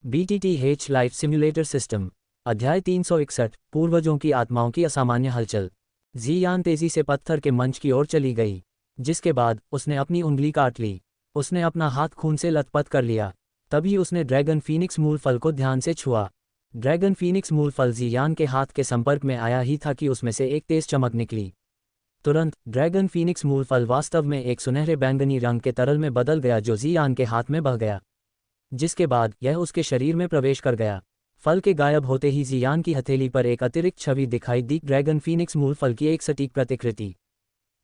BTTH life simulator system. अध्याय 361 पूर्वजों की आत्माओं की असामान्य हलचल। जियान तेजी से पत्थर के मंच की ओर चली गई, जिसके बाद उसने अपनी उंगली काट ली। उसने अपना हाथ खून से लथपथ कर लिया। तभी उसने ड्रैगन फीनिक्स मूल फल को ध्यान से छुआ। ड्रैगन फीनिक्स मूल फल जियान के हाथ के संपर्क में आया ही था कि उसमें से एक तेज चमक निकली। तुरंत ड्रैगन फीनिक्स मूल फल वास्तव में एक सुनहरे बैंगनी रंग के तरल में बदल गया जो जियान के हाथ में बह गया, जिसके बाद यह उसके शरीर में प्रवेश कर गया। फल के गायब होते ही जियान की हथेली पर एक अतिरिक्त छवि दिखाई दी, ड्रैगन फीनिक्स मूल फल की एक सटीक प्रतिकृति।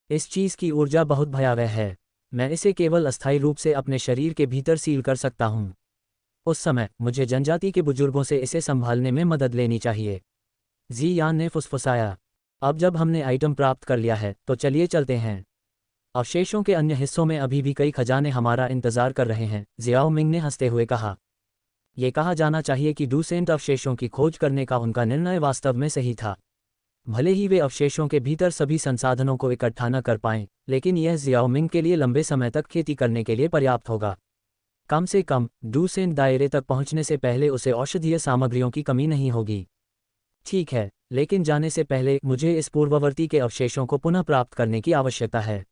इस चीज की ऊर्जा बहुत भयावह है। मैं इसे केवल अस्थायी रूप से अपने शरीर के भीतर सील कर सकता हूँ। उस समय मुझे जनजाति के बुजुर्गों से इसे संभालने में मदद लेनी चाहिए, जियान ने फुसफुसाया। अब जब हमने आइटम प्राप्त कर लिया है तो चलिए चलते हैं। अवशेषों के अन्य हिस्सों में अभी भी कई खजाने हमारा इंतजार कर रहे हैं, जियाओ मिंग ने हंसते हुए कहा। यह कहा जाना चाहिए कि डूसेंट अवशेषों की खोज करने का उनका निर्णय वास्तव में सही था। भले ही वे अवशेषों के भीतर सभी संसाधनों को इकट्ठा न कर पाएं, लेकिन यह जियाओ मिंग के लिए लंबे समय तक खेती करने के लिए पर्याप्त होगा। कम से कम डूसेंट दायरे तक पहुंचने से पहले उसे औषधीय सामग्रियों की कमी नहीं होगी। ठीक है, लेकिन जाने से पहले मुझे इस पूर्ववर्ती के अवशेषों को पुनः प्राप्त करने की आवश्यकता है।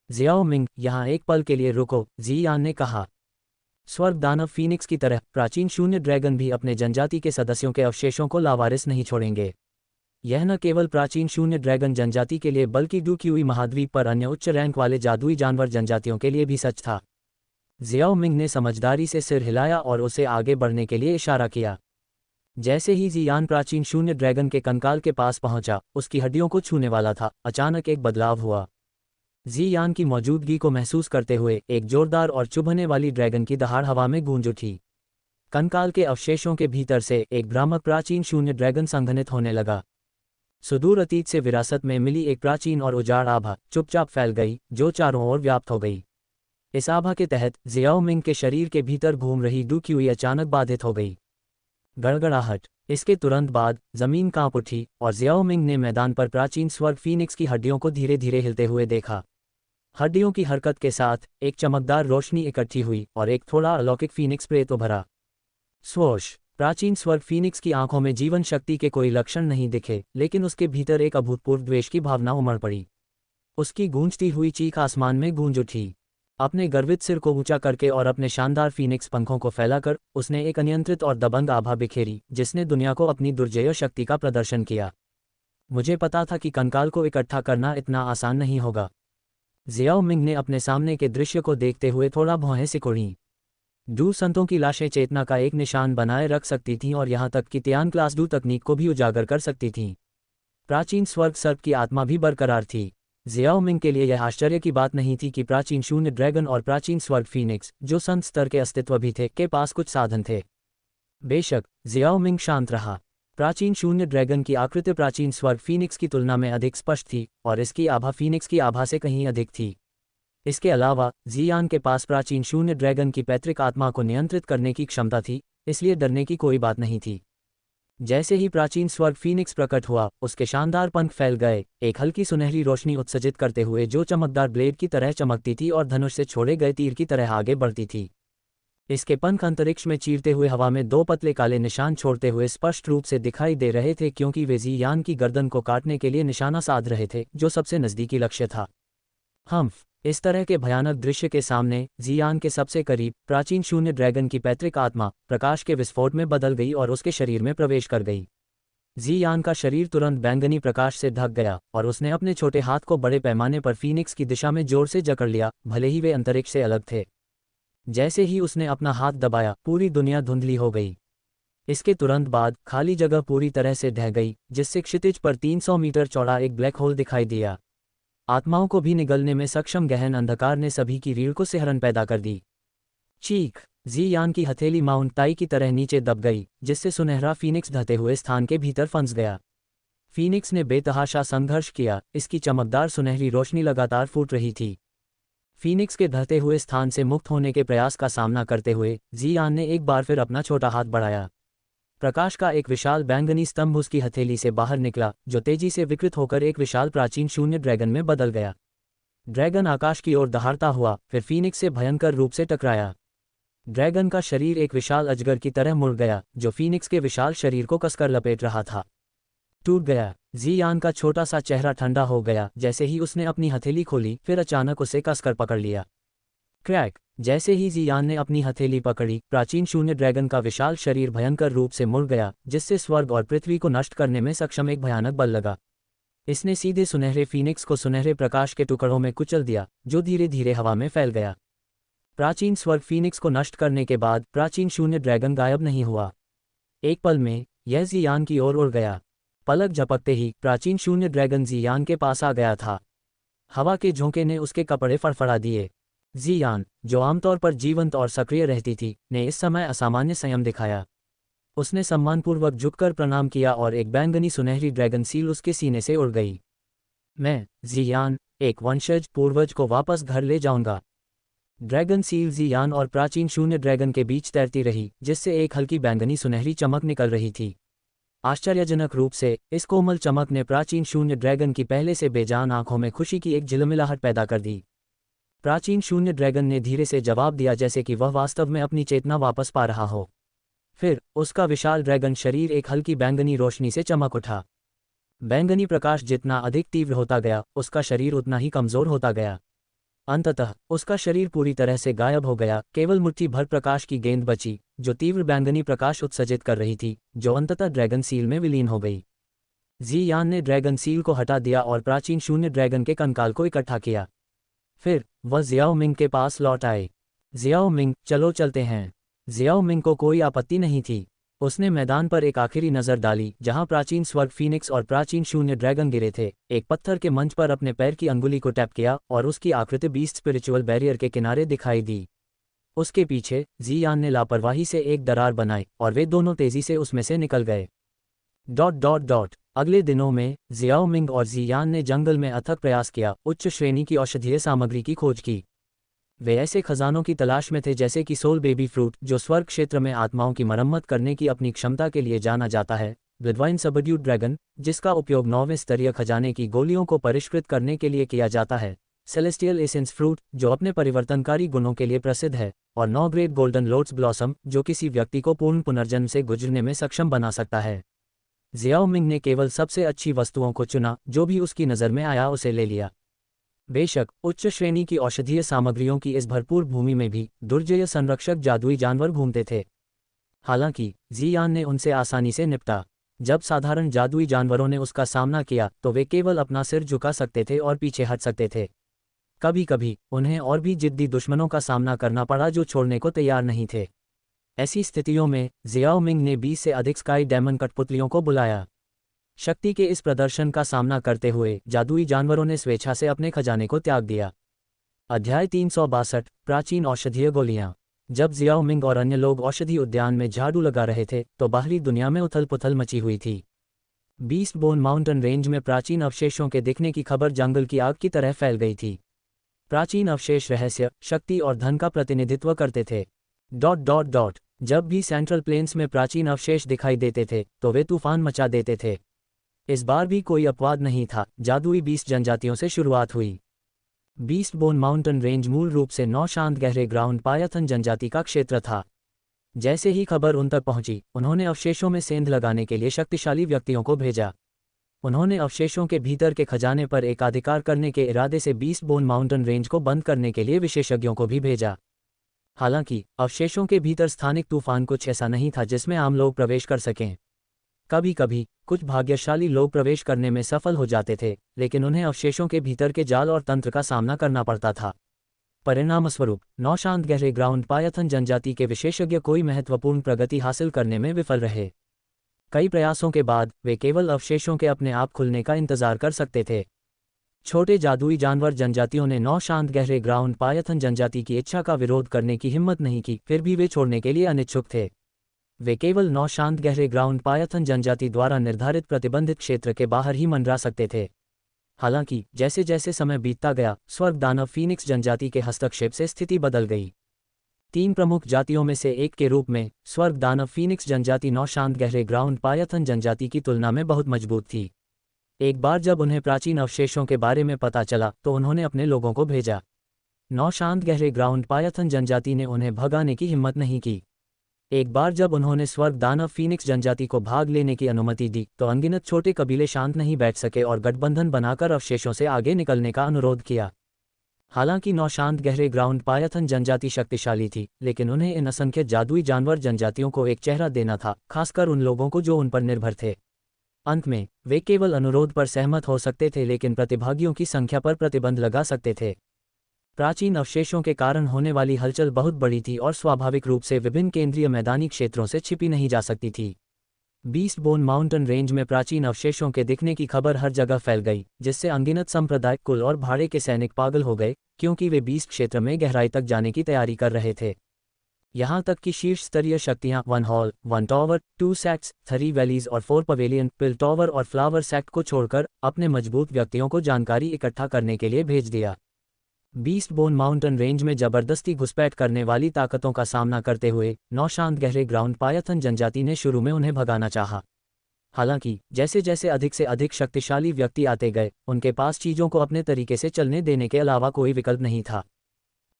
जियाओ मिंग, यहाँ एक पल के लिए रुको, जियान ने कहा। स्वर्ग दानव फीनिक्स की तरह प्राचीन शून्य ड्रैगन भी अपने जनजाति के सदस्यों के अवशेषों को लावारिस नहीं छोड़ेंगे। यह न केवल प्राचीन शून्य ड्रैगन जनजाति के लिए बल्कि डूक्यूई महाद्वीप पर अन्य उच्च रैंक वाले जादुई जानवर जनजातियों के लिए भी सच था। जियाओ मिंग ने समझदारी से सिर हिलाया और उसे आगे बढ़ने के लिए इशारा किया। जैसे ही जियान प्राचीन शून्य ड्रैगन के कंकाल के पास पहुंचा, उसकी हड्डियों को छूने वाला था, अचानक एक बदलाव हुआ। जियान की मौजूदगी को महसूस करते हुए एक जोरदार और चुभने वाली ड्रैगन की दहाड़ हवा में गूंज उठी। कंकाल के अवशेषों के भीतर से एक भ्रामक प्राचीन शून्य ड्रैगन संघनित होने लगा। सुदूर अतीत से विरासत में मिली एक प्राचीन और उजाड़ आभा चुपचाप फैल गई, जो चारों ओर व्याप्त हो गई। इस आभा के तहत जियाओ मिंग के शरीर के भीतर घूम रही डूक्यूई अचानक बाधित हो गई। गड़गड़ाहट। इसके तुरंत बाद जमीन कांप उठी और जियाओ मिंग ने मैदान पर प्राचीन स्वर्ग फीनिक्स की हड्डियों को धीरे धीरे हिलते हुए देखा। हड्डियों की हरकत के साथ एक चमकदार रोशनी इकट्ठी हुई और एक थोड़ा अलौकिक फीनिक्स प्रेत उभरा। स्वोश। प्राचीन स्वर्ग फीनिक्स की आंखों में जीवन शक्ति के कोई लक्षण नहीं दिखे, लेकिन उसके भीतर एक अभूतपूर्व द्वेष की भावना उमड़ पड़ी। उसकी गूंजती हुई चीख आसमान में गूंज उठी। अपने गर्वित सिर को ऊंचा करके और अपने शानदार फीनिक्स पंखों को फैलाकर उसने एक अनियंत्रित और दबंग आभा बिखेरी, जिसने दुनिया को अपनी दुर्जेय शक्ति का प्रदर्शन किया। मुझे पता था कि कंकाल को इकट्ठा करना इतना आसान नहीं होगा। जियाओ मिंग ने अपने सामने के दृश्य को देखते हुए थोड़ा भौहें सिकुड़ी। डू संतों की लाशें चेतना का एक निशान बनाए रख सकती थीं और यहाँ तक कि तियान क्लास डू तकनीक को भी उजागर कर सकती थीं। प्राचीन स्वर्ग सर्प की आत्मा भी बरकरार थी। जियाओ मिंग के लिए यह आश्चर्य की बात नहीं थी कि प्राचीन शून्य ड्रैगन और प्राचीन स्वर्ग फीनिक्स, जो संत स्तर के अस्तित्व भी थे, के पास कुछ साधन थे। बेशक जियाओ मिंग शांत रहा। प्राचीन शून्य ड्रैगन की आकृति प्राचीन स्वर्ग फीनिक्स की तुलना में अधिक स्पष्ट थी और इसकी आभा फीनिक्स की आभा से कहीं अधिक थी। इसके अलावा जियान के पास प्राचीन शून्य ड्रैगन की पैतृक आत्मा को नियंत्रित करने की क्षमता थी, इसलिए डरने की कोई बात नहीं थी। जैसे ही प्राचीन स्वर्ग फीनिक्स प्रकट हुआ, उसके शानदार पंख फैल गए, एक हल्की सुनहरी रोशनी उत्सर्जित करते हुए जो चमकदार ब्लेड की तरह चमकती थी और धनुष से छोड़े गए तीर की तरह आगे बढ़ती थी। इसके पंख अंतरिक्ष में चीरते हुए हवा में दो पतले काले निशान छोड़ते हुए स्पष्ट रूप से दिखाई दे रहे थे, क्योंकि वे जियान की गर्दन को काटने के लिए निशाना साध रहे थे, जो सबसे नज़दीकी लक्ष्य था। इस तरह के भयानक दृश्य के सामने जियान के सबसे करीब प्राचीन शून्य ड्रैगन की पैतृक आत्मा प्रकाश के विस्फोट में बदल गई और उसके शरीर में प्रवेश कर गई। जियान का शरीर तुरंत बैंगनी प्रकाश से ढक गया और उसने अपने छोटे हाथ को बड़े पैमाने पर फीनिक्स की दिशा में जोर से जकड़ लिया, भले ही वे अंतरिक्ष से अलग थे। जैसे ही उसने अपना हाथ दबाया, पूरी दुनिया धुंधली हो गई। इसके तुरंत बाद खाली जगह पूरी तरह से ढह गई, जिससे क्षितिज पर 300 मीटर चौड़ा एक ब्लैक होल दिखाई दिया। आत्माओं को भी निगलने में सक्षम गहन अंधकार ने सभी की रीढ़ को सिहरन पैदा कर दी। चीख। जियान की हथेली माउंट ताई की तरह नीचे दब गई, जिससे सुनहरा फीनिक्स ढहते हुए स्थान के भीतर फंस गया। फीनिक्स ने बेतहाशा संघर्ष किया, इसकी चमकदार सुनहरी रोशनी लगातार फूट रही थी। फीनिक्स के ढहते हुए स्थान से मुक्त होने के प्रयास का सामना करते हुए जियान ने एक बार फिर अपना छोटा हाथ बढ़ाया। प्रकाश का एक विशाल बैंगनी स्तंभ उसकी हथेली से बाहर निकला, जो तेजी से विकृत होकर एक विशाल प्राचीन शून्य ड्रैगन में बदल गया। ड्रैगन आकाश की ओर दहाड़ता हुआ फिर फीनिक्स से भयंकर रूप से टकराया। ड्रैगन का शरीर एक विशाल अजगर की तरह मुड़ गया, जो फीनिक्स के विशाल शरीर को कसकर लपेट रहा था। टूट गया। जियान का छोटा सा चेहरा ठंडा हो गया जैसे ही उसने अपनी हथेली खोली, फिर अचानक उसे कसकर पकड़ लिया। क्रैक। जैसे ही जियान ने अपनी हथेली पकड़ी, प्राचीन शून्य ड्रैगन का विशाल शरीर भयंकर रूप से मुड़ गया, जिससे स्वर्ग और पृथ्वी को नष्ट करने में सक्षम एक भयानक बल लगा। इसने सीधे सुनहरे फीनिक्स को सुनहरे प्रकाश के टुकड़ों में कुचल दिया, जो धीरे धीरे हवा में फैल गया। प्राचीन स्वर्ग फीनिक्स को नष्ट करने के बाद प्राचीन शून्य ड्रैगन गायब नहीं हुआ। एक पल में यह जियान की ओर उड़ गया। पलक झपकते ही प्राचीन शून्य ड्रैगन जियान के पास आ गया था। हवा के झोंके ने उसके कपड़े फड़फड़ा दिए। जियान, जो आमतौर पर जीवंत और सक्रिय रहती थी, ने इस समय असामान्य संयम दिखाया। उसने सम्मानपूर्वक झुककर प्रणाम किया और एक बैंगनी सुनहरी ड्रैगन सील उसके सीने से उड़ गई। मैं, जियान, एक वंशज पूर्वज को वापस घर ले जाऊंगा। ड्रैगन सील जियान और प्राचीन शून्य ड्रैगन के बीच तैरती रही, जिससे एक हल्की बैंगनी सुनहरी चमक निकल रही थी। आश्चर्यजनक रूप से इस कोमल चमक ने प्राचीन शून्य ड्रैगन की पहले से बेजान आंखों में खुशी की एक झिलमिलाहट पैदा कर दी। प्राचीन शून्य ड्रैगन ने धीरे से जवाब दिया, जैसे कि वह वास्तव में अपनी चेतना वापस पा रहा हो। फिर उसका विशाल ड्रैगन शरीर एक हल्की बैंगनी रोशनी से चमक उठा। बैंगनी प्रकाश जितना अधिक तीव्र होता गया, उसका शरीर उतना ही कमजोर होता गया। अंततः उसका शरीर पूरी तरह से गायब हो गया, केवल मुट्ठी भर प्रकाश की गेंद बची, जो तीव्र बैंगनी प्रकाश उत्सर्जित कर रही थी, जो अंततः ड्रैगन सील में विलीन हो गई। जियान ने ड्रैगन सील को हटा दिया और प्राचीन शून्य ड्रैगन के कंकाल को इकट्ठा किया। फिर वह जियाओ मिंग के पास लौट आए। जियाओ मिंग, चलो चलते हैं। जियाओ मिंग को कोई आपत्ति नहीं थी। उसने मैदान पर एक आखिरी नज़र डाली, जहां प्राचीन स्वर्ग फीनिक्स और प्राचीन शून्य ड्रैगन गिरे थे। एक पत्थर के मंच पर अपने पैर की अंगुली को टैप किया और उसकी आकृति बीस्ट स्पिरिचुअल बैरियर के किनारे दिखाई दी। उसके पीछे जियान ने लापरवाही से एक दरार बनाई और वे दोनों तेजी से उसमें से निकल गए। अगले दिनों में जियाओ मिंग और जियान ने जंगल में अथक प्रयास किया, उच्च श्रेणी की औषधीय सामग्री की खोज की। वे ऐसे खजानों की तलाश में थे जैसे कि सोल बेबी फ्रूट, जो स्वर्ग क्षेत्र में आत्माओं की मरम्मत करने की अपनी क्षमता के लिए जाना जाता है। ब्लडवाइन सबड्यूड ड्रैगन, जिसका उपयोग 9वें स्तरीय खजाने की गोलियों को परिष्कृत करने के लिए किया जाता है। सेलेस्टियल एसेंस फ्रूट, जो अपने परिवर्तनकारी गुणों के लिए प्रसिद्ध है। और 9 ग्रेट गोल्डन लोटस ब्लॉसम, जो किसी व्यक्ति को पूर्ण पुनर्जन्म से गुजरने में सक्षम बना सकता है। जियाओ मिंग ने केवल सबसे अच्छी वस्तुओं को चुना, जो भी उसकी नज़र में आया उसे ले लिया। बेशक उच्च श्रेणी की औषधीय सामग्रियों की इस भरपूर भूमि में भी दुर्जय संरक्षक जादुई जानवर घूमते थे। हालांकि जियान ने उनसे आसानी से निपटा। जब साधारण जादुई जानवरों ने उसका सामना किया, तो वे केवल अपना सिर झुका सकते थे और पीछे हट सकते थे। कभी कभी उन्हें और भी जिद्दी दुश्मनों का सामना करना पड़ा, जो छोड़ने को तैयार नहीं थे। ऐसी स्थितियों में जियाओ मिंग ने 20 से अधिक स्काई डायमंड कठपुतलियों को बुलाया। शक्ति के इस प्रदर्शन का सामना करते हुए जादुई जानवरों ने स्वेच्छा से अपने खजाने को त्याग दिया। अध्याय 362, प्राचीन औषधीय गोलियां। जब जियाओ मिंग और अन्य लोग औषधि उद्यान में झाड़ू लगा रहे थे, तो बाहरी दुनिया में उथल पुथल मची हुई थी। बीस्ट बोन माउंटेन रेंज में प्राचीन अवशेषों के दिखने की खबर जंगल की आग की तरह फैल गई थी। प्राचीन अवशेष रहस्य, शक्ति और धन का प्रतिनिधित्व करते थे। जब भी सेंट्रल प्लेन्स में प्राचीन अवशेष दिखाई देते थे, तो वे तूफान मचा देते थे। इस बार भी कोई अपवाद नहीं था। जादुई 20 जनजातियों से शुरुआत हुई। बीस्ट बोन माउंटेन रेंज मूल रूप से 9 शांत गहरे ग्राउंड पायथन जनजाति का क्षेत्र था। जैसे ही खबर उन तक पहुंची, उन्होंने अवशेषों में सेंध लगाने के लिए शक्तिशाली व्यक्तियों को भेजा। उन्होंने अवशेषों के भीतर के खजाने पर एकाधिकार करने के इरादे से बीस्ट बोन माउंटेन रेंज को बंद करने के लिए विशेषज्ञों को भी भेजा। हालांकि अवशेषों के भीतर स्थानिक तूफान कुछ ऐसा नहीं था जिसमें आम लोग प्रवेश कर सकें। कभी कभी कुछ भाग्यशाली लोग प्रवेश करने में सफल हो जाते थे, लेकिन उन्हें अवशेषों के भीतर के जाल और तंत्र का सामना करना पड़ता था। परिणामस्वरूप 9 शांत गहरे ग्राउंड पायथन जनजाति के विशेषज्ञ कोई महत्वपूर्ण प्रगति हासिल करने में विफल रहे। कई प्रयासों के बाद वे केवल अवशेषों के अपने आप खुलने का इंतजार कर सकते थे। छोटे जादुई जानवर जनजातियों ने 9 शांत गहरे ग्राउंड पायथन जनजाति की इच्छा का विरोध करने की हिम्मत नहीं की, फिर भी वे छोड़ने के लिए अनिच्छुक थे। वे केवल 9 शांत गहरे ग्राउंड पायथन जनजाति द्वारा निर्धारित प्रतिबंधित क्षेत्र के बाहर ही मंडरा सकते थे। हालांकि जैसे जैसे समय बीतता गया, स्वर्ग दानव फीनिक्स जनजाति के हस्तक्षेप से स्थिति बदल गई। 3 प्रमुख जातियों में से एक के रूप में स्वर्ग दानव फीनिक्स जनजाति 9 शांत गहरे ग्राउंड पायथन जनजाति की तुलना में बहुत मजबूत थी। एक बार जब उन्हें प्राचीन अवशेषों के बारे में पता चला, तो उन्होंने अपने लोगों को भेजा। 9 शांत गहरे ग्राउंड पायथन जनजाति ने उन्हें भगाने की हिम्मत नहीं की। एक बार जब उन्होंने स्वर्ग दानव फीनिक्स जनजाति को भाग लेने की अनुमति दी तो अनगिनत छोटे कबीले शांत नहीं बैठ सके और गठबंधन बनाकर अवशेषों से आगे निकलने का अनुरोध किया। हालांकि 9 शांत गहरे ग्राउंड पायथन जनजाति शक्तिशाली थी, लेकिन उन्हें इन असंख्य जादुई जानवर जनजातियों को एक चेहरा देना था, खासकर उन लोगों को जो उन पर निर्भर थे। अंत में वे केवल अनुरोध पर सहमत हो सकते थे, लेकिन प्रतिभागियों की संख्या पर प्रतिबंध लगा सकते थे। प्राचीन अवशेषों के कारण होने वाली हलचल बहुत बड़ी थी और स्वाभाविक रूप से विभिन्न केंद्रीय मैदानी क्षेत्रों से छिपी नहीं जा सकती थी। बीस्ट बोन माउंटेन रेंज में प्राचीन अवशेषों के दिखने की खबर हर जगह फैल गई, जिससे अनगिनत संप्रदाय, कुल और भाड़े के सैनिक पागल हो गए, क्योंकि वे बीस्ट क्षेत्र में गहराई तक जाने की तैयारी कर रहे थे। यहाँ तक कि शीर्ष स्तरीय शक्तियाँ 1 हॉल, 1 टॉवर, 2 सैक्ट्स, 3 वैलीज और 4 पवेलियन, पिल टॉवर और फ्लावर सैक्ट को छोड़कर अपने मजबूत व्यक्तियों को जानकारी इकट्ठा करने के लिए भेज दिया। बीस्ट बोन माउंटेन रेंज में जबरदस्ती घुसपैठ करने वाली ताकतों का सामना करते हुए 9 शांत गहरे ग्राउंड पायथन जनजाति ने शुरू में उन्हें भगाना चाहा। हालांकि जैसे जैसे अधिक से अधिक शक्तिशाली व्यक्ति आते गए, उनके पास चीजों को अपने तरीके से चलने देने के अलावा कोई विकल्प नहीं था।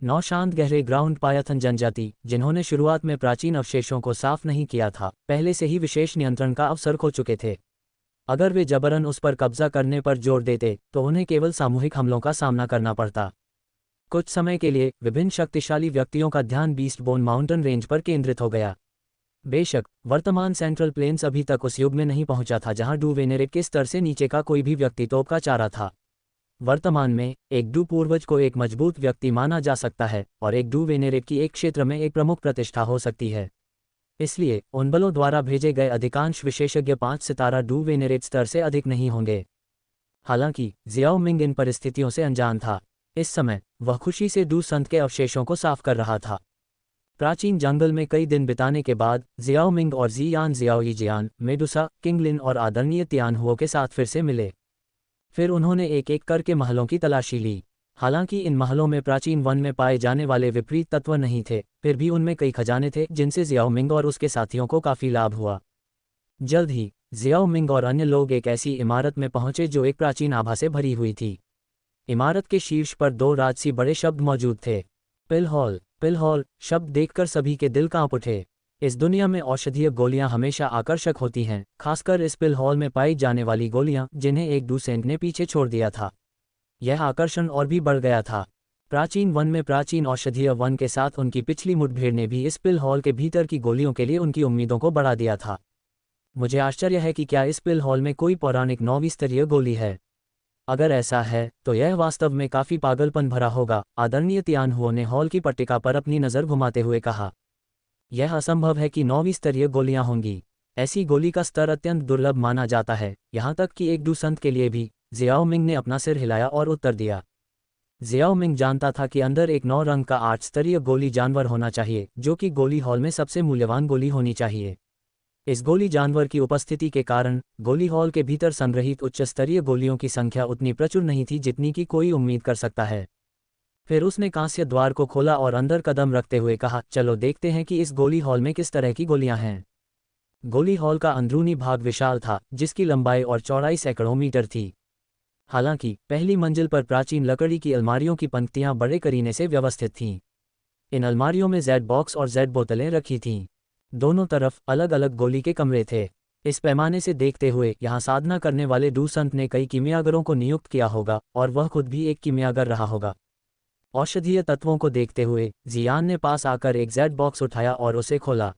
9 शांत गहरे ग्राउंड पायथन जनजाति, जिन्होंने शुरुआत में प्राचीन अवशेषों को साफ नहीं किया था, पहले से ही विशेष नियंत्रण का अवसर खो चुके थे। अगर वे जबरन उस पर कब्जा करने पर जोर देते तो उन्हें केवल सामूहिक हमलों का सामना करना पड़ता। कुछ समय के लिए विभिन्न शक्तिशाली व्यक्तियों का ध्यान बीस्ट बोन माउंटेन रेंज पर केंद्रित हो गया। बेशक वर्तमान सेंट्रल प्लेन्स अभी तक उस युग में नहीं पहुंचा था जहां डू वेनेरेट के स्तर से नीचे का कोई भी व्यक्ति तोप का चारा था। वर्तमान में एक डू पूर्वज को एक मजबूत व्यक्ति माना जा सकता है और एक डू वेनेरेट की एक क्षेत्र में एक प्रमुख प्रतिष्ठा हो सकती है। इसलिए उन बलों द्वारा भेजे गए अधिकांश विशेषज्ञ 5 सितारा डू वेनेरेट स्तर से अधिक नहीं होंगे। हालांकि जियाओ मिंग इन परिस्थितियों से अनजान था। इस समय वह खुशी से डू संत के अवशेषों को साफ कर रहा था। प्राचीन जंगल में कई दिन बिताने के बाद जियाओ मिंग और जियान जियाओई जियान, मेडुसा, किंगलिन और आदरणीय तियानहुओ के साथ फिर से मिले। फिर उन्होंने एक एक करके महलों की तलाशी ली। हालांकि इन महलों में प्राचीन वन में पाए जाने वाले विपरीत तत्व नहीं थे, फिर भी उनमें कई खजाने थे जिनसे जियाओ मिंग और उसके साथियों को काफी लाभ हुआ। जल्द ही जियाओ मिंग और अन्य लोग एक ऐसी इमारत में पहुंचे जो एक प्राचीन आभा से भरी हुई थी। इमारत के शीर्ष पर 2 राजसी बड़े शब्द मौजूद थे, पिल हॉल। पिल हॉल शब्द देखकर सभी के दिल कांप उठे। इस दुनिया में औषधीय गोलियां हमेशा आकर्षक होती हैं, खासकर इस पिल हॉल में पाई जाने वाली गोलियां जिन्हें एक डूसेंट ने पीछे छोड़ दिया था। यह आकर्षण और भी बढ़ गया था। प्राचीन वन में प्राचीन औषधीय वन के साथ उनकी पिछली मुठभेड़ ने भी इस पिल हॉल के भीतर की गोलियों के लिए उनकी उम्मीदों को बढ़ा दिया था। मुझे आश्चर्य है कि क्या इस पिल हॉल में कोई पौराणिक 9वीं स्तरीय गोली है। अगर ऐसा है तो यह वास्तव में काफी पागलपन भरा होगा, आदरणीय तियानहुओ ने हॉल की पट्टिका पर अपनी नज़र घुमाते हुए कहा। यह असंभव है कि 9वीं स्तरीय गोलियां होंगी। ऐसी गोली का स्तर अत्यंत दुर्लभ माना जाता है, यहाँ तक कि एक डू संत के लिए भी। जियाओ मिंग ने अपना सिर हिलाया और उत्तर दिया। जियाओ मिंग जानता था कि अंदर एक 9 रंग का 8 स्तरीय गोली जानवर होना चाहिए, जो कि गोली हॉल में सबसे मूल्यवान गोली होनी चाहिए। इस गोली जानवर की उपस्थिति के कारण गोली हॉल के भीतर संग्रहित उच्च स्तरीय गोलियों की संख्या उतनी प्रचुर नहीं थी जितनी की कोई उम्मीद कर सकता है। फिर उसने कांस्य द्वार को खोला और अंदर कदम रखते हुए कहा, चलो देखते हैं कि इस गोली हॉल में किस तरह की गोलियां हैं। गोली हॉल का अंदरूनी भाग विशाल था, जिसकी लंबाई और चौड़ाई सैकड़ों मीटर थी। हालांकि पहली मंजिल पर प्राचीन लकड़ी की अलमारियों की पंक्तियां बड़े करीने से व्यवस्थित थीं। इन अलमारियों में जेड बॉक्स और जेड बोतलें रखी थीं। दोनों तरफ अलग अलग गोली के कमरे थे। इस पैमाने से देखते हुए यहाँ साधना करने वाले डू संत ने कई कीमियागरों को नियुक्त किया होगा और वह खुद भी एक कीमियागर रहा होगा। औषधीय तत्वों को देखते हुए जियान ने पास आकर एक जेड बॉक्स उठाया और उसे खोला।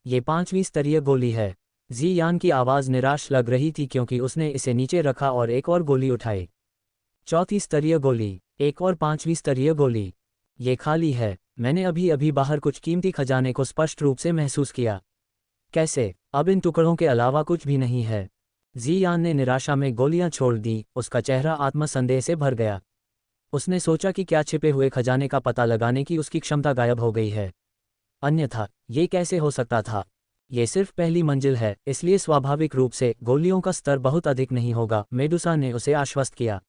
ये 5वीं स्तरीय गोली है। जियान की आवाज़ निराश लग रही थी क्योंकि उसने इसे नीचे रखा और एक और गोली उठाई। 4थी स्तरीय गोली, एक और 5वीं स्तरीय गोली। ये खाली है। मैंने अभी अभी बाहर कुछ कीमती खजाने को स्पष्ट रूप से महसूस किया। कैसे? अब इन टुकड़ों के अलावा कुछ भी नहीं है। जियान ने निराशा में गोलियां छोड़ दी। उसका चेहरा आत्मसंदेह से भर गया। उसने सोचा कि क्या छिपे हुए खजाने का पता लगाने की उसकी क्षमता गायब हो गई है। अन्यथा ये कैसे हो सकता था? ये सिर्फ पहली मंजिल है, इसलिए स्वाभाविक रूप से गोलियों का स्तर बहुत अधिक नहीं होगा, मेडुसा ने उसे आश्वस्त किया।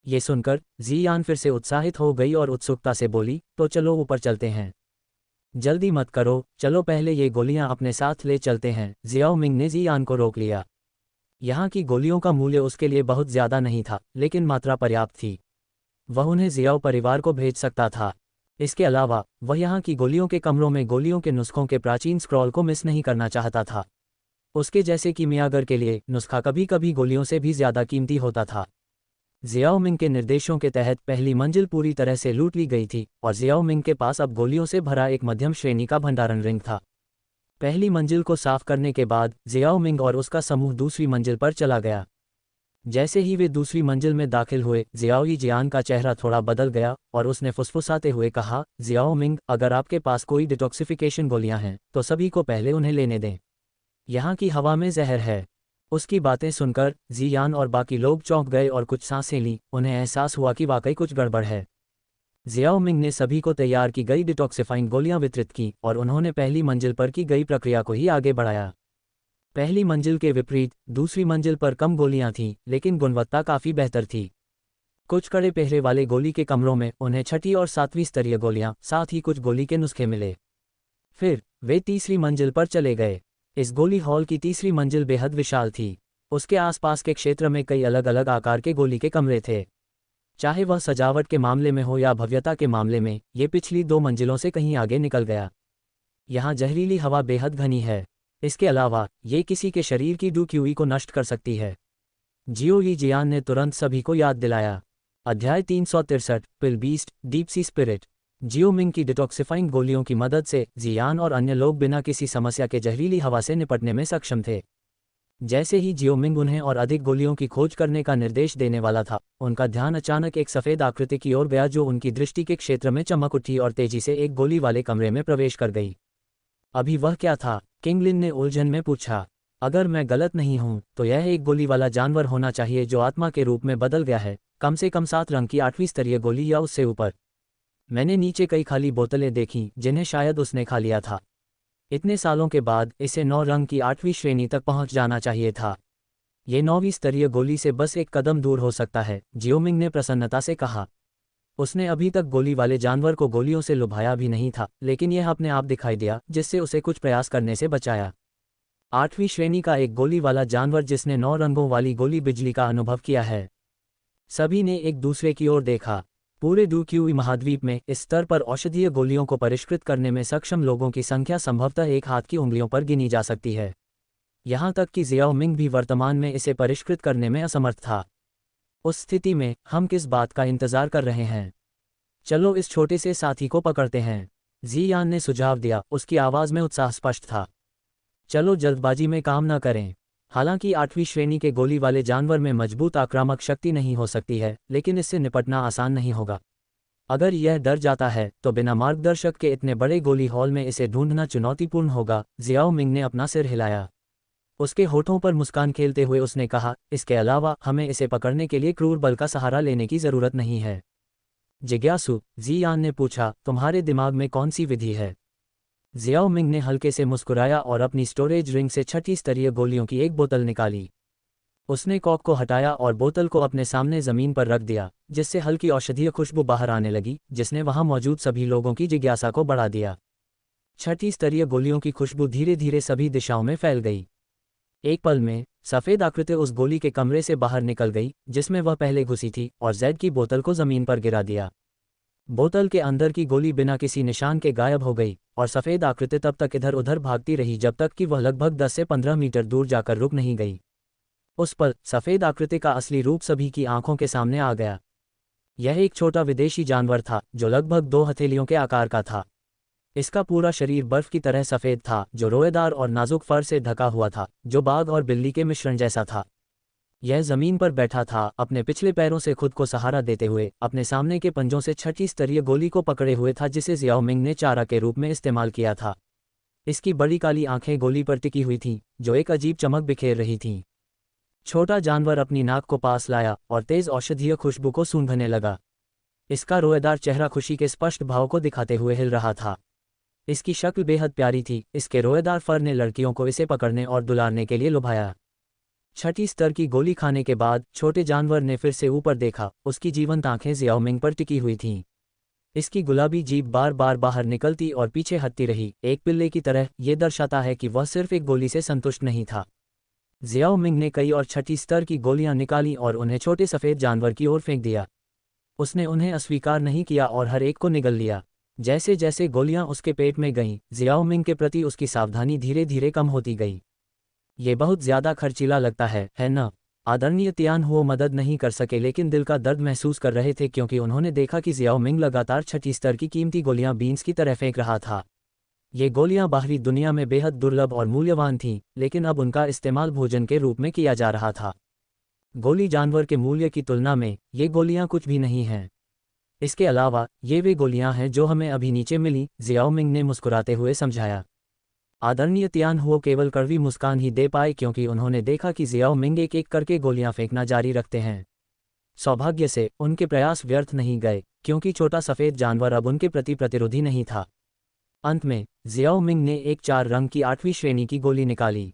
ये सुनकर जियान फिर से उत्साहित हो गई और उत्सुकता से बोली, तो चलो ऊपर चलते हैं। जल्दी मत करो, चलो पहले ये गोलियां अपने साथ ले चलते हैं। जियाओ मिंग ने जियान को रोक लिया। यहाँ की गोलियों का मूल्य उसके लिए बहुत ज्यादा नहीं था, लेकिन मात्रा पर्याप्त थी। वह उन्हें जियाओ परिवार को भेज सकता था। इसके अलावा वह यहाँ की गोलियों के कमरों में गोलियों के नुस्खों के प्राचीन स्क्रॉल को मिस नहीं करना चाहता था। उसके जैसे कीमियागर के लिए नुस्खा कभी कभी गोलियों से भी ज़्यादा कीमती होता था। जियाओ मिंग के निर्देशों के तहत पहली मंजिल पूरी तरह से लूट ली गई थी और जियाओ मिंग के पास अब गोलियों से भरा एक मध्यम श्रेणी का भंडारण रिंग था। पहली मंजिल को साफ करने के बाद जियाओ मिंग और उसका समूह दूसरी मंजिल पर चला गया। जैसे ही वे दूसरी मंजिल में दाखिल हुए, जियाओ यी जियान का चेहरा थोड़ा बदल गया और उसने फुसफुसाते हुए कहा, जियाओ मिंग, अगर आपके पास कोई डिटॉक्सिफिकेशन गोलियां हैं तो सभी को पहले उन्हें लेने दें। यहाँ की हवा में जहर है। उसकी बातें सुनकर जियान और बाकी लोग चौंक गए और कुछ सांसें लीं। उन्हें एहसास हुआ कि वाकई कुछ गड़बड़ है। जियाओ मिंग ने सभी को तैयार की गई डिटॉक्सिफाइंग गोलियां वितरित की और उन्होंने पहली मंजिल पर की गई प्रक्रिया को ही आगे बढ़ाया। पहली मंजिल के विपरीत दूसरी मंजिल पर कम गोलियां थीं, लेकिन गुणवत्ता काफ़ी बेहतर थी। कुछ कड़े पहरे वाले गोली के कमरों में उन्हें छठी और सातवीं स्तरीय गोलियां, साथ ही कुछ गोली के नुस्खे मिले। फिर वे तीसरी मंजिल पर चले गए। इस गोली हॉल की तीसरी मंजिल बेहद विशाल थी। उसके आसपास के क्षेत्र में कई अलग अलग आकार के गोली के कमरे थे। चाहे वह सजावट के मामले में हो या भव्यता के मामले में, ये पिछली दो मंजिलों से कहीं आगे निकल गया। यहाँ जहरीली हवा बेहद घनी है। इसके अलावा ये किसी के शरीर की डूक्यूई को नष्ट कर सकती है। जियो यी जियान ने तुरंत सभी को याद दिलाया। अध्याय 363 पिल बीस्ट डीप सी स्पिरिट। जियो मिंग की डिटॉक्सिफाइंग गोलियों की मदद से जियान और अन्य लोग बिना किसी समस्या के जहरीली हवा से निपटने में सक्षम थे। जैसे ही जियो मिंग उन्हें और अधिक गोलियों की खोज करने का निर्देश देने वाला था, उनका ध्यान अचानक एक सफ़ेद आकृति की ओर गया जो उनकी दृष्टि के क्षेत्र में चमक उठी और तेजी से एक गोली वाले कमरे में प्रवेश कर गई। अभी वह क्या था? किंगलिन ने उलझन में पूछा। अगर मैं गलत नहीं हूं तो यह एक गोली वाला जानवर होना चाहिए जो आत्मा के रूप में बदल गया है, कम से कम 7 रंग की 8वीं स्तरीय गोली या उससे ऊपर। मैंने नीचे कई खाली बोतलें देखीं जिन्हें शायद उसने खा लिया था। इतने सालों के बाद इसे 9 रंग की 8वीं श्रेणी तक पहुंच जाना चाहिए था। ये 9वीं स्तरीय गोली से बस एक कदम दूर हो सकता है, जियोमिंग ने प्रसन्नता से कहा। उसने अभी तक गोली वाले जानवर को गोलियों से लुभाया भी नहीं था, लेकिन यह अपने आप दिखाई दिया, जिससे उसे कुछ प्रयास करने से बचाया। 8वीं श्रेणी का एक गोली वाला जानवर जिसने 9 रंगों वाली गोली बिजली का अनुभव किया है। सभी ने एक दूसरे की ओर देखा। पूरे डूक्यूई महाद्वीप में इस स्तर पर औषधीय गोलियों को परिष्कृत करने में सक्षम लोगों की संख्या संभवतः एक हाथ की उंगलियों पर गिनी जा सकती है। यहाँ तक कि जियाओ मिंग भी वर्तमान में इसे परिष्कृत करने में असमर्थ था। उस स्थिति में हम किस बात का इंतजार कर रहे हैं? चलो इस छोटे से साथी को पकड़ते हैं, जियान ने सुझाव दिया। उसकी आवाज़ में उत्साह स्पष्ट था। चलो जल्दबाजी में काम न करें। हालांकि 8वीं श्रेणी के गोली वाले जानवर में मजबूत आक्रामक शक्ति नहीं हो सकती है, लेकिन इससे निपटना आसान नहीं होगा। अगर यह डर जाता है तो बिना मार्गदर्शक के इतने बड़े गोली हॉल में इसे ढूंढना चुनौतीपूर्ण होगा। जियाओ मिंग ने अपना सिर हिलाया। उसके होठों पर मुस्कान खेलते हुए उसने कहा, इसके अलावा हमें इसे पकड़ने के लिए क्रूर बल का सहारा लेने की ज़रूरत नहीं है। जिज्ञासु, जियान ने पूछा, तुम्हारे दिमाग में कौन सी विधि है? जियाओ मिंग ने हल्के से मुस्कुराया और अपनी स्टोरेज रिंग से 6ठी स्तरीय गोलियों की एक बोतल निकाली। उसने कॉक को हटाया और बोतल को अपने सामने ज़मीन पर रख दिया, जिससे हल्की औषधीय खुशबू बाहर आने लगी, जिसने वहां मौजूद सभी लोगों की जिज्ञासा को बढ़ा दिया। 6ठी स्तरीय गोलियों की खुशबू धीरे धीरे सभी दिशाओं में फैल गई। एक पल में सफ़ेद आकृति उस गोली के कमरे से बाहर निकल गई जिसमें वह पहले घुसी थी और जैड की बोतल को ज़मीन पर गिरा दिया। बोतल के अंदर की गोली बिना किसी निशान के गायब हो गई और सफ़ेद आकृति तब तक इधर उधर भागती रही जब तक कि वह लगभग 10 से 15 मीटर दूर जाकर रुक नहीं गई। उस पर सफ़ेद आकृति का असली रूप सभी की आंखों के सामने आ गया। यह एक छोटा विदेशी जानवर था जो लगभग 2 हथेलियों के आकार का था। इसका पूरा शरीर बर्फ की तरह सफ़ेद था, जो रोएदार और नाजुक फर से ढका हुआ था, जो बाघ और बिल्ली के मिश्रण जैसा था। यह ज़मीन पर बैठा था, अपने पिछले पैरों से खुद को सहारा देते हुए, अपने सामने के पंजों से 6ठी स्तरीय गोली को पकड़े हुए था जिसे जियाओ मिंग ने चारा के रूप में इस्तेमाल किया था। इसकी बड़ी काली आंखें गोली पर टिकी हुई थीं, जो एक अजीब चमक बिखेर रही थीं। छोटा जानवर अपनी नाक को पास लाया और तेज़ औषधीय खुशबू को सूंघने लगा। इसका रोएदार चेहरा खुशी के स्पष्ट भाव को दिखाते हुए हिल रहा था। इसकी शक्ल बेहद प्यारी थी। इसके रोएदार फर ने लड़कियों को इसे पकड़ने और दुलारने के लिए लुभाया। 6ठी स्तर की गोली खाने के बाद छोटे जानवर ने फिर से ऊपर देखा। उसकी जीवंत आंखें जियाओ मिंग पर टिकी हुई थीं। इसकी गुलाबी जीभ बार बार बाहर निकलती और पीछे हटती रही, एक पिल्ले की तरह। ये दर्शाता है कि वह सिर्फ एक गोली से संतुष्ट नहीं था। जियाओ मिंग ने कई और 6ठी स्तर की गोलियां निकाली और उन्हें छोटे सफ़ेद जानवर की ओर फेंक दिया। उसने उन्हें अस्वीकार नहीं किया और हर एक को निगल लिया। जैसे जैसे गोलियां उसके पेट में गईं, जियाओ मिंग के प्रति उसकी सावधानी धीरे धीरे कम होती गई। ये बहुत ज्यादा खर्चीला लगता है न? आदरणीय तियान हुओ मदद नहीं कर सके, लेकिन दिल का दर्द महसूस कर रहे थे, क्योंकि उन्होंने देखा कि जियाओ मिंग लगातार छठी स्तर की कीमती गोलियां बीन्स की तरह फेंक रहा था। ये गोलियां बाहरी दुनिया में बेहद दुर्लभ और मूल्यवान थीं, लेकिन अब उनका इस्तेमाल भोजन के रूप में किया जा रहा था। गोली जानवर के मूल्य की तुलना में ये गोलियां कुछ भी नहीं हैं। इसके अलावा ये वे गोलियां हैं जो हमें अभी नीचे मिली, जियाओ मिंग ने मुस्कुराते हुए समझाया। आदरणीय तियान हुओ केवल कड़वी मुस्कान ही दे पाए, क्योंकि उन्होंने देखा कि जियाओ मिंग एक एक करके गोलियां फेंकना जारी रखते हैं। सौभाग्य से उनके प्रयास व्यर्थ नहीं गए, क्योंकि छोटा सफ़ेद जानवर अब उनके प्रति प्रतिरोधी नहीं था। अंत में जियाओ मिंग ने एक 4 रंग की 8वीं श्रेणी की गोली निकाली।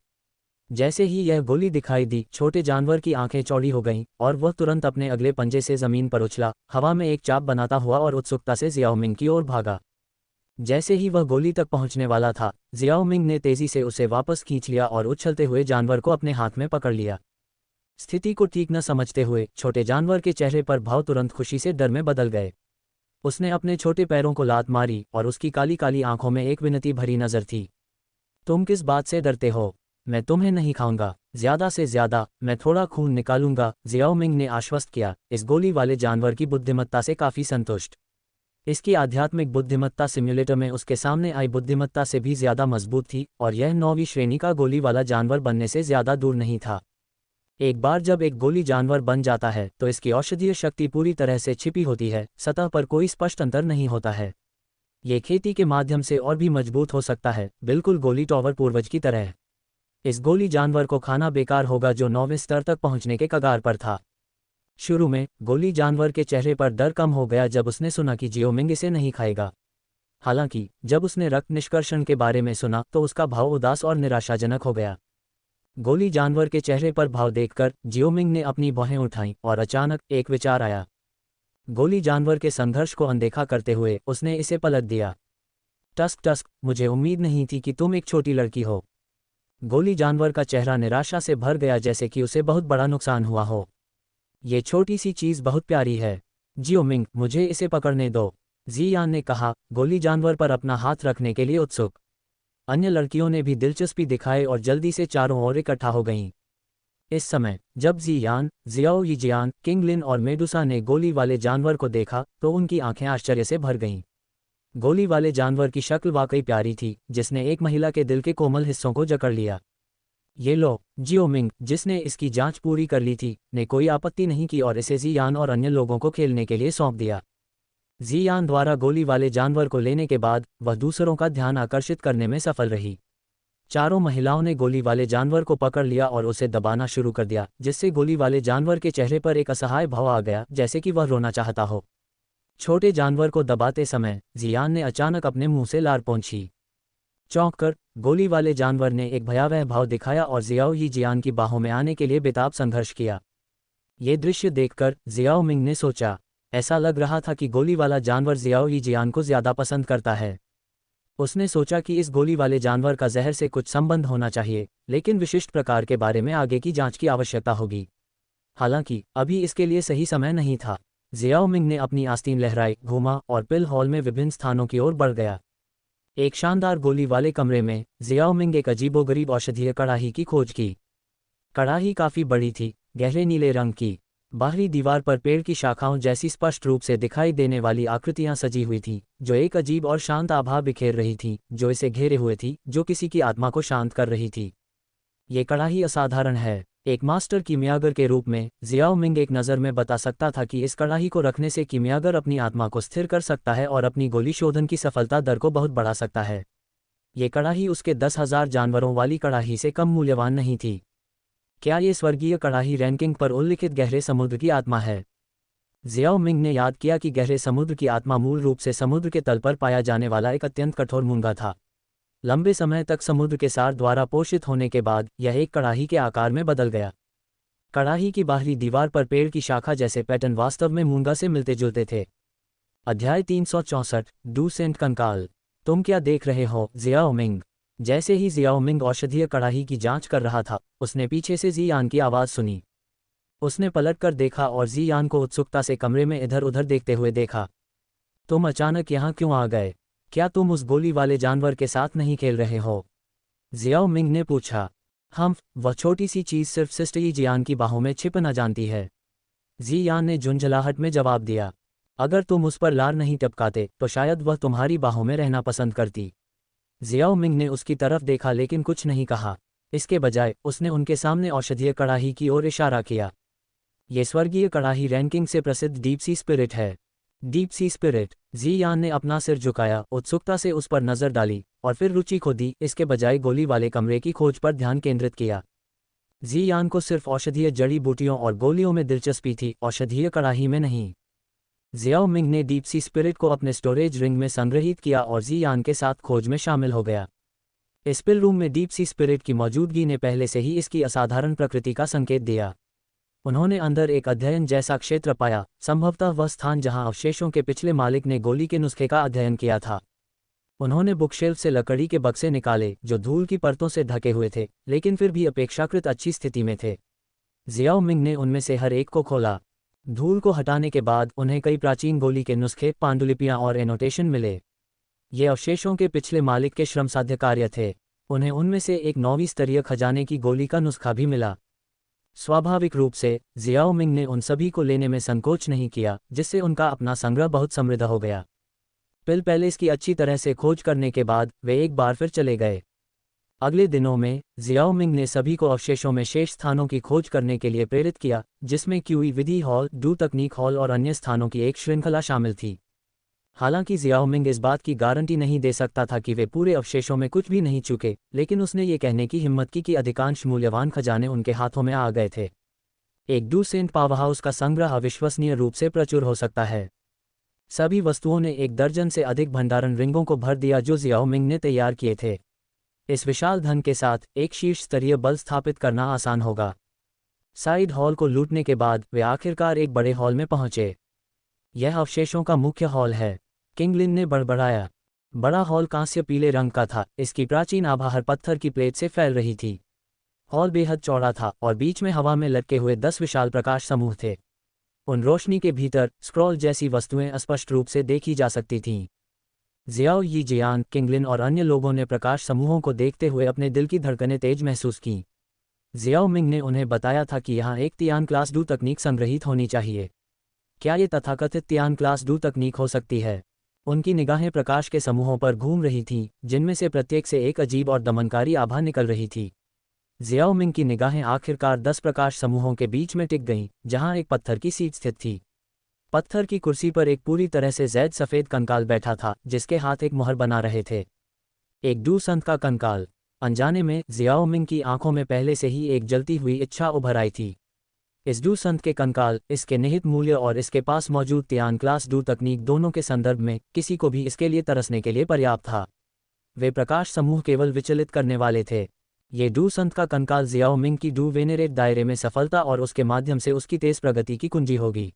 जैसे ही यह गोली दिखाई दी, छोटे जानवर की आंखें चौड़ी हो गईं और वह तुरंत अपने अगले पंजे से जमीन पर उछला, हवा में एक चाप बनाता हुआ और उत्सुकता से जियाओ मिंग की ओर भागा। जैसे ही वह गोली तक पहुंचने वाला था, जियाओ मिंग ने तेजी से उसे वापस खींच लिया और उछलते हुए जानवर को अपने हाथ में पकड़ लिया। स्थिति को ठीक न समझते हुए छोटे जानवर के चेहरे पर भाव तुरंत खुशी से डर में बदल गए। उसने अपने छोटे पैरों को लात मारी और उसकी काली काली आंखों में एक विनती भरी नजर थी। तुम किस बात से डरते हो? मैं तुम्हें नहीं खाऊंगा। ज्यादा से ज्यादा मैं थोड़ा खून निकालूंगा, जियाओ मिंग ने आश्वस्त किया, इस गोली वाले जानवर की बुद्धिमत्ता से काफी संतुष्ट। इसकी आध्यात्मिक बुद्धिमत्ता सिम्युलेटर में उसके सामने आई बुद्धिमत्ता से भी ज्यादा मजबूत थी, और यह 9वीं श्रेणी का गोली वाला जानवर बनने से ज्यादा दूर नहीं था। एक बार जब एक गोली जानवर बन जाता है तो इसकी औषधीय शक्ति पूरी तरह से छिपी होती है, सतह पर कोई स्पष्ट अंतर नहीं होता है। ये खेती के माध्यम से और भी मजबूत हो सकता है, बिल्कुल गोली टॉवर पूर्वज की तरह। इस गोली जानवर को खाना बेकार होगा जो 9वें स्तर तक पहुंचने के कगार पर था। शुरू में गोली जानवर के चेहरे पर डर कम हो गया जब उसने सुना कि जियो मिंग इसे नहीं खाएगा। हालांकि जब उसने रक्त निष्कर्षण के बारे में सुना तो उसका भाव उदास और निराशाजनक हो गया। गोली जानवर के चेहरे पर भाव देखकर जियो मिंग ने अपनी भौहें उठाईं और अचानक एक विचार आया। गोली जानवर के संघर्ष को अनदेखा करते हुए उसने इसे पलट दिया। टस्क टस्क, मुझे उम्मीद नहीं थी कि तुम एक छोटी लड़की हो। गोली जानवर का चेहरा निराशा से भर गया, जैसे कि उसे बहुत बड़ा नुकसान हुआ हो। ये छोटी सी चीज बहुत प्यारी है। जियो मिंग, मुझे इसे पकड़ने दो, जी यान ने कहा, गोली जानवर पर अपना हाथ रखने के लिए उत्सुक। अन्य लड़कियों ने भी दिलचस्पी दिखाई और जल्दी से चारों ओर इकट्ठा हो गईं। इस समय जब जी यान, जियाओ यीजियान, किंग लिन और मेडुसा ने गोली वाले जानवर को देखा तो उनकी आंखें आश्चर्य से भर गईं। गोली वाले जानवर की शक्ल वाकई प्यारी थी, जिसने एक महिला के दिल के कोमल हिस्सों को जकड़ लिया। ये लो। जियो मिंग, जिसने इसकी जांच पूरी कर ली थी, ने कोई आपत्ति नहीं की और इसे जी यान और अन्य लोगों को खेलने के लिए सौंप दिया। जी यान द्वारा गोली वाले जानवर को लेने के बाद वह दूसरों का ध्यान आकर्षित करने में सफल रही। चारों महिलाओं ने गोली वाले जानवर को पकड़ लिया और उसे दबाना शुरू कर दिया, जिससे गोली वाले जानवर के चेहरे पर एक असहाय भाव आ गया, जैसे कि वह रोना चाहता हो। छोटे जानवर को दबाते समय जियान ने अचानक अपने मुंह से लार पोंछी। चौंक कर गोली वाले जानवर ने एक भयावह भाव दिखाया और जियाओ यीजियान की बाहों में आने के लिए बेताब संघर्ष किया। ये दृश्य देखकर जियाओ मिंग ने सोचा, ऐसा लग रहा था कि गोली वाला जानवर जियाओ यीजियान को ज्यादा पसंद करता है। उसने सोचा कि इस गोली वाले जानवर का जहर से कुछ संबंध होना चाहिए, लेकिन विशिष्ट प्रकार के बारे में आगे की जांच की आवश्यकता होगी। हालांकि अभी इसके लिए सही समय नहीं था। जियाओ मिंग ने अपनी आस्तीन लहराई, घूमा और पिल हॉल में विभिन्न स्थानों की ओर बढ़ गया। एक शानदार गोली वाले कमरे में जियाओ मिंग एक अजीबोगरीब औषधीय कड़ाही की खोज की। कड़ाही काफी बड़ी थी, गहरे नीले रंग की। बाहरी दीवार पर पेड़ की शाखाओं जैसी स्पष्ट रूप से दिखाई देने वाली आकृतियां सजी हुई थीं, जो एक अजीब और शांत आभा बिखेर रही थीं, जो इसे घेरे हुए थी, जो किसी की आत्मा को शांत कर रही थी। ये कड़ाही असाधारण है। एक मास्टर कीमियागर के रूप में जियाओ मिंग एक नज़र में बता सकता था कि इस कड़ाही को रखने से कीमियागर अपनी आत्मा को स्थिर कर सकता है और अपनी गोली शोधन की सफलता दर को बहुत बढ़ा सकता है। ये कड़ाही उसके 10,000 जानवरों वाली कड़ाही से कम मूल्यवान नहीं थी। क्या ये स्वर्गीय कड़ाही रैंकिंग पर उल्लिखित गहरे समुद्र की आत्मा है? जियाओ मिंग ने याद किया कि गहरे समुद्र की आत्मा मूल रूप से समुद्र के तल पर पाया जाने वाला एक अत्यंत कठोर मूंगा था। लंबे समय तक समुद्र के सार द्वारा पोषित होने के बाद यह एक कड़ाही के आकार में बदल गया। कड़ाही की बाहरी दीवार पर पेड़ की शाखा जैसे पैटर्न वास्तव में मूंगा से मिलते जुलते थे। अध्याय 364, डूसेंट कंकाल। तुम क्या देख रहे हो, जियाओ मिंग? जैसे ही जियाओ मिंग औषधीय कड़ाही की जांच कर रहा था, उसने पीछे से जियान की आवाज़ सुनी। उसने पलटकर देखा और जियान को उत्सुकता से कमरे में इधर उधर देखते हुए देखा। तुम अचानक यहाँ क्यों आ गए? क्या तुम उस गोली वाले जानवर के साथ नहीं खेल रहे हो? जियाओ मिंग ने पूछा। वह छोटी सी चीज़ सिर्फ सिस्टर यी जियान की बाहों में छिपना जानती है। जियान ने झुंझलाहट में जवाब दिया। अगर तुम उस पर लार नहीं टपकाते तो शायद वह तुम्हारी बाहों में रहना पसंद करती। जियाओ मिंग ने उसकी तरफ देखा लेकिन कुछ नहीं कहा। इसके बजाय उसने उनके सामने औषधीय कड़ाही की ओर इशारा किया। ये स्वर्गीय कड़ाही रैंकिंग से प्रसिद्ध डीप सी स्पिरिट है। Deep sea spirit. जियान ने अपना सिर झुकाया, उत्सुकता से उस पर नजर डाली और फिर रुचि खो दी, इसके बजाय गोली वाले कमरे की खोज पर ध्यान केंद्रित किया। जियान को सिर्फ औषधीय जड़ी बूटियों और गोलियों में दिलचस्पी थी, औषधीय कड़ाही में नहीं। जियाओ मिंग ने डीप सी स्पिरिट को अपने स्टोरेज रिंग में संग्रहित किया और जियान के साथ खोज में शामिल हो गया। इस पिल रूम में डीप सी स्पिरिट की मौजूदगी ने पहले से ही इसकी असाधारण प्रकृति का संकेत दिया। उन्होंने अंदर एक अध्ययन जैसा क्षेत्र पाया, संभवतः वह स्थान जहां अवशेषों के पिछले मालिक ने गोली के नुस्खे का अध्ययन किया था। उन्होंने बुकशेल्फ से लकड़ी के बक्से निकाले जो धूल की परतों से ढके हुए थे, लेकिन फिर भी अपेक्षाकृत अच्छी स्थिति में थे। जियाओ मिंग ने उनमें से हर एक को खोला। धूल को हटाने के बाद उन्हें कई प्राचीन गोली के नुस्खे, पांडुलिपियां और एनोटेशन मिले। ये अवशेषों के पिछले मालिक के श्रमसाध्य कार्य थे। उन्हें उनमें से एक 9वीं स्तरीय खजाने की गोली का नुस्खा भी मिला। स्वाभाविक रूप से जियाओ मिंग ने उन सभी को लेने में संकोच नहीं किया, जिससे उनका अपना संग्रह बहुत समृद्ध हो गया। पिल पैलेस की अच्छी तरह से खोज करने के बाद वे एक बार फिर चले गए। अगले दिनों में जियाओ मिंग ने सभी को अवशेषों में शेष स्थानों की खोज करने के लिए प्रेरित किया, जिसमें क्यूई विधि हॉल, डू तकनीक हॉल और अन्य स्थानों की एक श्रृंखला शामिल थी। हालांकि जियाओ मिंग इस बात की गारंटी नहीं दे सकता था कि वे पूरे अवशेषों में कुछ भी नहीं चुके, लेकिन उसने ये कहने की हिम्मत की कि अधिकांश मूल्यवान खजाने उनके हाथों में आ गए थे। एक डू सेंट पावरहाउस का संग्रह अविश्वसनीय रूप से प्रचुर हो सकता है। सभी वस्तुओं ने 1 दर्जन से अधिक भंडारण रिंगों को भर दिया जो जियाओ मिंग ने तैयार किए थे। इस विशाल धन के साथ एक शीर्ष स्तरीय बल स्थापित करना आसान होगा। साइड हॉल को लूटने के बाद वे आखिरकार एक बड़े हॉल में पहुंचे। यह अवशेषों का मुख्य हॉल है, किंगलिन ने बड़बड़ाया। बड़ा हॉल कांस्य पीले रंग का था, इसकी प्राचीन आभा हर पत्थर की प्लेट से फैल रही थी। हॉल बेहद चौड़ा था और बीच में हवा में लटके हुए 10 विशाल प्रकाश समूह थे। उन रोशनी के भीतर स्क्रॉल जैसी वस्तुएं स्पष्ट रूप से देखी जा सकती थीं। जियाओ यी जियान, किंगलिन और अन्य लोगों ने प्रकाश समूहों को देखते हुए अपने दिल की धड़कनें तेज महसूस कीं। जियाओ मिंग ने उन्हें बताया था कि यहाँ एक तियान क्लास डू तकनीक संग्रहित होनी चाहिए। क्या ये तथाकथित तियान क्लास डू तकनीक हो सकती है? उनकी निगाहें प्रकाश के समूहों पर घूम रही थीं, जिनमें से प्रत्येक से एक अजीब और दमनकारी आभा निकल रही थी। जियाओ मिंग की निगाहें आखिरकार 10 प्रकाश समूहों के बीच में टिक गईं, जहां एक पत्थर की सीट स्थित थी। पत्थर की कुर्सी पर एक पूरी तरह से जैद सफ़ेद कंकाल बैठा था, जिसके हाथ एक मुहर बना रहे थे। एक डू संत का कंकाल। अनजाने में जियाओ मिंग की आंखों में पहले से ही एक जलती हुई इच्छा उभर आई थी। इस डू संत के कंकाल, इसके निहित मूल्य और इसके पास मौजूद तियान क्लास डू तकनीक दोनों के संदर्भ में किसी को भी इसके लिए तरसने के लिए पर्याप्त था। वे प्रकाश समूह केवल विचलित करने वाले थे। ये डू संत का कंकाल जियाओ मिंग की डू वेनेरेट दायरे में सफलता और उसके माध्यम से उसकी तेज प्रगति की कुंजी होगी।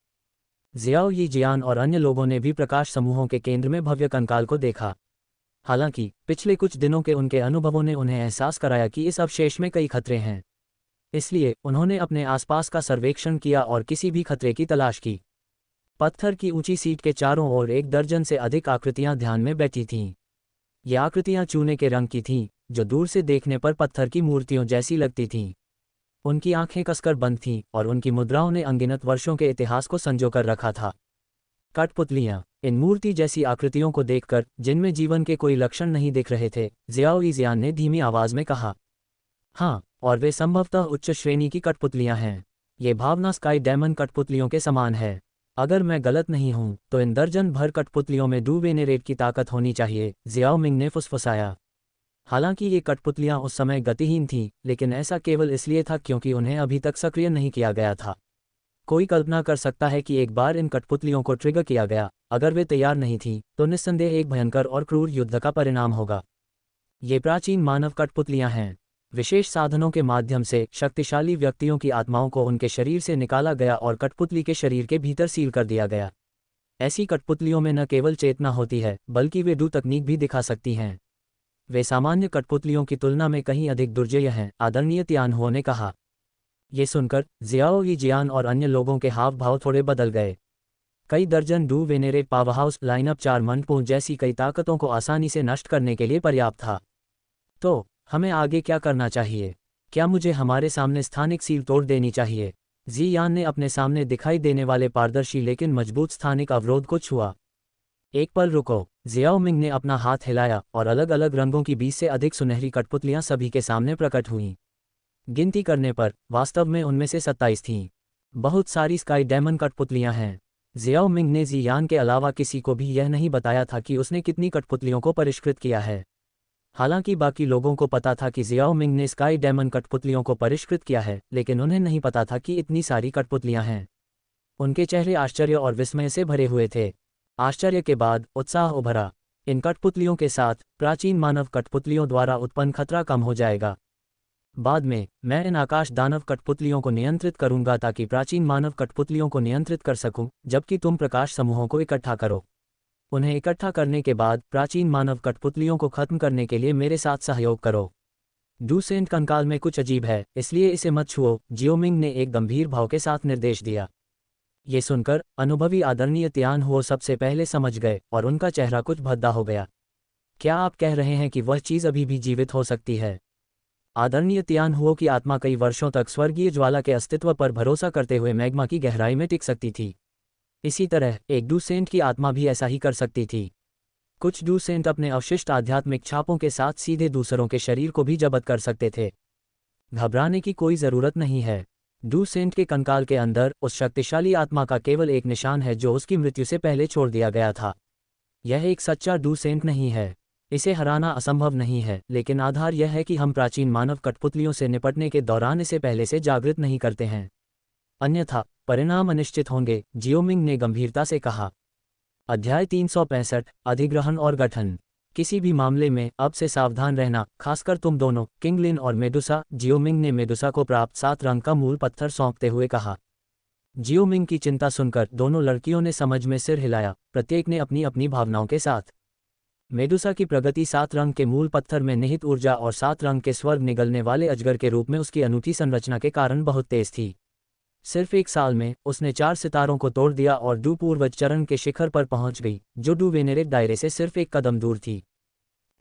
जियाओ यी जियान और अन्य लोगों ने भी प्रकाश समूहों के केंद्र में भव्य कंकाल को देखा। हालांकि पिछले कुछ दिनों के उनके अनुभवों ने उन्हें एहसास कराया कि इस अवशेष में कई खतरे हैं। इसलिए उन्होंने अपने आसपास का सर्वेक्षण किया और किसी भी खतरे की तलाश की। पत्थर की ऊंची सीट के चारों ओर 1 दर्जन से अधिक आकृतियां ध्यान में बैठी थीं। ये आकृतियां चूने के रंग की थीं, जो दूर से देखने पर पत्थर की मूर्तियों जैसी लगती थीं। उनकी आंखें कसकर बंद थीं और उनकी मुद्राओं ने अनगिनत वर्षों के इतिहास को संजोकर रखा था। कठपुतलियां। इन मूर्ति जैसी आकृतियों को देखकर, जिनमें जीवन के कोई लक्षण नहीं दिख रहे थे, जियाओ यी जियान ने धीमी आवाज में कहा। हाँ, और वे संभवतः उच्च श्रेणी की कठपुतलियां हैं। ये भावना स्काई डायमंड कठपुतलियों के समान है। अगर मैं गलत नहीं हूं तो इन दर्जन भर कठपुतलियों में डू वेनेरेट की ताकत होनी चाहिए, जियाओ मिंग ने फुसफुसाया। हालांकि ये कठपुतलियां उस समय गतिहीन थीं, लेकिन ऐसा केवल इसलिए था क्योंकि उन्हें अभी तक सक्रिय नहीं किया गया था। कोई कल्पना कर सकता है कि एक बार इन कठपुतलियों को ट्रिगर किया गया, अगर वे तैयार नहीं थीं, तो निस्संदेह एक भयंकर और क्रूर युद्ध का परिणाम होगा। ये प्राचीन मानव कठपुतलियां हैं। विशेष साधनों के माध्यम से शक्तिशाली व्यक्तियों की आत्माओं को उनके शरीर से निकाला गया और कठपुतली के शरीर के भीतर सील कर दिया गया। ऐसी कठपुतलियों में न केवल चेतना होती है, बल्कि वे डू तकनीक भी दिखा सकती हैं। वे सामान्य कठपुतलियों की तुलना में कहीं अधिक दुर्जेय हैं, आदरणीय तियानहुओ ने कहा। ये सुनकर जियाओ यीजियान और अन्य लोगों के हाव भाव थोड़े बदल गए। कई दर्जन डू वेनेरेट पावरहाउस लाइनअप 4 मनपुंज जैसी कई ताकतों को आसानी से नष्ट करने के लिए पर्याप्त था। तो हमें आगे क्या करना चाहिए? क्या मुझे हमारे सामने स्थानिक सील तोड़ देनी चाहिए? जी यान ने अपने सामने दिखाई देने वाले पारदर्शी लेकिन मजबूत स्थानिक अवरोध को छुआ। एक पल रुको, जियाओ मिंग ने अपना हाथ हिलाया और अलग अलग रंगों की 20 से अधिक सुनहरी कठपुतलियां सभी के सामने प्रकट हुईं। गिनती करने पर वास्तव में उनमें से 27 थीं। बहुत सारी स्काई डायमंड कठपुतलियां हैं। जियाओ मिंग ने जी यान के अलावा किसी को भी यह नहीं बताया था कि उसने कितनी कठपुतलियों को परिष्कृत किया है। हालांकि बाकी लोगों को पता था कि जियाओ मिंग ने स्काई डायमंड कठपुतलियों को परिष्कृत किया है, लेकिन उन्हें नहीं पता था कि इतनी सारी कठपुतलियां हैं। उनके चेहरे आश्चर्य और विस्मय से भरे हुए थे। आश्चर्य के बाद उत्साह उभरा। इन कठपुतलियों के साथ प्राचीन मानव कठपुतलियों द्वारा उत्पन्न खतरा कम हो जाएगा। बाद में मैं इन आकाश दानव कठपुतलियों को नियंत्रित करूंगा ताकि प्राचीन मानव कठपुतलियों को नियंत्रित कर सकूं, जबकि तुम प्रकाश समूहों को इकट्ठा करो। उन्हें इकट्ठा करने के बाद प्राचीन मानव कठपुतलियों को खत्म करने के लिए मेरे साथ सहयोग करो। डूसेंट कंकाल में कुछ अजीब है, इसलिए इसे मत छुओ, जियोमिंग ने एक गंभीर भाव के साथ निर्देश दिया। ये सुनकर अनुभवी आदरणीय तियान हुओ सबसे पहले समझ गए और उनका चेहरा कुछ भद्दा हो गया। क्या आप कह रहे हैं कि वह चीज़ अभी भी जीवित हो सकती है? आदरणीय तियान हुओ की आत्मा कई वर्षों तक स्वर्गीय ज्वाला के अस्तित्व पर भरोसा करते हुए मैग्मा की गहराई में टिक सकती थी। इसी तरह एक डूसेंट की आत्मा भी ऐसा ही कर सकती थी। कुछ डूसेंट अपने अवशिष्ट आध्यात्मिक छापों के साथ सीधे दूसरों के शरीर को भी जब्त कर सकते थे। घबराने की कोई ज़रूरत नहीं है। डूसेंट के कंकाल के अंदर उस शक्तिशाली आत्मा का केवल एक निशान है जो उसकी मृत्यु से पहले छोड़ दिया गया था। यह एक सच्चा डूसेंट नहीं है। इसे हराना असंभव नहीं है, लेकिन आधार यह है कि हम प्राचीन मानव कठपुतलियों से निपटने के दौरान इसे पहले से जागृत नहीं करते हैं। अन्यथा परिणाम अनिश्चित होंगे, जियोमिंग ने गंभीरता से कहा। अध्याय 365 अधिग्रहण और गठन। किसी भी मामले में अब से सावधान रहना, खासकर तुम दोनों, किंगलिन और मेडुसा, जियोमिंग ने मेडुसा को प्राप्त 7 रंग का मूल पत्थर सौंपते हुए कहा। जियोमिंग की चिंता सुनकर दोनों लड़कियों ने समझ में सिर हिलाया, प्रत्येक ने अपनी अपनी भावनाओं के साथ। मेडुसा की प्रगति 7 रंग के मूल पत्थर में निहित ऊर्जा और 7 रंग के स्वर्ग निगलने वाले अजगर के रूप में उसकी अनूठी संरचना के कारण बहुत तेज थी। सिर्फ 1 साल में उसने 4 सितारों को तोड़ दिया और डू पूर्वज चरण के शिखर पर पहुंच गई, जो डू वेनेरेट दायरे से सिर्फ 1 कदम दूर थी।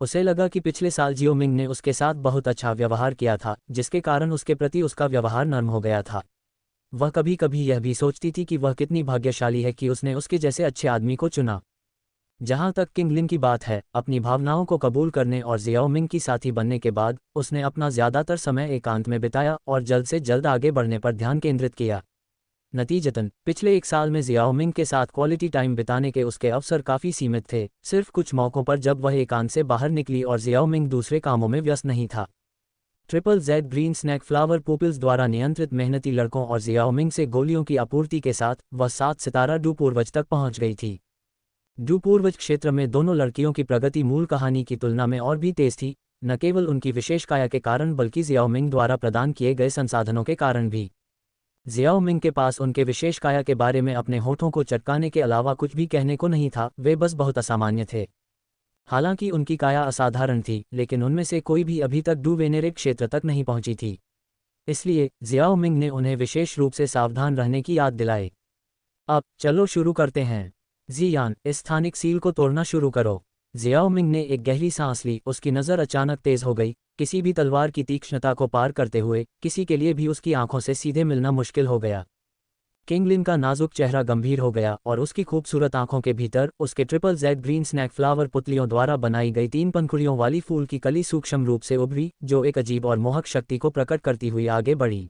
उसे लगा कि पिछले साल जियोमिंग ने उसके साथ बहुत अच्छा व्यवहार किया था, जिसके कारण उसके प्रति उसका व्यवहार नर्म हो गया था। वह कभी कभी यह भी सोचती थी कि वह कितनी भाग्यशाली है कि उसने उसके जैसे अच्छे आदमी को चुना। जहां तक किंगलिन की बात है, अपनी भावनाओं को कबूल करने और जियाओमिंग की साथी बनने के बाद उसने अपना ज़्यादातर समय एकांत में बिताया और जल्द से जल्द आगे बढ़ने पर ध्यान केंद्रित किया। नतीजतन पिछले 1 साल में जियाओमिंग के साथ क्वालिटी टाइम बिताने के उसके अवसर काफ़ी सीमित थे, सिर्फ कुछ मौक़ों पर जब वह एकांत से बाहर निकली और जियाओमिंग दूसरे कामों में व्यस्त नहीं था। Triple Z green snake flower pupils द्वारा नियंत्रित मेहनती लड़कों और जियाओमिंग से गोलियों की आपूर्ति के साथ वह 7 सितारा डू पूर्वज तक पहुंच गई थी। डू पूर्वज क्षेत्र में दोनों लड़कियों की प्रगति मूल कहानी की तुलना में और भी तेज थी, न केवल उनकी विशेष काया के कारण बल्कि जियाओमिंग द्वारा प्रदान किए गए संसाधनों के कारण भी। जियाओमिंग के पास उनके विशेष काया के बारे में अपने होठों को चटकाने के अलावा कुछ भी कहने को नहीं था, वे बस बहुत असामान्य थे। हालांकि उनकी काया असाधारण थी, लेकिन उनमें से कोई भी अभी तक डू वेनेरेट क्षेत्र तक नहीं पहुंची थी। इसलिए जियाओमिंग ने उन्हें विशेष रूप से सावधान रहने की याद दिलाई। अब चलो शुरू करते हैं। जियान, इस स्थानिक सील को तोड़ना शुरू करो। जियाओमिंग ने एक गहरी सांस ली। उसकी नज़र अचानक तेज हो गई। किसी भी तलवार की तीक्ष्णता को पार करते हुए किसी के लिए भी उसकी आंखों से सीधे मिलना मुश्किल हो गया। किंगलिन का नाजुक चेहरा गंभीर हो गया और उसकी खूबसूरत आंखों के भीतर उसके triple Z green snake flower पुतलियों द्वारा बनाई गई 3 पंखुड़ियों वाली फूल की कली सूक्ष्म रूप से उभरी, जो एक अजीब और मोहक शक्ति को प्रकट करती हुई आगे बढ़ी।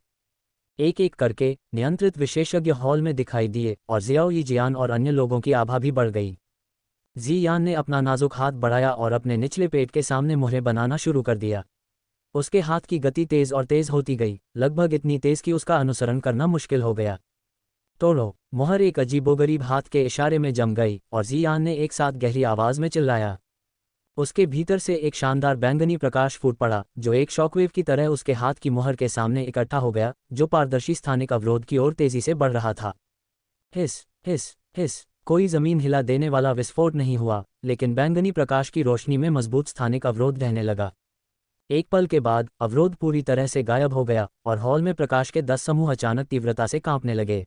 एक एक करके नियंत्रित विशेषज्ञ हॉल में दिखाई दिए और जियाओ यीजियान और अन्य लोगों की आभा भी बढ़ गई। जियान ने अपना नाजुक हाथ बढ़ाया और अपने निचले पेट के सामने मुहरें बनाना शुरू कर दिया। उसके हाथ की गति तेज और तेज होती गई, लगभग इतनी तेज कि उसका अनुसरण करना मुश्किल हो गया। तोड़ो! मुहर एक अजीबोगरीब हाथ के इशारे में जम गई और जियान ने एक साथ गहरी आवाज में चिल्लाया। उसके भीतर से एक शानदार बैंगनी प्रकाश फूट पड़ा, जो एक शॉकवेव की तरह उसके हाथ की मुहर के सामने इकट्ठा हो गया, जो पारदर्शी स्थानिक अवरोध की ओर तेजी से बढ़ रहा था। हिस हिस हिस। कोई जमीन हिला देने वाला विस्फोट नहीं हुआ, लेकिन बैंगनी प्रकाश की रोशनी में मजबूत स्थानिक अवरोध रहने लगा। एक पल के बाद अवरोध पूरी तरह से गायब हो गया और हॉल में प्रकाश के 10 समूह अचानक तीव्रता से कांपने लगे।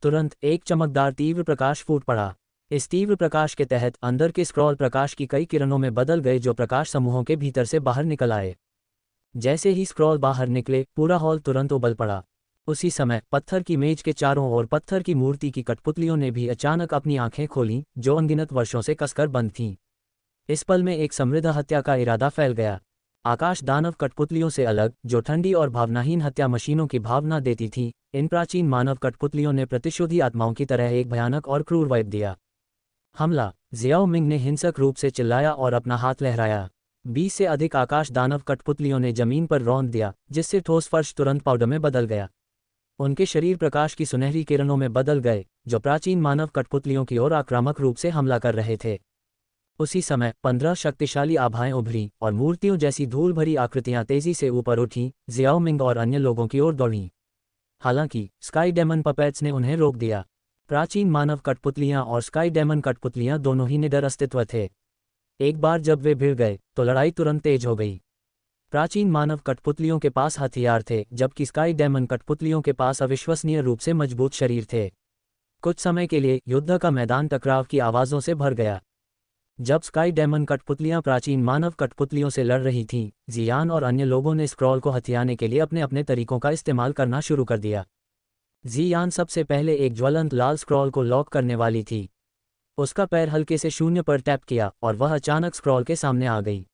तुरंत एक चमकदार तीव्र प्रकाश फूट पड़ा। इस तीव्र प्रकाश के तहत अंदर के स्क्रॉल प्रकाश की कई किरणों में बदल गए जो प्रकाश समूहों के भीतर से बाहर निकल आए। जैसे ही स्क्रॉल बाहर निकले पूरा हॉल तुरंत उबल पड़ा। उसी समय पत्थर की मेज के चारों ओर पत्थर की मूर्ति की कठपुतलियों ने भी अचानक अपनी आंखें खोलीं जो अनगिनत वर्षों से कसकर बंद थीं। इस पल में एक समृद्ध हत्या का इरादा फैल गया। आकाश दानव कठपुतलियों से अलग, जो ठंडी और भावनाहीन हत्या मशीनों की भावना देती थी, इन प्राचीन मानव कठपुतलियों ने प्रतिशोधी आत्माओं की तरह एक भयानक और क्रूर वाइब दिया। हमला। जियाओ मिंग ने हिंसक रूप से चिल्लाया और अपना हाथ लहराया। 20 से अधिक आकाश दानव कठपुतलियों ने जमीन पर रौंद दिया, जिससे ठोस फर्श तुरंत पाउडर में बदल गया। उनके शरीर प्रकाश की सुनहरी किरणों में बदल गए, जो प्राचीन मानव कठपुतलियों की ओर आक्रामक रूप से हमला कर रहे थे। उसी समय 15 शक्तिशाली आभाएं उभरी और मूर्तियों जैसी धूल भरी आकृतियां तेजी से ऊपर उठीं, जियाओ मिंग और अन्य लोगों की ओर दौड़ीं। हालांकि स्काई डेमन पपेट्स ने उन्हें रोक दिया। प्राचीन मानव कठपुतलियां और स्काई डेमन कठपुतलियां दोनों ही निडर अस्तित्व थे। एक बार जब वे भिड़ गए तो लड़ाई तुरंत तेज हो गई। प्राचीन मानव कठपुतलियों के पास हथियार थे, जबकि स्काई डेमन कठपुतलियों के पास अविश्वसनीय रूप से मजबूत शरीर थे। कुछ समय के लिए युद्ध का मैदान टकराव की आवाज़ों से भर गया। जब स्काई डेमन कठपुतलियां प्राचीन मानव कठपुतलियों से लड़ रही थीं, जियान और अन्य लोगों ने स्क्रॉल को हथियाने के लिए अपने अपने तरीकों का इस्तेमाल करना शुरू कर दिया। जियान सबसे पहले एक ज्वलंत लाल स्क्रॉल को लॉक करने वाली थी। उसका पैर हल्के से शून्य पर टैप किया और वह अचानक स्क्रॉल के सामने आ गई।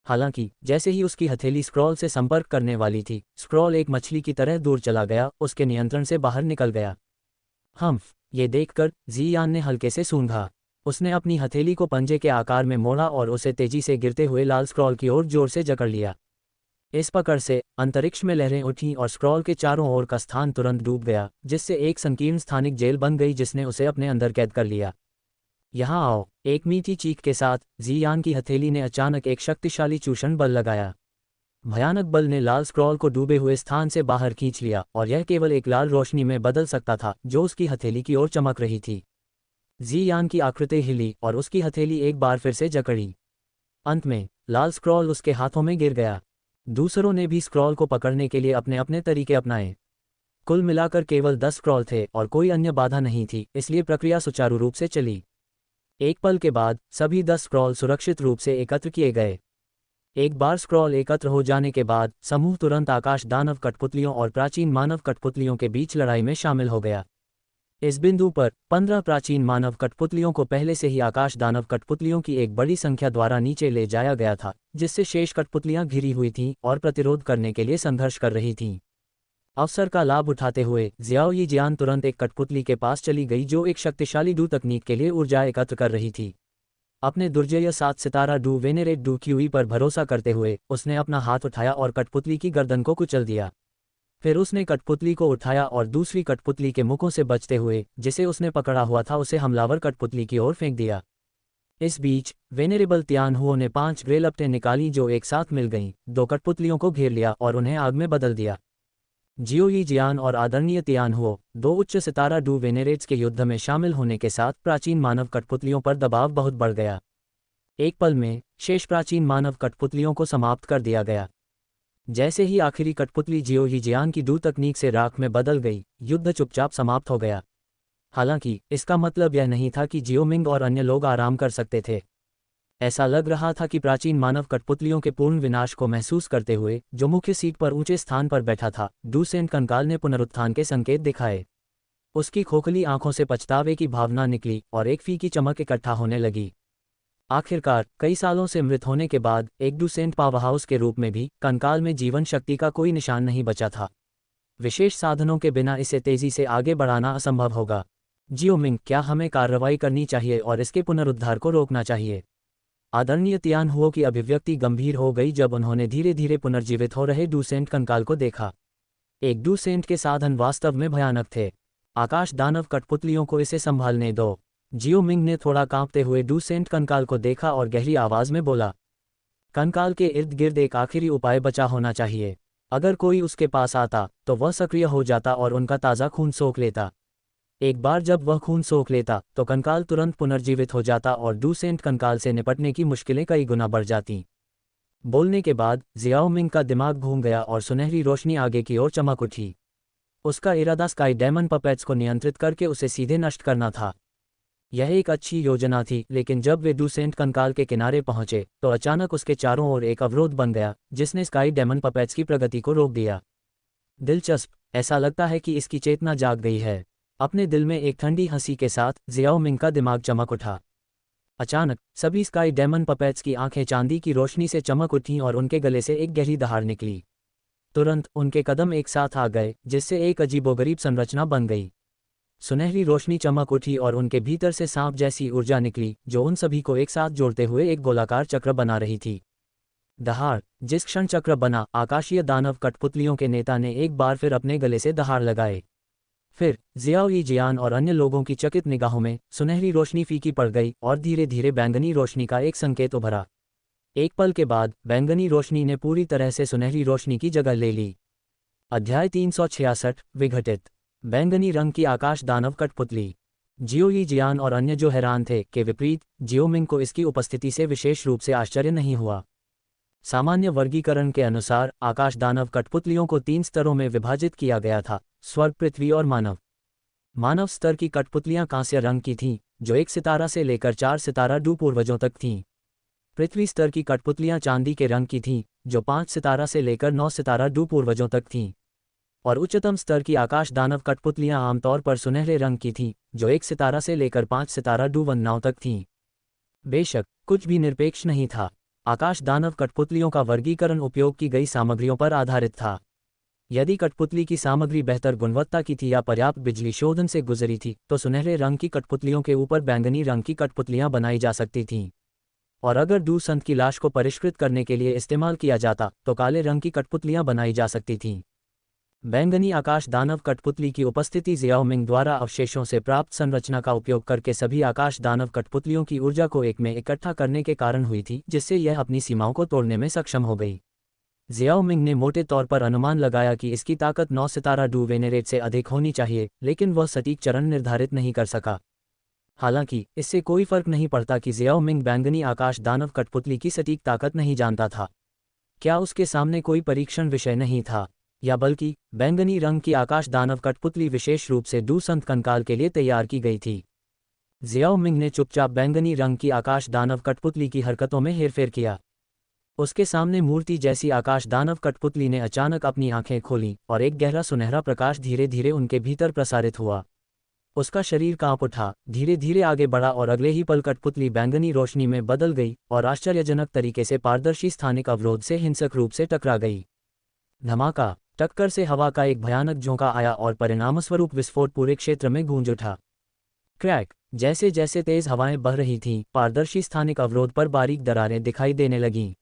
हालांकि जैसे ही उसकी हथेली स्क्रॉल से संपर्क करने वाली थी, स्क्रॉल एक मछली की तरह दूर चला गया, उसके नियंत्रण से बाहर निकल गया। ये देखकर जियान ने हल्के से सूंघा। उसने अपनी हथेली को पंजे के आकार में मोड़ा और उसे तेजी से गिरते हुए लाल स्क्रॉल की ओर जोर से जकड़ लिया। इस पकड़ से अंतरिक्ष में लहरें उठीं और स्क्रॉल के चारों ओर का स्थान तुरंत डूब गया, जिससे एक संकीर्ण स्थानिक जेल बन गई जिसने उसे अपने अंदर कैद कर लिया। यहाँ आओ। एक मीठी चीख के साथ जियान की हथेली ने अचानक एक शक्तिशाली चूषण बल लगाया। भयानक बल ने लाल स्क्रॉल को डूबे हुए स्थान से बाहर खींच लिया और यह केवल एक लाल रोशनी में बदल सकता था जो उसकी हथेली की ओर चमक रही थी। जियान की आकृति हिली और उसकी हथेली एक बार फिर से जकड़ी। अंत में लाल स्क्रॉल उसके हाथों में गिर गया। दूसरों ने भी स्क्रॉल को पकड़ने के लिए अपने अपने तरीके अपनाए। कुल मिलाकर केवल 10 स्क्रॉल थे और कोई अन्य बाधा नहीं थी, इसलिए प्रक्रिया सुचारू रूप से चली। एक पल के बाद सभी 10 स्क्रॉल सुरक्षित रूप से एकत्र किए गए। एक बार स्क्रॉल एकत्र हो जाने के बाद समूह तुरंत आकाश दानव कठपुतलियों और प्राचीन मानव कठपुतलियों के बीच लड़ाई में शामिल हो गया। इस बिंदु पर 15 प्राचीन मानव कठपुतलियों को पहले से ही आकाश दानव कठपुतलियों की एक बड़ी संख्या द्वारा नीचे ले जाया गया था, जिससे शेष कठपुतलियां घिरी हुई थीं और प्रतिरोध करने के लिए संघर्ष कर रही थीं। अवसर का लाभ उठाते हुए जियाओ यीजियान तुरंत एक कठपुतली के पास चली गई जो एक शक्तिशाली डू तकनीक के लिए ऊर्जा एकत्र कर रही थी। अपने दुर्जय 7 सितारा डू वेनेरेट डू क्यूई पर भरोसा करते हुए उसने अपना हाथ उठाया और कठपुतली की गर्दन को कुचल दिया। फिर उसने कठपुतली को उठाया और दूसरी कठपुतली के मुखों से बचते हुए जिसे उसने पकड़ा हुआ था उसे हमलावर कठपुतली की ओर फेंक दिया। इस बीच वेनेरेबल तियानहुओ ने 5 ग्रे लपटें निकाली जो एक साथ मिल गईं, 2 कठपुतलियों को घेर लिया और उन्हें आग में बदल दिया। जियो यीजियान और आदरणीय तियानहुओ, 2 उच्च सितारा डू वेनेरेट्स के युद्ध में शामिल होने के साथ प्राचीन मानव कठपुतलियों पर दबाव बहुत बढ़ गया। एक पल में शेष प्राचीन मानव कठपुतलियों को समाप्त कर दिया गया। जैसे ही आखिरी कठपुतली जियो यीजियान की डू तकनीक से राख में बदल गई, युद्ध चुपचाप समाप्त हो गया। हालांकि इसका मतलब यह नहीं था कि जियो मिंग और अन्य लोग आराम कर सकते थे। ऐसा लग रहा था कि प्राचीन मानव कठपुतलियों के पूर्ण विनाश को महसूस करते हुए जो मुख्य सीट पर ऊंचे स्थान पर बैठा था, डू सेंट कंकाल ने पुनरुत्थान के संकेत दिखाए। उसकी खोखली आंखों से पछतावे की भावना निकली और एक फीकी चमक इकट्ठा होने लगी। आखिरकार कई सालों से मृत होने के बाद एक डू सेंट पावरहाउस के रूप में भी कंकाल में जीवन शक्ति का कोई निशान नहीं बचा था। विशेष साधनों के बिना इसे तेजी से आगे बढ़ाना असंभव होगा। जियो मिंग, क्या हमें कार्रवाई करनी चाहिए और इसके पुनरुद्धार को रोकना चाहिए? आदरणीय तियानहुओ की अभिव्यक्ति गंभीर हो गई जब उन्होंने धीरे धीरे पुनर्जीवित हो रहे डू सेंट कंकाल को देखा। एक डू सेंट के साधन वास्तव में भयानक थे। आकाश दानव कठपुतलियों को इसे संभालने दो। जियो मिंग ने थोड़ा कांपते हुए डू सेंट कंकाल को देखा और गहरी आवाज में बोला, कंकाल के इर्द गिर्द एक आखिरी उपाय बचा होना चाहिए। अगर कोई उसके पास आता तो वह सक्रिय हो जाता और उनका ताज़ा खून सोख लेता। एक बार जब वह खून सोख लेता तो कंकाल तुरंत पुनर्जीवित हो जाता और डू सेंट कंकाल से निपटने की मुश्किलें कई गुना बढ़ जातीं। बोलने के बाद जियाओ मिंग का दिमाग घूम गया और सुनहरी रोशनी आगे की ओर चमक उठी। उसका इरादा स्काई डेमन पपेट्स को नियंत्रित करके उसे सीधे नष्ट करना था। यह एक अच्छी योजना थी, लेकिन जब वे डूसेंट कंकाल के किनारे पहुंचे तो अचानक उसके चारों ओर एक अवरोध बन गया जिसने स्काई डेमन पपेट्स की प्रगति को रोक दिया। दिलचस्प, ऐसा लगता है कि इसकी चेतना जाग गई है। अपने दिल में एक ठंडी हंसी के साथ जियाओ मिंग का दिमाग चमक उठा। अचानक सभी स्काई डेमन पपेट्स की आंखें चांदी की रोशनी से चमक उठीं और उनके गले से एक गहरी दहाड़ निकली। तुरंत उनके कदम एक साथ आ गए जिससे एक अजीबोगरीब संरचना बन गई। सुनहरी रोशनी चमक उठी और उनके भीतर से सांप जैसी ऊर्जा निकली जो उन सभी को एक साथ जोड़ते हुए एक गोलाकार चक्र बना रही थी। दहाड़, जिस क्षण चक्र बना, आकाशीय दानव कठपुतलियों के नेता ने एक बार फिर अपने गले से दहाड़ लगाए। फिर जियाओ यी जियान और अन्य लोगों की चकित निगाहों में सुनहरी रोशनी फीकी पड़ गई और धीरे धीरे बैंगनी रोशनी का एक संकेत उभरा। एक पल के बाद बैंगनी रोशनी ने पूरी तरह से सुनहरी रोशनी की जगह ले ली। अध्याय 366 विघटित। बैंगनी रंग की आकाश दानव कठपुतली। जियो यी जियान और अन्य जो हैरान थे के विपरीत जियो मिंग को इसकी उपस्थिति से विशेष रूप से आश्चर्य नहीं हुआ। सामान्य वर्गीकरण के अनुसार आकाश दानव कठपुतलियों को 3 स्तरों में विभाजित किया गया था: स्वर्ग, पृथ्वी और मानव। मानव स्तर की कठपुतलियां कांस्य रंग की थीं, जो 1 सितारा से लेकर 4 सितारा डू पूर्वजों तक थीं। पृथ्वी स्तर की कठपुतलियां चांदी के रंग की थीं, जो 5 सितारा से लेकर 9 सितारा डू पूर्वजों तक थीं। और उच्चतम स्तर की आकाश दानव कठपुतलियां आमतौर पर सुनहरे रंग की थीं, जो 1 सितारा से लेकर 5 सितारा डू वन्नाओं तक थीं। बेशक कुछ भी निरपेक्ष नहीं था। आकाश दानव कठपुतलियों का वर्गीकरण उपयोग की गई सामग्रियों पर आधारित था। यदि कठपुतली की सामग्री बेहतर गुणवत्ता की थी या पर्याप्त बिजली शोधन से गुजरी थी तो सुनहरे रंग की कठपुतलियों के ऊपर बैंगनी रंग की कठपुतलियां बनाई जा सकती थीं। और अगर डू संत की लाश को परिष्कृत करने के लिए इस्तेमाल किया जाता तो काले रंग की कठपुतलियां बनाई जा सकती थीं। बैंगनी आकाश दानव कठपुतली की उपस्थिति जियाओ मिंग द्वारा अवशेषों से प्राप्त संरचना का उपयोग करके सभी आकाश दानव कठपुतलियों की ऊर्जा को एक में इकट्ठा करने के कारण हुई थी, जिससे यह अपनी सीमाओं को तोड़ने में सक्षम हो गई। जियाओ मिंग ने मोटे तौर पर अनुमान लगाया कि इसकी ताकत 9 सितारा डू वेनेरेट से अधिक होनी चाहिए, लेकिन वह सटीक चरण निर्धारित नहीं कर सका। हालांकि इससे कोई फर्क नहीं पड़ता कि जियाओ मिंग बैंगनी आकाश दानव कठपुतली की सटीक ताकत नहीं जानता था। क्या उसके सामने कोई परीक्षण विषय नहीं था, या बल्कि बैंगनी रंग की आकाश दानव कठपुतली विशेष रूप से डू संत कंकाल के लिए तैयार की गई थी। जियाओ मिंग ने चुपचाप बैंगनी रंग की आकाश दानव कठपुतली की हरकतों में हेरफेर किया। उसके सामने मूर्ति जैसी आकाश दानव कठपुतली ने अचानक अपनी आंखें खोलीं और एक गहरा सुनहरा प्रकाश धीरे धीरे उनके भीतर प्रसारित हुआ। उसका शरीर कांप उठा, धीरे धीरे आगे बढ़ा और अगले ही पल कठपुतली बैंगनी रोशनी में बदल गई और आश्चर्यजनक तरीके से पारदर्शी स्थानिक अवरोध से हिंसक रूप से टकरा गई। धमाका! टक्कर से हवा का एक भयानक झोंका आया और परिणामस्वरूप विस्फोट पूरे क्षेत्र में गूंज उठा। क्रैक! जैसे जैसे तेज हवाएं बह रही थीं, पारदर्शी स्थानिक अवरोध पर बारीक दरारें दिखाई देने लगीं।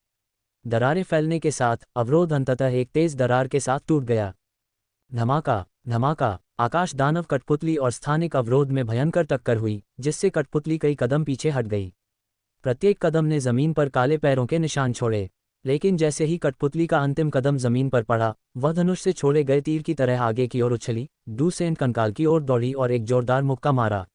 दरारें फैलने के साथ अवरोध अंततः एक तेज दरार के साथ टूट गया। धमाका! धमाका! आकाश दानव कठपुतली और स्थानिक अवरोध में भयंकर टक्कर हुई, जिससे कठपुतली कई कदम पीछे हट गई। प्रत्येक कदम ने जमीन पर काले पैरों के निशान छोड़े, लेकिन जैसे ही कठपुतली का अंतिम कदम जमीन पर पड़ा, वह धनुष से छोड़े गए तीर की तरह आगे की ओर उछली, डू सेंट कंकाल की ओर दौड़ी और एक जोरदार मुक्का मारा।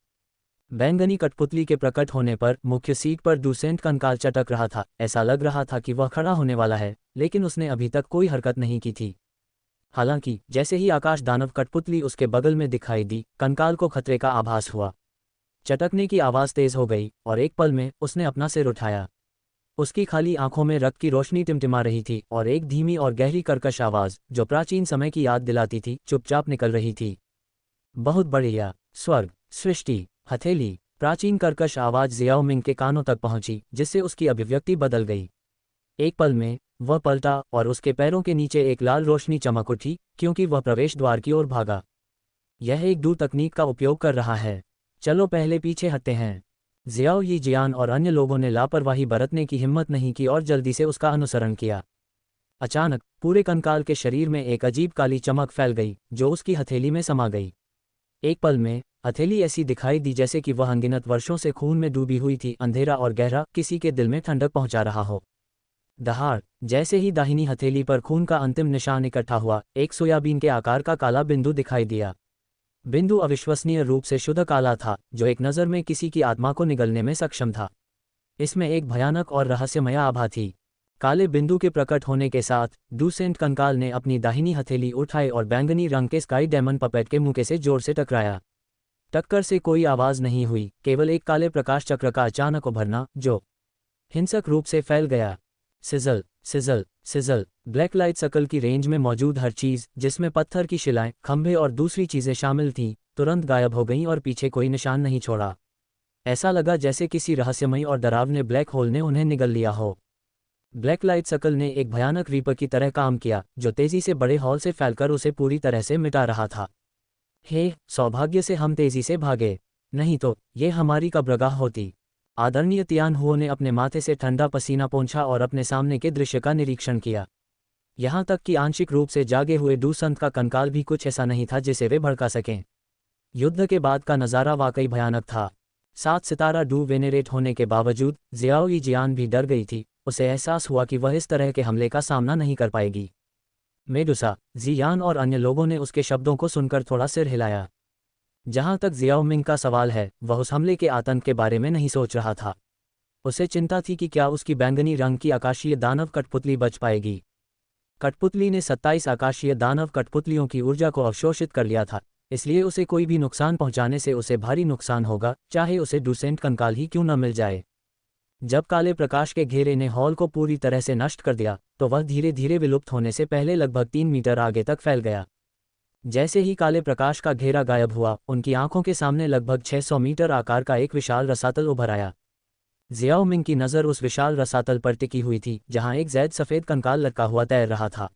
बैंगनी कठपुतली के प्रकट होने पर मुख्य सीट पर डू सेंट कंकाल चटक रहा था। ऐसा लग रहा था कि वह खड़ा होने वाला है, लेकिन उसने अभी तक कोई हरकत नहीं की थी। हालांकि जैसे ही आकाश दानव कठपुतली उसके बगल में दिखाई दी, कंकाल को खतरे का आभास हुआ। चटकने की आवाज़ तेज हो गई और एक पल में उसने अपना सिर उठाया। उसकी खाली आंखों में रक्त की रोशनी टिमटिमा रही थी और एक धीमी और गहरी कर्कश आवाज़, जो प्राचीन समय की याद दिलाती थी, चुपचाप निकल रही थी। बहुत बढ़िया। स्वर्ग, सृष्टि, हथेली। प्राचीन कर्कश आवाज़ जियाओ मिंग के कानों तक पहुंची, जिससे उसकी अभिव्यक्ति बदल गई। एक पल में वह पलटा और उसके पैरों के नीचे एक लाल रोशनी चमक उठी, क्योंकि वह प्रवेश द्वार की ओर भागा। यह एक डू तकनीक का उपयोग कर रहा है। चलो पहले पीछे हटते हैं। जियाओ यी जियान और अन्य लोगों ने लापरवाही बरतने की हिम्मत नहीं की और जल्दी से उसका अनुसरण किया। अचानक पूरे कंकाल के शरीर में एक अजीब काली चमक फैल गई, जो उसकी हथेली में समा गई। एक पल में हथेली ऐसी दिखाई दी जैसे कि वह अनगिनत वर्षों से खून में डूबी हुई थी, अंधेरा और गहरा, किसी के दिल में ठंडक पहुंचा रहा हो। दहाड़! जैसे ही दाहिनी हथेली पर खून का अंतिम निशान इकट्ठा हुआ, एक सोयाबीन के आकार का काला बिंदु दिखाई दिया। बिंदु अविश्वसनीय रूप से शुद्ध काला था, जो एक नज़र में किसी की आत्मा को निगलने में सक्षम था। इसमें एक भयानक और रहस्यमय आभा थी। काले बिंदु के प्रकट होने के साथ डूसेंट कंकाल ने अपनी दाहिनी हथेली उठाई और बैंगनी रंग के स्काई डेमन पपेट के मुंह से जोर से टकराया। टक्कर से कोई आवाज नहीं हुई, केवल एक काले प्रकाश चक्र का अचानक उभरना जो हिंसक रूप से फैल गया। Sizzle sizzle sizzle. Black light circle की रेंज में मौजूद हर चीज, जिसमें पत्थर की शिलाएं, खंभे और दूसरी चीजें शामिल थीं, तुरंत गायब हो गईं और पीछे कोई निशान नहीं छोड़ा। ऐसा लगा जैसे किसी रहस्यमयी और डरावने ब्लैक होल ने उन्हें निगल लिया हो। ब्लैक लाइट सर्कल ने एक भयानक रीपर की तरह काम किया, जो तेजी से बड़े हॉल से फैलकर उसे पूरी तरह से मिटा रहा था। हे सौभाग्य से हम तेजी से भागे, नहीं तो ये हमारी कब्रगाह होती। आदरणीय तियान हुओ ने अपने माथे से ठंडा पसीना पोंछा और अपने सामने के दृश्य का निरीक्षण किया। यहाँ तक कि आंशिक रूप से जागे हुए डूसंत का कंकाल भी कुछ ऐसा नहीं था जिसे वे भड़का सकें। युद्ध के बाद का नज़ारा वाकई भयानक था। 7 सितारा डू वेनेरेट होने के बावजूद जियाओ यी जियान भी डर गई थी। उसे एहसास हुआ कि वह इस तरह के हमले का सामना नहीं कर पाएगी। मेडुसा, जियान और अन्य लोगों ने उसके शब्दों को सुनकर थोड़ा सिर हिलाया। जहां तक जियाओ मिंग का सवाल है, वह उस हमले के आतंक के बारे में नहीं सोच रहा था। उसे चिंता थी कि क्या उसकी बैंगनी रंग की आकाशीय दानव कठपुतली बच पाएगी। कठपुतली ने 27 आकाशीय दानव कठपुतलियों की ऊर्जा को अवशोषित कर लिया था, इसलिए उसे कोई भी नुकसान पहुंचाने से उसे भारी नुकसान होगा, चाहे उसे डूसेंट कंकाल ही क्यों न मिल जाए। जब काले प्रकाश के घेरे ने हॉल को पूरी तरह से नष्ट कर दिया, तो वह धीरे धीरे विलुप्त होने से पहले लगभग 3 मीटर आगे तक फैल गया। जैसे ही काले प्रकाश का घेरा गायब हुआ, उनकी आंखों के सामने लगभग 600 मीटर आकार का एक विशाल रसातल उभर आया। जियाओ मिंग की नज़र उस विशाल रसातल पर टिकी हुई थी, जहां एक जैद सफ़ेद कंकाल लटका हुआ तैर रहा था।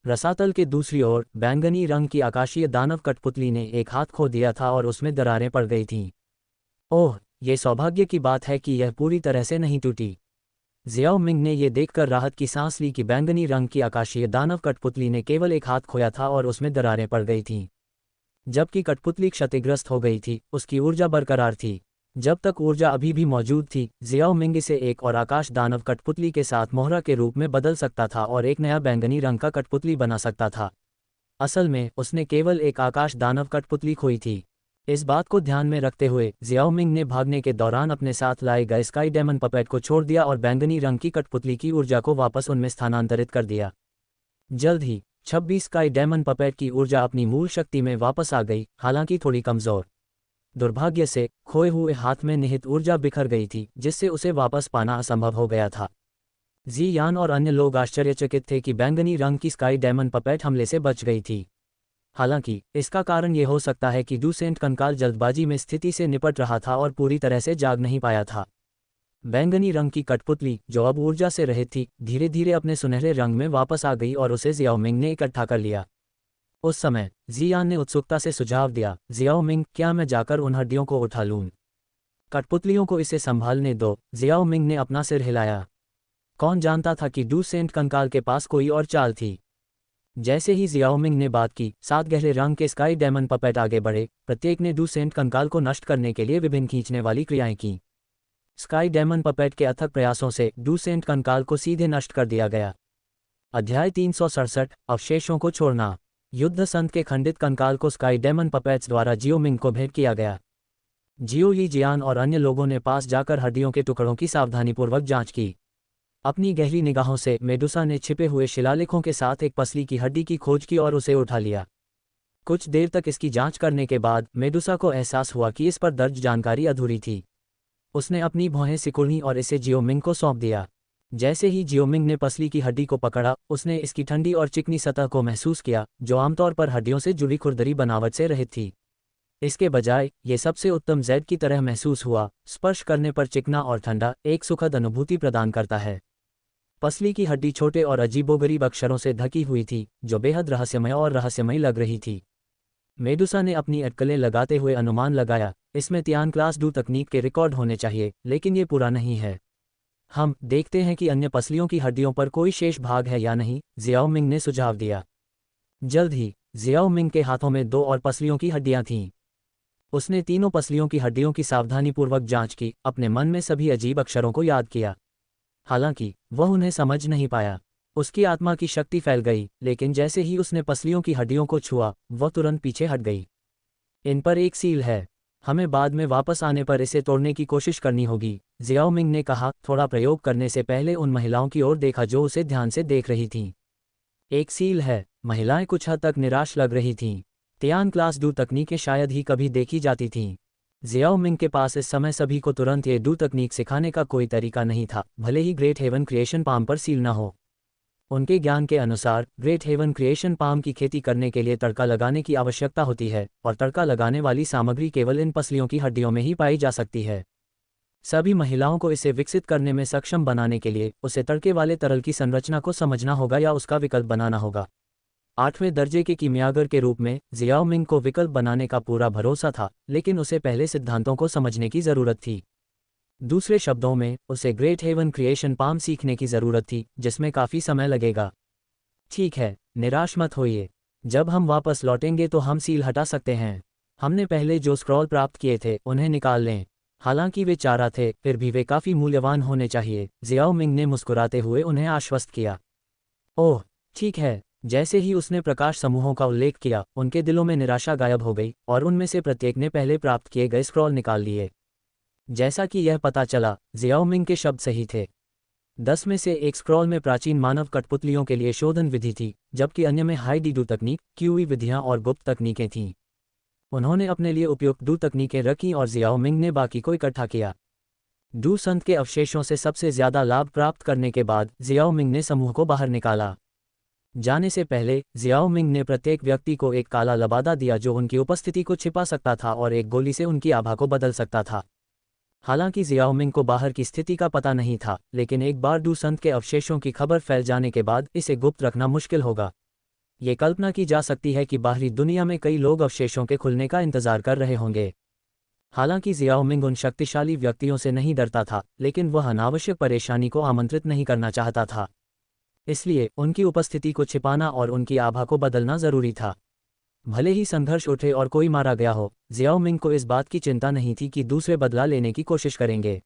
रसातल के दूसरी ओर बैंगनी रंग की आकाशीय दानव कठपुतली ने एक हाथ खो दिया था और उसमें दरारें पड़ गई थीं। ओह, ये सौभाग्य की बात है कि यह पूरी तरह से नहीं टूटी। जियाओ मिंग ने यह देखकर राहत की सांस ली कि बैंगनी रंग की आकाशीय दानव कठपुतली ने केवल एक हाथ खोया था और उसमें दरारें पड़ गई थीं। जबकि कठपुतली क्षतिग्रस्त हो गई थी, उसकी ऊर्जा बरकरार थी। जब तक ऊर्जा अभी भी मौजूद थी, जियाओ मिंग इसे एक और आकाश दानव कठपुतली के साथ मोहरा के रूप में बदल सकता था और एक नया बैंगनी रंग का कठपुतली बना सकता था। असल में उसने केवल एक आकाश दानव कठपुतली खोई थी। इस बात को ध्यान में रखते हुए जियाओ मिंग ने भागने के दौरान अपने साथ लाए गए स्काई डेमन पपेट को छोड़ दिया और बैंगनी रंग की कठपुतली की ऊर्जा को वापस उनमें स्थानांतरित कर दिया। जल्द ही 26 स्काई डेमन पपेट की ऊर्जा अपनी मूल शक्ति में वापस आ गई, हालांकि थोड़ी कमज़ोर। दुर्भाग्य से खोए हुए हाथ में निहित ऊर्जा बिखर गई थी, जिससे उसे वापस पाना असंभव हो गया था। जी यान और अन्य लोग आश्चर्यचकित थे कि बैंगनी रंग की स्काई डेमन पपेट हमले से बच गई थी। हालांकि इसका कारण ये हो सकता है कि डूसेंट कंकाल जल्दबाजी में स्थिति से निपट रहा था और पूरी तरह से जाग नहीं पाया था। बैंगनी रंग की कठपुतली, जो अब ऊर्जा से रहित थी, धीरे धीरे अपने सुनहरे रंग में वापस आ गई और उसे जियाओ मिंग ने इकट्ठा कर लिया। उस समय जियान ने उत्सुकता से सुझाव दिया, जियाओ मिंग, क्या मैं जाकर उन हड्डियों को उठा लूं? कठपुतलियों को इसे संभालने दो। जियाओ मिंग ने अपना सिर हिलाया। कौन जानता था कि डूसेंट कंकाल के पास कोई और चाल थी। जैसे ही जियाओ मिंग ने बात की, 7 गहरे रंग के स्काई डेमन पपेट आगे बढ़े। प्रत्येक ने डूसेंट कंकाल को नष्ट करने के लिए विभिन्न खींचने वाली क्रियाएं की। स्काई डेमन पपेट के अथक प्रयासों से डूसेंट कंकाल को सीधे नष्ट कर दिया गया। अध्याय 367, अवशेषों को छोड़ना। युद्ध संत के खंडित कंकाल को स्काई डेमन पपेट्स द्वारा जियो मिंग को भेंट किया गया। जियो यी जियान और अन्य लोगों ने पास जाकर हड्डियों के टुकड़ों की सावधानीपूर्वक जांच की। अपनी गहरी निगाहों से मेडुसा ने छिपे हुए शिलालेखों के साथ एक पसली की हड्डी की खोज की और उसे उठा लिया। कुछ देर तक इसकी जांच करने के बाद मेडुसा को एहसास हुआ कि इस पर दर्ज जानकारी अधूरी थी। उसने अपनी भौहें सिकुड़ी और इसे जियो मिंग को सौंप दिया। जैसे ही जियो मिंग ने पसली की हड्डी को पकड़ा, उसने इसकी ठंडी और चिकनी सतह को महसूस किया, जो आमतौर पर हड्डियों से जुड़ी खुरदरी बनावट से रहित थी। इसके बजाय ये सबसे उत्तम जैद की तरह महसूस हुआ। स्पर्श करने पर चिकना और ठंडा, एक सुखद अनुभूति प्रदान करता है। पसली की हड्डी छोटे और अजीबोगरीब अक्षरों से ढकी हुई थी, जो बेहद रहस्यमयी लग रही थी। मेडुसा ने अपनी अटकलें लगाते हुए अनुमान लगाया, इसमें तियान क्लास 2 तकनीक के रिकॉर्ड होने चाहिए, लेकिन ये पूरा नहीं है। हम देखते हैं कि अन्य पसलियों की हड्डियों पर कोई शेष भाग है या नहीं, जियाओ मिंग ने सुझाव दिया। जल्द ही जियाओ मिंग के हाथों में 2 और पसलियों की हड्डियां थीं। उसने तीनों पसलियों की हड्डियों की सावधानीपूर्वक जांच की, अपने मन में सभी अजीब अक्षरों को याद किया। हालांकि वह उन्हें समझ नहीं पाया। उसकी आत्मा की शक्ति फैल गई, लेकिन जैसे ही उसने पसलियों की हड्डियों को छुआ, वह तुरंत पीछे हट गई। इन पर एक सील है। हमें बाद में वापस आने पर इसे तोड़ने की कोशिश करनी होगी, जियाओ मिंग ने कहा, थोड़ा प्रयोग करने से पहले उन महिलाओं की ओर देखा जो उसे ध्यान से देख रही थीं। एक सील है। महिलाएं कुछ हद तक निराश लग रही थीं। तियान क्लास डू तकनीकें शायद ही कभी देखी जाती थीं। जियाओ मिंग के पास इस समय सभी को तुरंत ये डू तकनीक सिखाने का कोई तरीका नहीं था, भले ही ग्रेट हेवन क्रिएशन पाम पर सील न हो। उनके ज्ञान के अनुसार ग्रेट हेवन क्रिएशन पाम की खेती करने के लिए तड़का लगाने की आवश्यकता होती है, और तड़का लगाने वाली सामग्री केवल इन पसलियों की हड्डियों में ही पाई जा सकती है। सभी महिलाओं को इसे विकसित करने में सक्षम बनाने के लिए उसे तड़के वाले तरल की संरचना को समझना होगा या उसका विकल्प बनाना होगा। 8वें दर्जे के कीमियागर के रूप में जियाओ मिंग को विकल्प बनाने का पूरा भरोसा था, लेकिन उसे पहले सिद्धांतों को समझने की ज़रूरत थी। दूसरे शब्दों में, उसे ग्रेट हेवन क्रिएशन पाम सीखने की ज़रूरत थी, जिसमें काफ़ी समय लगेगा। ठीक है, निराश मत होइए। जब हम वापस लौटेंगे तो हम सील हटा सकते हैं। हमने पहले जो स्क्रॉल प्राप्त किए थे उन्हें निकाल लें। हालांकि वे चारा थे, फिर भी वे काफ़ी मूल्यवान होने चाहिए, जियाओ मिंग ने मुस्कुराते हुए उन्हें आश्वस्त किया। ओह, ठीक है। जैसे ही उसने प्रकाश समूहों का उल्लेख किया, उनके दिलों में निराशा गायब हो गई और उनमें से प्रत्येक ने पहले प्राप्त किए गए स्क्रॉल निकाल लिए। जैसा कि यह पता चला, जियाओ मिंग के शब्द सही थे। 10 में से एक स्क्रॉल में प्राचीन मानव कठपुतलियों के लिए शोधन विधि थी, जबकि अन्य में हाई डी डू तकनीक, क्यूई विधियां और गुप्त तकनीकें थीं। उन्होंने अपने लिए उपयुक्त डू तकनीकें रखीं और जियाओ मिंग ने बाकी को इकट्ठा किया। डू संत के अवशेषों से सबसे ज्यादा लाभ प्राप्त करने के बाद जियाओ मिंग ने समूह को बाहर निकाला। जाने से पहले जियाओ मिंग ने प्रत्येक व्यक्ति को एक काला लबादा दिया जो उनकी उपस्थिति को छिपा सकता था और एक गोली से उनकी आभा को बदल सकता था। हालांकि जियाओ मिंग को बाहर की स्थिति का पता नहीं था, लेकिन एक बार डू संत के अवशेषों की खबर फैल जाने के बाद इसे गुप्त रखना मुश्किल होगा। ये कल्पना की जा सकती है कि बाहरी दुनिया में कई लोग अवशेषों के खुलने का इंतजार कर रहे होंगे। हालांकि जियाओ मिंग उन शक्तिशाली व्यक्तियों से नहीं डरता था, लेकिन वह अनावश्यक परेशानी को आमंत्रित नहीं करना चाहता था। इसलिए उनकी उपस्थिति को छिपाना और उनकी आभा को बदलना जरूरी था। भले ही संघर्ष उठे और कोई मारा गया हो, जियाओ मिंग को इस बात की चिंता नहीं थी कि दूसरे बदला लेने की कोशिश करेंगे।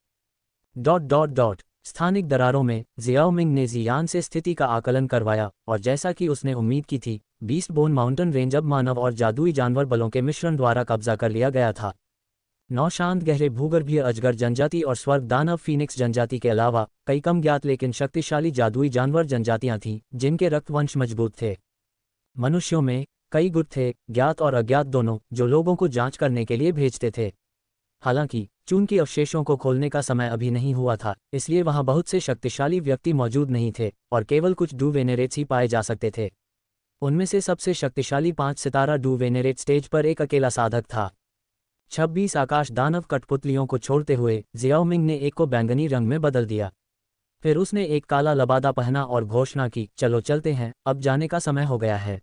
स्थानिक दरारों में जियाओ मिंग ने जियान से स्थिति का आकलन करवाया, और जैसा कि उसने उम्मीद की थी, बीस्ट बोन माउंटेन रेंज अब मानव और जादुई जानवर बलों के मिश्रण द्वारा कब्जा कर लिया गया था। 9 शांत गहरे भूगर्भीय अजगर जनजाति और स्वर्ग दानव फीनिक्स जनजाति के अलावा कई कम ज्ञात लेकिन शक्तिशाली जादुई जानवर जनजातियां थीं, जिनके रक्तवंश मजबूत थे। मनुष्यों में कई गुट थे, ज्ञात और अज्ञात दोनों, जो लोगों को जांच करने के लिए भेजते थे। हालांकि चूंकि अवशेषों को खोलने का समय अभी नहीं हुआ था, इसलिए वहां बहुत से शक्तिशाली व्यक्ति मौजूद नहीं थे और केवल कुछ डू वेनेरेट्स ही पाए जा सकते थे। उनमें से सबसे शक्तिशाली 5 सितारा डू वेनेरेट स्टेज पर एक अकेला साधक था। 26 आकाश दानव कठपुतलियों को छोड़ते हुए जियाओ मिंग ने एक को बैंगनी रंग में बदल दिया। फिर उसने एक काला लबादा पहना और घोषणा की, चलो चलते हैं, अब जाने का समय हो गया है।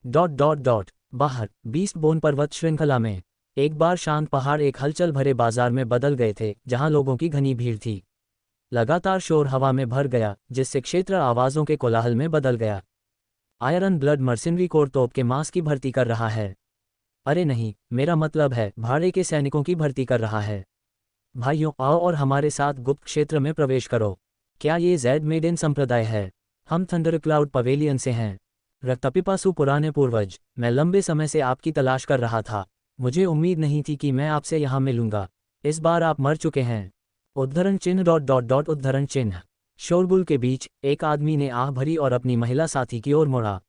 बाहर बीस्ट बोन पर्वत श्रृंखला में एक बार शांत पहाड़ एक हलचल भरे बाजार में बदल गए थे, जहां लोगों की घनी भीड़ थी। लगातार शोर हवा में भर गया, जिससे क्षेत्र आवाजों के कोलाहल में बदल गया। आयरन ब्लड मर्सिनरी कोर तोप के मांस की भर्ती कर रहा है। अरे नहीं, मेरा मतलब है भाड़े के सैनिकों की भर्ती कर रहा है। भाइयों, आओ और हमारे साथ गुप्त क्षेत्र में प्रवेश करो। क्या ये जैड मेडेन संप्रदाय है? हम थंडर क्लाउड पवेलियन से हैं। रक्तपिपासु पुराने पूर्वज, मैं लंबे समय से आपकी तलाश कर रहा था। मुझे उम्मीद नहीं थी कि मैं आपसे यहाँ मिलूंगा। इस बार आप मर चुके हैं। उद्धरण चिन्ह उद्धरण चिन्ह। शोरगुल के बीच एक आदमी ने आह भरी और अपनी महिला साथी की ओर मुड़ा।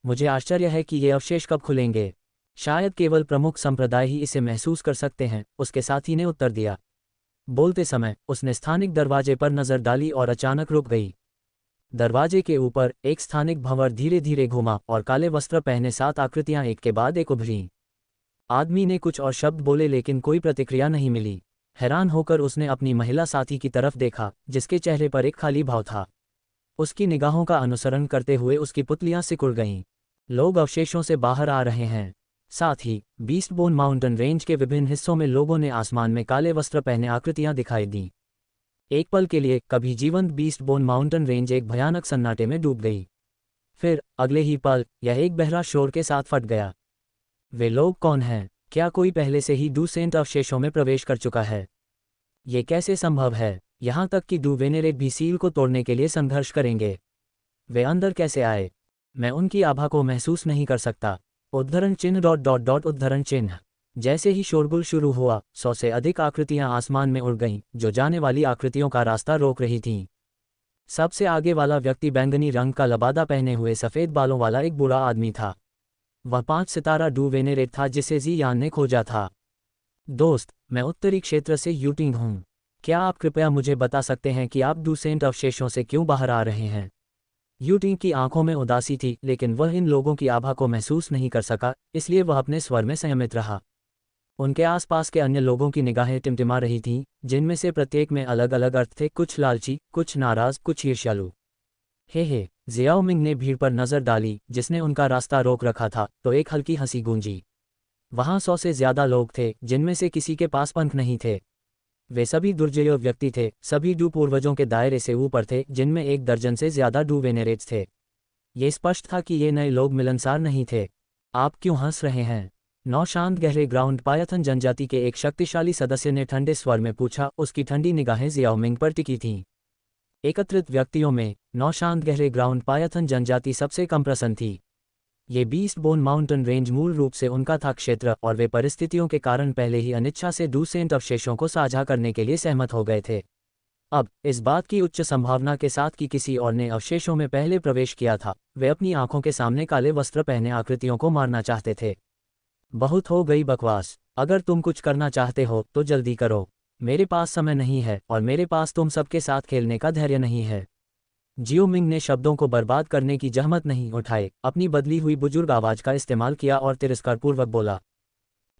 मुझे आश्चर्य है कि ये अवशेष कब खुलेंगे। शायद केवल प्रमुख संप्रदाय ही इसे महसूस कर सकते हैं, उसके साथी ने उत्तर दिया। बोलते समय उसने स्थानिक दरवाजे पर नजर डाली और अचानक रुक गई। दरवाजे के ऊपर एक स्थानिक भंवर धीरे धीरे घूमा और काले वस्त्र पहने 7 आकृतियां एक के बाद एक उभरी। आदमी ने कुछ और शब्द बोले, लेकिन कोई प्रतिक्रिया नहीं मिली। हैरान होकर उसने अपनी महिला साथी की तरफ देखा, जिसके चेहरे पर एक खाली भाव था। उसकी निगाहों का अनुसरण करते हुए उसकी पुतलियां सिकुड़ गईं। लोग अवशेषों से बाहर आ रहे हैं। साथ ही बीस्ट बोन माउंटेन रेंज के विभिन्न हिस्सों में लोगों ने आसमान में काले वस्त्र पहने आकृतियां दिखाई दीं। एक पल के लिए कभी जीवंत बीस्ट बोन माउंटेन रेंज एक भयानक सन्नाटे में डूब गई। फिर अगले ही पल यह एक बहरा शोर के साथ फट गया। वे लोग कौन हैं? क्या कोई पहले से ही डू सेंट अवशेषों में प्रवेश कर चुका है? ये कैसे संभव है? यहाँ तक कि डू वेनेरेट भी सील को तोड़ने के लिए संघर्ष करेंगे। वे अंदर कैसे आए? मैं उनकी आभा को महसूस नहीं कर सकता। उद्धरण चिन्ह उद्धरण चिन्ह। जैसे ही शोरगुल शुरू हुआ, 100 से अधिक आकृतियां आसमान में उड़ गईं, जो जाने वाली आकृतियों का रास्ता रोक रही थीं। सबसे आगे वाला व्यक्ति बैंगनी रंग का लबादा पहने हुए सफ़ेद बालों वाला एक बूढ़ा आदमी था। वह 5 सितारा डू वेनेरेट था जिसे जियान ने खोजा था। दोस्त, मैं उत्तरी क्षेत्र से यूटिंग हूँ। क्या आप कृपया मुझे बता सकते हैं कि आप डूसेंट अवशेषों से क्यों बाहर आ रहे हैं? यूटिंग की आंखों में उदासी थी, लेकिन वह इन लोगों की आभा को महसूस नहीं कर सका, इसलिए वह अपने स्वर में संयमित रहा। उनके आसपास के अन्य लोगों की निगाहें टिमटिमा रही थीं, जिनमें से प्रत्येक में अलग अलग अर्थ थे, कुछ लालची, कुछ नाराज, कुछ ईर्ष्यालु। हे, जियाओमिंग ने भीड़ पर नजर डाली जिसने उनका रास्ता रोक रखा था, तो एक हल्की हंसी गूंजी। वहां 100 से ज्यादा लोग थे, जिनमें से किसी के पास पंख नहीं थे। वे सभी दुर्जय व्यक्ति थे, सभी डू पूर्वजों के दायरे से ऊपर थे, जिनमें 1 दर्जन से ज्यादा डू वेनेरेट्स थे। ये स्पष्ट था कि ये नए लोग मिलनसार नहीं थे। आप क्यों हंस रहे हैं? 9 शांत गहरे ग्राउंड पायथन जनजाति के एक शक्तिशाली सदस्य ने ठंडे स्वर में पूछा। उसकी ठंडी निगाहें जियाओमिंग पर टिकी थीं। एकत्रित व्यक्तियों में 9 शांत गहरे ग्राउंड पायथन जनजाति सबसे कम प्रसन्न थी। ये बीस्ट बोन माउंटेन रेंज मूल रूप से उनका था क्षेत्र, और वे परिस्थितियों के कारण पहले ही अनिच्छा से डूसेंट अवशेषों को साझा करने के लिए सहमत हो गए थे। अब इस बात की उच्च संभावना के साथ कि किसी और ने अवशेषों में पहले प्रवेश किया था, वे अपनी आंखों के सामने काले वस्त्र पहने आकृतियों को मारना चाहते थे। बहुत हो गई बकवास। अगर तुम कुछ करना चाहते हो तो जल्दी करो। मेरे पास समय नहीं है, और मेरे पास तुम सबके साथ खेलने का धैर्य नहीं है। जियोमिंग ने शब्दों को बर्बाद करने की जहमत नहीं उठाए, अपनी बदली हुई बुजुर्ग आवाज का इस्तेमाल किया और तिरस्कारपूर्वक बोला।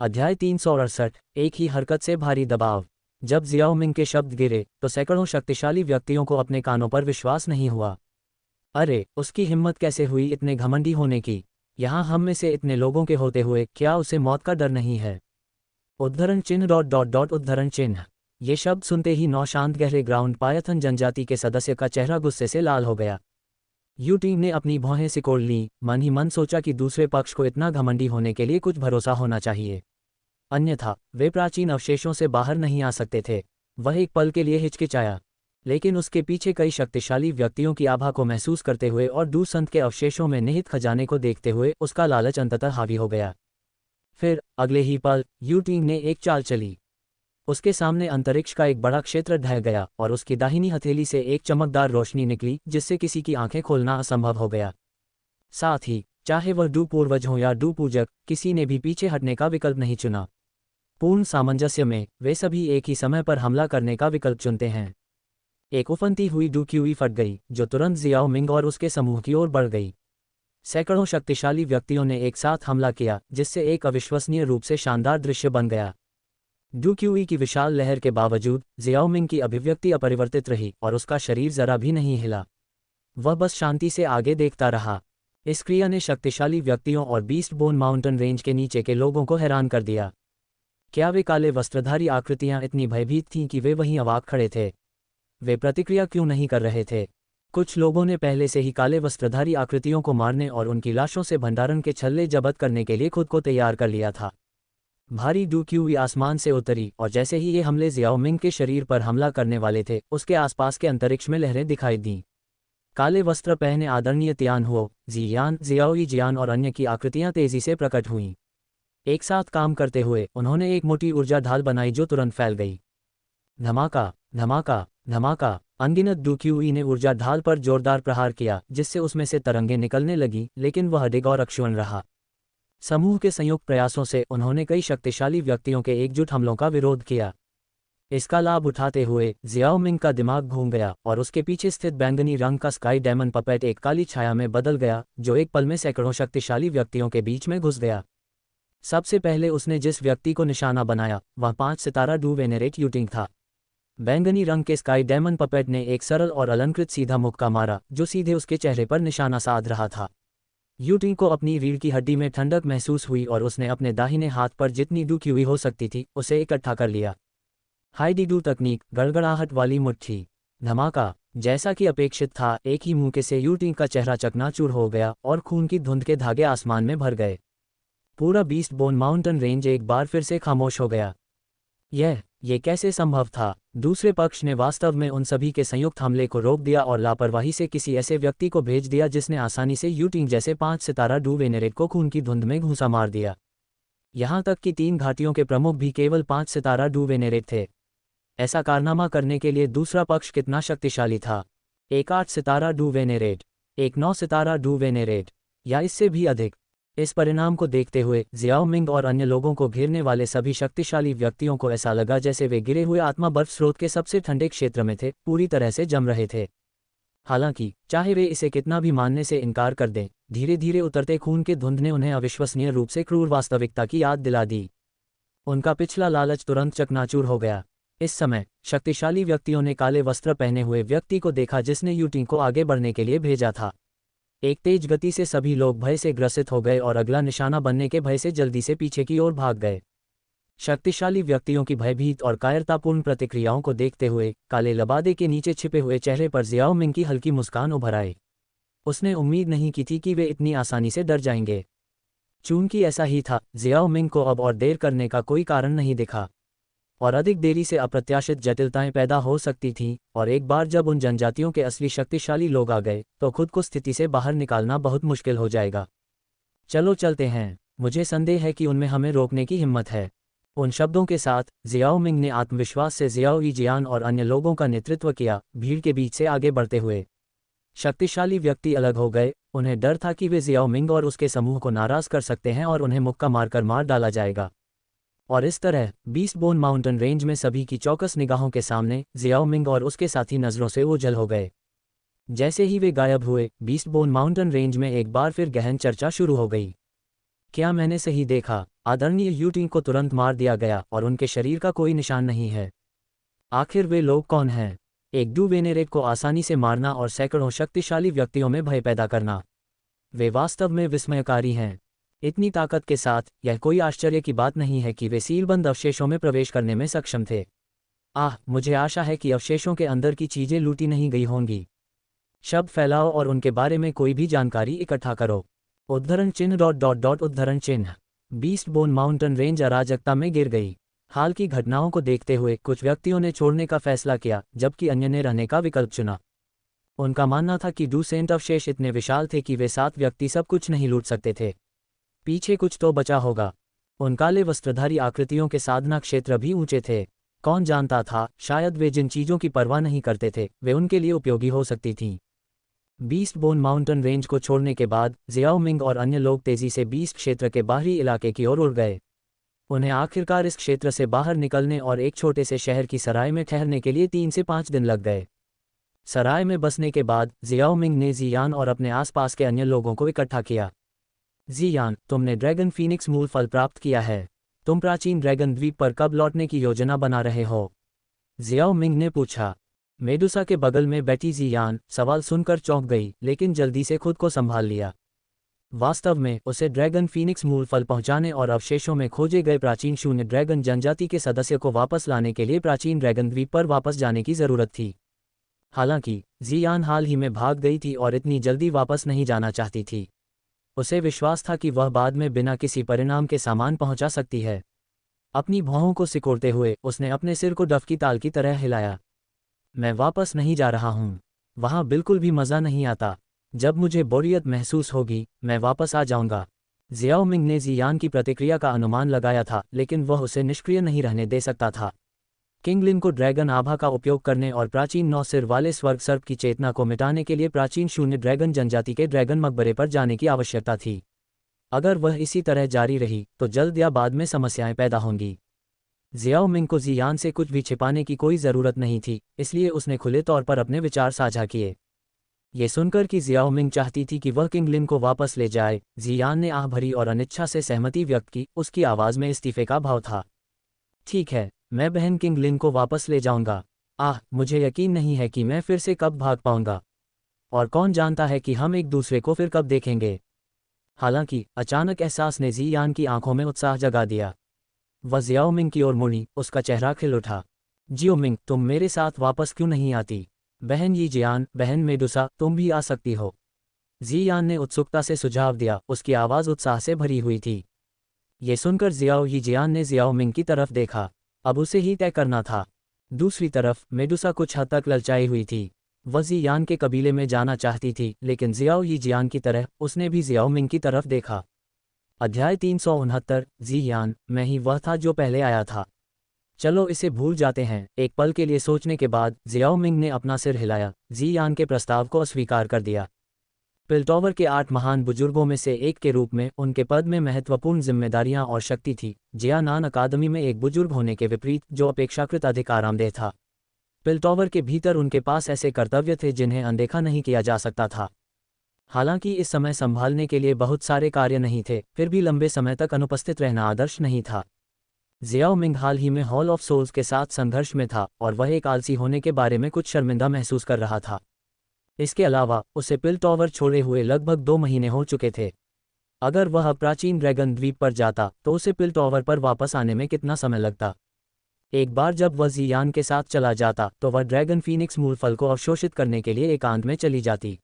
अध्याय 368, एक ही हरकत से भारी दबाव। जब जियाओमिंग के शब्द गिरे तो सैकड़ों शक्तिशाली व्यक्तियों को अपने कानों पर विश्वास नहीं हुआ। अरे, उसकी हिम्मत कैसे हुई इतने घमंडी होने की? यहाँ हम में से इतने लोगों के होते हुए क्या उसे मौत का डर नहीं है? उद्धरण चिन्ह उद्धरण चिन्ह। ये शब्द सुनते ही 9 शांत गहरे ग्राउंड पायथन जनजाति के सदस्य का चेहरा गुस्से से लाल हो गया। यूटिंग ने अपनी भौहें सिकोड़ लीं, मन ही मन सोचा कि दूसरे पक्ष को इतना घमंडी होने के लिए कुछ भरोसा होना चाहिए, अन्यथा वे प्राचीन अवशेषों से बाहर नहीं आ सकते थे। वह एक पल के लिए हिचकिचाया, लेकिन उसके पीछे कई शक्तिशाली व्यक्तियों की आभा को महसूस करते हुए और डूसंत के अवशेषों में निहित खजाने को देखते हुए उसका लालच अंततः हावी हो गया। फिर अगले ही पल यूटिंग ने एक चाल चली। उसके सामने अंतरिक्ष का एक बड़ा क्षेत्र ढह गया, और उसकी दाहिनी हथेली से एक चमकदार रोशनी निकली जिससे किसी की आंखें खोलना असंभव हो गया। साथ ही, चाहे वह डू पूर्वज हो या डू पूजक, किसी ने भी पीछे हटने का विकल्प नहीं चुना। पूर्ण सामंजस्य में, वे सभी एक ही समय पर हमला करने का विकल्प चुनते हैं। एक उफनती हुई डू क्यूई फट गई, जो तुरंत जियाओमिंग और उसके समूह की ओर बढ़ गई। सैकड़ों शक्तिशाली व्यक्तियों ने एक साथ हमला किया, जिससे एक अविश्वसनीय रूप से शानदार दृश्य बन गया। डू क्यूई की विशाल लहर के बावजूद जियाओमिंग की अभिव्यक्ति अपरिवर्तित रही, और उसका शरीर जरा भी नहीं हिला। वह बस शांति से आगे देखता रहा। इस क्रिया ने शक्तिशाली व्यक्तियों और बीस्ट बोन माउंटेन रेंज के नीचे के लोगों को हैरान कर दिया। क्या वे काले वस्त्रधारी आकृतियां इतनी भयभीत थीं कि वे वहीं अवाक खड़े थे? वे प्रतिक्रिया क्यों नहीं कर रहे थे? कुछ लोगों ने पहले से ही काले वस्त्रधारी आकृतियों को मारने और उनकी लाशों से भंडारण के छल्ले जब्त करने के लिए खुद को तैयार कर लिया था। भारी डू क्यूई आसमान से उतरी, और जैसे ही ये हमले जियाओमिंग के शरीर पर हमला करने वाले थे, उसके आसपास के अंतरिक्ष में लहरें दिखाई दीं। काले वस्त्र पहने आदरणीय तियान हुओ, जियान, जियाओई जियान और अन्य की आकृतियां तेजी से प्रकट हुईं। एक साथ काम करते हुए उन्होंने एक मोटी ऊर्जा ढाल बनाई जो तुरंत फैल गई। धमाका, धमाका, धमाका। अनगिनत डू क्यूई ने ऊर्जा ढाल पर जोरदार प्रहार किया, जिससे उसमें से तरंगें निकलने लगीं, लेकिन वह अडिग और अक्षुण्ण रहा। समूह के संयुक्त प्रयासों से उन्होंने कई शक्तिशाली व्यक्तियों के एकजुट हमलों का विरोध किया। इसका लाभ उठाते हुए जियाओमिंग का दिमाग घूम गया, और उसके पीछे स्थित बैंगनी रंग का स्काई डायमंड पपेट एक काली छाया में बदल गया, जो एक पल में सैकड़ों शक्तिशाली व्यक्तियों के बीच में घुस गया। सबसे पहले उसने जिस व्यक्ति को निशाना बनाया, वह 5 सितारा डू वेनेरेट यूटिंग था। बैंगनी रंग के स्काई डायमंड पपेट ने एक सरल और अलंकृत सीधा मुक्का मारा, जो सीधे उसके चेहरे पर निशाना साध रहा था। यूटिंग को अपनी रीढ़ की हड्डी में ठंडक महसूस हुई, और उसने अपने दाहिने हाथ पर जितनी डू क्यूई हो सकती थी उसे इकट्ठा कर लिया। हाइडी डू तकनीक, गड़गड़ाहट वाली मुट्ठी। धमाका। जैसा कि अपेक्षित था, एक ही मौके से यूटिंग का चेहरा चकनाचूर हो गया, और खून की धुंध के धागे आसमान में भर गए। पूरा बीस्ट बोन माउंटेन रेंज एक बार फिर से खामोश हो गया। ये कैसे संभव था? दूसरे पक्ष ने वास्तव में उन सभी के संयुक्त हमले को रोक दिया और लापरवाही से किसी ऐसे व्यक्ति को भेज दिया जिसने आसानी से यूटिंग जैसे 5 सितारा डू वेनेरेट को खून की धुंध में घुसा मार दिया। यहाँ तक कि 3 घाटियों के प्रमुख भी केवल 5 सितारा डू वेनेरेट थे। ऐसा कारनामा करने के लिए दूसरा पक्ष कितना शक्तिशाली था? एक 8 सितारा डू वेनेरेट, एक 9 सितारा डू वेनेरेट, या इससे भी अधिक? इस परिणाम को देखते हुए जियाओ मिंग और अन्य लोगों को घेरने वाले सभी शक्तिशाली व्यक्तियों को ऐसा लगा जैसे वे गिरे हुए आत्मा बर्फ स्रोत के सबसे ठंडे क्षेत्र में थे, पूरी तरह से जम रहे थे। हालांकि चाहे वे इसे कितना भी मानने से इनकार कर दें, धीरे धीरे उतरते खून के धुंध ने उन्हें अविश्वसनीय रूप से क्रूर वास्तविकता की याद दिला दी। उनका पिछला लालच तुरंत चकनाचूर हो गया। इस समय शक्तिशाली व्यक्तियों ने काले वस्त्र पहने हुए व्यक्ति को देखा जिसने यूटिंग को आगे बढ़ने के लिए भेजा था। एक तेज गति से सभी लोग भय से ग्रसित हो गए और अगला निशाना बनने के भय से जल्दी से पीछे की ओर भाग गए। शक्तिशाली व्यक्तियों की भयभीत और कायरतापूर्ण प्रतिक्रियाओं को देखते हुए काले लबादे के नीचे छिपे हुए चेहरे पर जियाओ मिंग की हल्की मुस्कान उभर आई। उसने उम्मीद नहीं की थी कि वे इतनी आसानी से डर जाएंगे। चूंकि ऐसा ही था, जियाओ मिंग को अब और देर करने का कोई कारण नहीं दिखा, और अधिक देरी से अप्रत्याशित जटिलताएं पैदा हो सकती थीं, और एक बार जब उन जनजातियों के असली शक्तिशाली लोग आ गए तो खुद को स्थिति से बाहर निकालना बहुत मुश्किल हो जाएगा। चलो चलते हैं, मुझे संदेह है कि उनमें हमें रोकने की हिम्मत है। उन शब्दों के साथ जियाओ मिंग ने आत्मविश्वास से जियाओ यीजियान और अन्य लोगों का नेतृत्व किया, भीड़ के बीच से आगे बढ़ते हुए। शक्तिशाली व्यक्ति अलग हो गए, उन्हें डर था कि वे जियाओ मिंग और उसके समूह को नाराज कर सकते हैं और उन्हें मुक्का मारकर मार डाला जाएगा। और इस तरह बीस्ट बोन माउंटेन रेंज में सभी की चौकस निगाहों के सामने जियाओ मिंग और उसके साथी नज़रों से ओझल हो गए। जैसे ही वे गायब हुए, बीस्ट बोन माउंटेन रेंज में एक बार फिर गहन चर्चा शुरू हो गई। क्या मैंने सही देखा? आदरणीय यूटिंग को तुरंत मार दिया गया और उनके शरीर का कोई निशान नहीं है। आखिर वे लोग कौन हैं? एक डू वेनेरेट को आसानी से मारना और सैकड़ों शक्तिशाली व्यक्तियों में भय पैदा करना, वे वास्तव में विस्मयकारी हैं। इतनी ताकत के साथ यह कोई आश्चर्य की बात नहीं है कि वे सीलबंद अवशेषों में प्रवेश करने में सक्षम थे। मुझे आशा है कि अवशेषों के अंदर की चीजें लूटी नहीं गई होंगी। शब्द फैलाओ और उनके बारे में कोई भी जानकारी इकट्ठा करो। उद्धरण चिन्ह उद्धरण चिन्ह। बीस्ट बोन माउंटेन रेंज अराजकता में गिर गई। हाल की घटनाओं को देखते हुए कुछ व्यक्तियों ने छोड़ने का फैसला किया, जबकि अन्य ने रहने का विकल्प चुना। उनका मानना था कि डू सेंट अवशेष इतने विशाल थे कि वे 7 व्यक्ति सब कुछ नहीं लूट सकते थे। पीछे कुछ तो बचा होगा। उन काले वस्त्रधारी आकृतियों के साधना क्षेत्र भी ऊंचे थे। कौन जानता था, शायद वे जिन चीजों की परवाह नहीं करते थे वे उनके लिए उपयोगी हो सकती थीं। बीस्ट बोन माउंटेन रेंज को छोड़ने के बाद जियाओ मिंग और अन्य लोग तेजी से बीस्ट क्षेत्र के बाहरी इलाके की ओर उड़ गए। उन्हें आखिरकार इस क्षेत्र से बाहर निकलने और एक छोटे से शहर की सराय में ठहरने के लिए 3 से 5 दिन लग गए। सराय में बसने के बाद जियाओ मिंग ने जियान और अपने आसपास के अन्य लोगों को इकट्ठा किया। जियान, तुमने ड्रैगन फीनिक्स मूल फल प्राप्त किया है। तुम प्राचीन ड्रैगन द्वीप पर कब लौटने की योजना बना रहे हो? जियाओ मिंग ने पूछा। मेडुसा के बगल में बैठी जियान सवाल सुनकर चौंक गई, लेकिन जल्दी से खुद को संभाल लिया। वास्तव में उसे ड्रैगन फीनिक्स मूल फल पहुंचाने और अवशेषों में खोजे गए प्राचीन शून्य ड्रैगन जनजाति के सदस्य को वापस लाने के लिए प्राचीन ड्रैगन द्वीप पर वापस जाने की जरूरत थी। हालांकि जियान हाल ही में भाग गई थी और इतनी जल्दी वापस नहीं जाना चाहती थी। उसे विश्वास था कि वह बाद में बिना किसी परिणाम के सामान पहुंचा सकती है। अपनी भौहों को सिकोड़ते हुए उसने अपने सिर को डफ की ताल की तरह हिलाया। मैं वापस नहीं जा रहा हूं। वहां बिल्कुल भी मजा नहीं आता। जब मुझे बोरियत महसूस होगी, मैं वापस आ जाऊंगा। जियाओ मिंग ने जियान की प्रतिक्रिया का अनुमान लगाया था, लेकिन वह उसे निष्क्रिय नहीं रहने दे सकता था। किंगलिन को ड्रैगन आभा का उपयोग करने और प्राचीन 9 सिर वाले स्वर्ग सर्प की चेतना को मिटाने के लिए प्राचीन शून्य ड्रैगन जनजाति के ड्रैगन मकबरे पर जाने की आवश्यकता थी। अगर वह इसी तरह जारी रही तो जल्द या बाद में समस्याएं पैदा होंगी। जियाओ मिंग को जियान से कुछ भी छिपाने की कोई ज़रूरत नहीं थी, इसलिए उसने खुले तौर पर अपने विचार साझा किए। ये सुनकर कि जियाओ मिंग चाहती थी कि वह किंगलिन को वापस ले जाए, जियान ने आह भरी और अनिच्छा से सहमति व्यक्त की। उसकी आवाज़ में इस्तीफे का भाव था। ठीक है, मैं बहन किंगलिन को वापस ले जाऊंगा। मुझे यकीन नहीं है कि मैं फिर से कब भाग पाऊंगा, और कौन जानता है कि हम एक दूसरे को फिर कब देखेंगे। हालांकि अचानक एहसास ने जियान की आंखों में उत्साह जगा दिया। वह जियाओ मिंग की ओर मुड़ी, उसका चेहरा खिल उठा। जियो मिंग, तुम मेरे साथ वापस क्यों नहीं आती? बहन यीजियान, बहन मेडुसा, तुम भी आ सकती हो। जियान ने उत्सुकता से सुझाव दिया, उसकी आवाज़ उत्साह से भरी हुई थी। ये सुनकर जियाओ यीजियान ने जियाओ मिंग की तरफ देखा। अब उसे ही तय करना था। दूसरी तरफ मेडुसा कुछ हद तक ललचाई हुई थी। वह जियान के कबीले में जाना चाहती थी, लेकिन जियाओ यीजियान की तरह उसने भी जियाओ मिंग की तरफ देखा। अध्याय 369 ज़ी यान, मैं ही वह था जो पहले आया था। चलो इसे भूल जाते हैं। एक पल के लिए सोचने के बाद जियाओ मिंग ने अपना सिर हिलाया, ज़ी यान के प्रस्ताव को अस्वीकार कर दिया। पिल्टॉवर के 8 महान बुजुर्गों में से एक के रूप में उनके पद में महत्वपूर्ण जिम्मेदारियां और शक्ति थी। जियानान अकादमी में एक बुजुर्ग होने के विपरीत जो अपेक्षाकृत अधिक आरामदेह था। पिल्टॉवर के भीतर उनके पास ऐसे कर्तव्य थे जिन्हें अनदेखा नहीं किया जा सकता था। हालांकि इस समय संभालने के लिए बहुत सारे कार्य नहीं थे, फिर भी लंबे समय तक अनुपस्थित रहना आदर्श नहीं था। जियाओ मिंग हाल ही में हॉल ऑफ सोल्स के साथ संघर्ष में था और वह एक आलसी होने के बारे में कुछ शर्मिंदा महसूस कर रहा था। इसके अलावा उसे पिल्टॉवर छोड़े हुए लगभग 2 महीने हो चुके थे। अगर वह प्राचीन ड्रैगन द्वीप पर जाता तो उसे पिल्टॉवर पर वापस आने में कितना समय लगता। एक बार जब वह ज़ी यान के साथ चला जाता तो वह ड्रैगन फीनिक्स मूल फल को अवशोषित करने के लिए एकांत में चली जाती।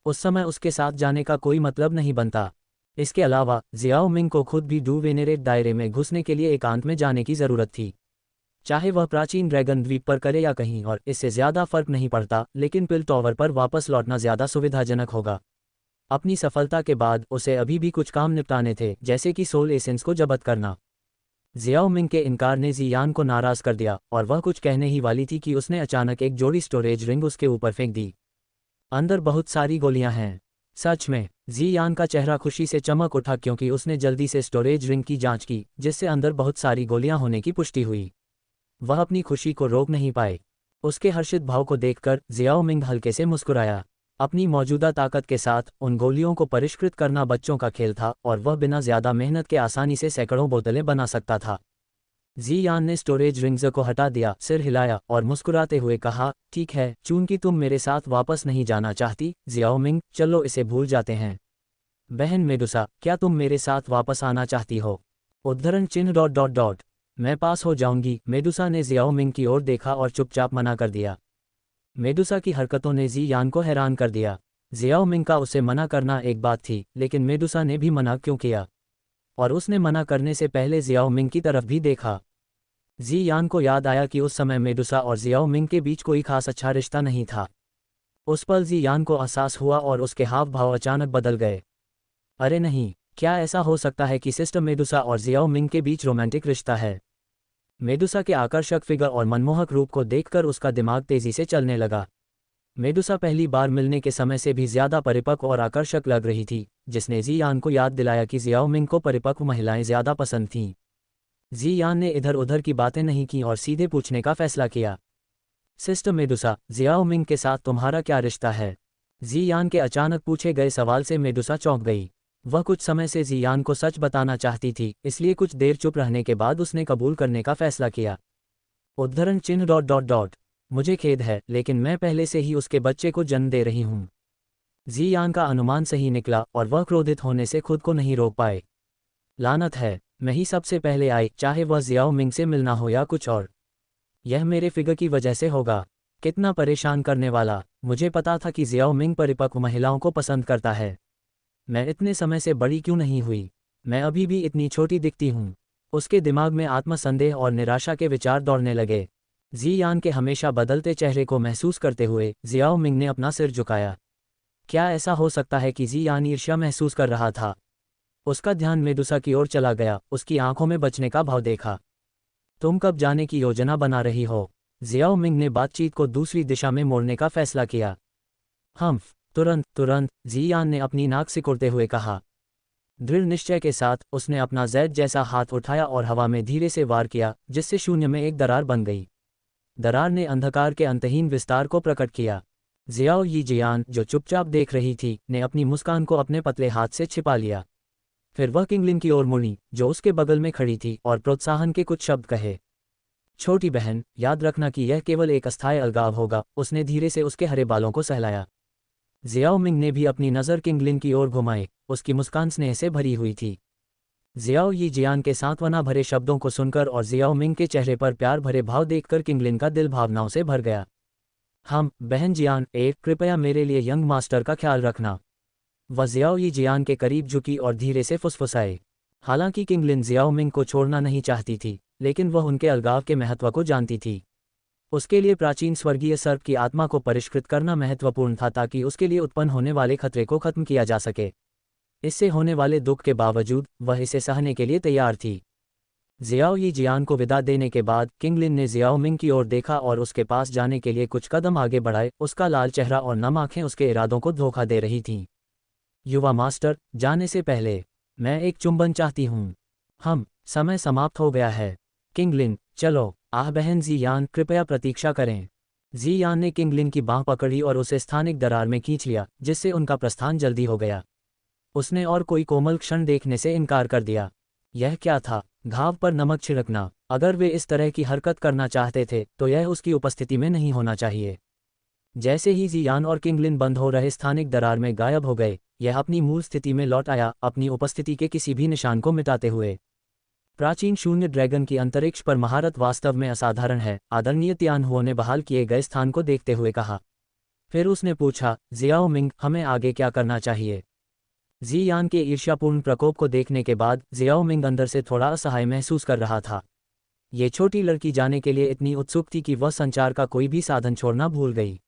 उस समय उसके साथ जाने का कोई मतलब नहीं बनता। इसके अलावा जियाओ मिंग को खुद भी डू वेनेरेट दायरे में घुसने के लिए एकांत में जाने की ज़रूरत थी। चाहे वह प्राचीन ड्रैगन द्वीप पर करे या कहीं और, इससे ज़्यादा फर्क नहीं पड़ता, लेकिन पिल्टॉवर पर वापस लौटना ज़्यादा सुविधाजनक होगा। अपनी सफलता के बाद उसे अभी भी कुछ काम निपटाने थे, जैसे कि सोल एसेंस को जब्त करना। जियाओ मिंग के इनकार ने ज़ी यान को नाराज़ कर दिया और वह कुछ कहने ही वाली थी कि उसने अचानक एक जोड़ी स्टोरेज रिंग उसके ऊपर फेंक दी। अंदर बहुत सारी गोलियां हैं। सच में? ज़ी यान का चेहरा खुशी से चमक उठा क्योंकि उसने जल्दी से स्टोरेज रिंग की जांच की, जिससे अंदर बहुत सारी गोलियां होने की पुष्टि हुई। वह अपनी खुशी को रोक नहीं पाए। उसके हर्षित भाव को देखकर जियाओ मिंग हल्के से मुस्कुराया। अपनी मौजूदा ताकत के साथ उन गोलियों को परिष्कृत करना बच्चों का खेल था और वह बिना ज़्यादा मेहनत के आसानी से सैकड़ों बोतलें बना सकता था। ज़ी यान ने स्टोरेज रिंग्स को हटा दिया, सिर हिलाया और मुस्कुराते हुए कहा, ठीक है, चूंकि तुम मेरे साथ वापस नहीं जाना चाहती जियाओ मिंग, चलो इसे भूल जाते हैं। बहन मेडुसा, क्या तुम मेरे साथ वापस आना चाहती हो? उद्धरण चिन्ह ... मैं पास हो जाऊंगी। मेडुसा ने जियाओ मिंग की ओर देखा और चुपचाप मना कर दिया। मेडुसा की हरकतों ने ज़ी यान को हैरान कर दिया। जियाओ मिंग का उसे मना करना एक बात थी, लेकिन मेडुसा ने भी मना क्यों किया? और उसने मना करने से पहले जियाओ मिंग की तरफ भी देखा। ज़ी यान को याद आया कि उस समय मेडुसा और जियाओ मिंग के बीच कोई खास अच्छा रिश्ता नहीं था। उस पल ज़ी यान को एहसास हुआ और उसके हाव भाव अचानक बदल गए। अरे नहीं, क्या ऐसा हो सकता है कि सिस्टर मेडुसा और जियाओ मिंग के बीच रोमांटिक रिश्ता है? मेडुसा के आकर्षक फिगर और मनमोहक रूप को देखकर उसका दिमाग तेजी से चलने लगा। मेडुसा पहली बार मिलने के समय से भी ज्यादा परिपक्व और आकर्षक लग रही थी, जिसने ज़ी यान को याद दिलाया कि जियाओ मिंग को परिपक्व महिलाएं ज्यादा पसंद थीं। ज़ी यान ने इधर उधर की बातें नहीं की और सीधे पूछने का फैसला किया, सिस्टर मेडुसा, जियाओ मिंग के साथ तुम्हारा क्या रिश्ता है? ज़ी यान के अचानक पूछे गए सवाल से मेडुसा चौंक गई। वह कुछ समय से ज़ी यान को सच बताना चाहती थी, इसलिए कुछ देर चुप रहने के बाद उसने कबूल करने का फैसला किया। उद्धरण चिन्ह ... मुझे खेद है, लेकिन मैं पहले से ही उसके बच्चे को जन्म दे रही हूँ। ज़ी यान का अनुमान सही निकला और वह क्रोधित होने से खुद को नहीं रोक पाए। लानत है, मैं ही सबसे पहले आई, चाहे वह जियाओ मिंग से मिलना हो या कुछ और। यह मेरे फिगर की वजह से होगा। कितना परेशान करने वाला। मुझे पता था कि जियाओ मिंग परिपक्व महिलाओं को पसंद करता है। मैं इतने समय से बड़ी क्यों नहीं हुई? मैं अभी भी इतनी छोटी दिखती हूँ। उसके दिमाग में आत्मसंदेह और निराशा के विचार दौड़ने लगे। ज़ी यान के हमेशा बदलते चेहरे को महसूस करते हुए जियाओ मिंग ने अपना सिर झुकाया। क्या ऐसा हो सकता है कि ज़ी यान ईर्ष्या महसूस कर रहा था? उसका ध्यान मेडुसा की ओर चला गया, उसकी आंखों में बचने का भाव देखा। तुम कब जाने की योजना बना रही हो? जियाओ मिंग ने बातचीत को दूसरी दिशा में मोड़ने का फैसला किया। तुरंत, ज़ी यान ने अपनी नाक सिकुड़ते हुए कहा। दृढ़ निश्चय के साथ उसने अपना जैद जैसा हाथ उठाया और हवा में धीरे से वार किया, जिससे शून्य में एक दरार बन गई। दरार ने अंधकार के अंतहीन विस्तार को प्रकट किया। जियाओ ज़ी यान, जो चुपचाप देख रही थी, ने अपनी मुस्कान को अपने पतले हाथ से छिपा लिया। फिर वह किंगलिन की ओर मुड़ी, जो उसके बगल में खड़ी थी, और प्रोत्साहन के कुछ शब्द कहे। छोटी बहन, याद रखना कि यह केवल एक अस्थायी अलगाव होगा। उसने धीरे से उसके हरे बालों को सहलाया। जियाओ मिंग ने भी अपनी नज़र किंगलिन की ओर घुमाई, उसकी मुस्कान स्नेह से भरी हुई थी। जियाओ ज़ी यान के सांत्वना भरे शब्दों को सुनकर और जियाओ मिंग के चेहरे पर प्यार भरे भाव देखकर किंगलिन का दिल भावनाओं से भर गया। बहन जियान, कृपया मेरे लिए यंग मास्टर का ख्याल रखना। वह जियाओ ज़ी यान के करीब झुकी और धीरे से फुसफुसाए। हालांकि किंगलिन जियाओ मिंग को छोड़ना नहीं चाहती थी, लेकिन वह उनके अलगाव के महत्व को जानती थी। उसके लिए प्राचीन स्वर्गीय सर्प की आत्मा को परिष्कृत करना महत्वपूर्ण था ताकि उसके लिए उत्पन्न होने वाले खतरे को खत्म किया जा सके। इससे होने वाले दुख के बावजूद वह इसे सहने के लिए तैयार थी। जियाओ यी जियान को विदा देने के बाद किंगलिन ने जियाओ मिंग की ओर देखा और उसके पास जाने के लिए कुछ कदम आगे बढ़ाए। उसका लाल चेहरा और नम आंखें उसके इरादों को धोखा दे रही थीं। युवा मास्टर, जाने से पहले मैं एक चुंबन चाहती हूँ। समय समाप्त हो गया है। किंगलिन, चलो। आह बहन जियान, कृपया प्रतीक्षा करें। जियान ने किंगलिन की बाँह पकड़ी और उसे स्थानिक दरार में खींच लिया, जिससे उनका प्रस्थान जल्दी हो गया। उसने और कोई कोमल क्षण देखने से इनकार कर दिया। यह क्या था? घाव पर नमक छिड़कना। अगर वे इस तरह की हरकत करना चाहते थे तो यह उसकी उपस्थिति में नहीं होना चाहिए। जैसे ही जियान और किंगलिन बंद हो रहे स्थानिक दरार में गायब हो गए, यह अपनी मूल स्थिति में लौट आया, अपनी उपस्थिति के किसी भी निशान को मिटाते हुए। प्राचीन शून्य ड्रैगन की अंतरिक्ष पर महारत वास्तव में असाधारण है, आदरणीय तियानहुओ ने बहाल किए गए स्थान को देखते हुए कहा। फिर उसने पूछा, जियाओ मिंग, हमें आगे क्या करना चाहिए? जियान के ईर्ष्यापूर्ण प्रकोप को देखने के बाद जियाओ मिंग अंदर से थोड़ा असहाय महसूस कर रहा था। ये छोटी लड़की जाने के लिए इतनी उत्सुक थी कि वह संचार का कोई भी साधन छोड़ना भूल गई।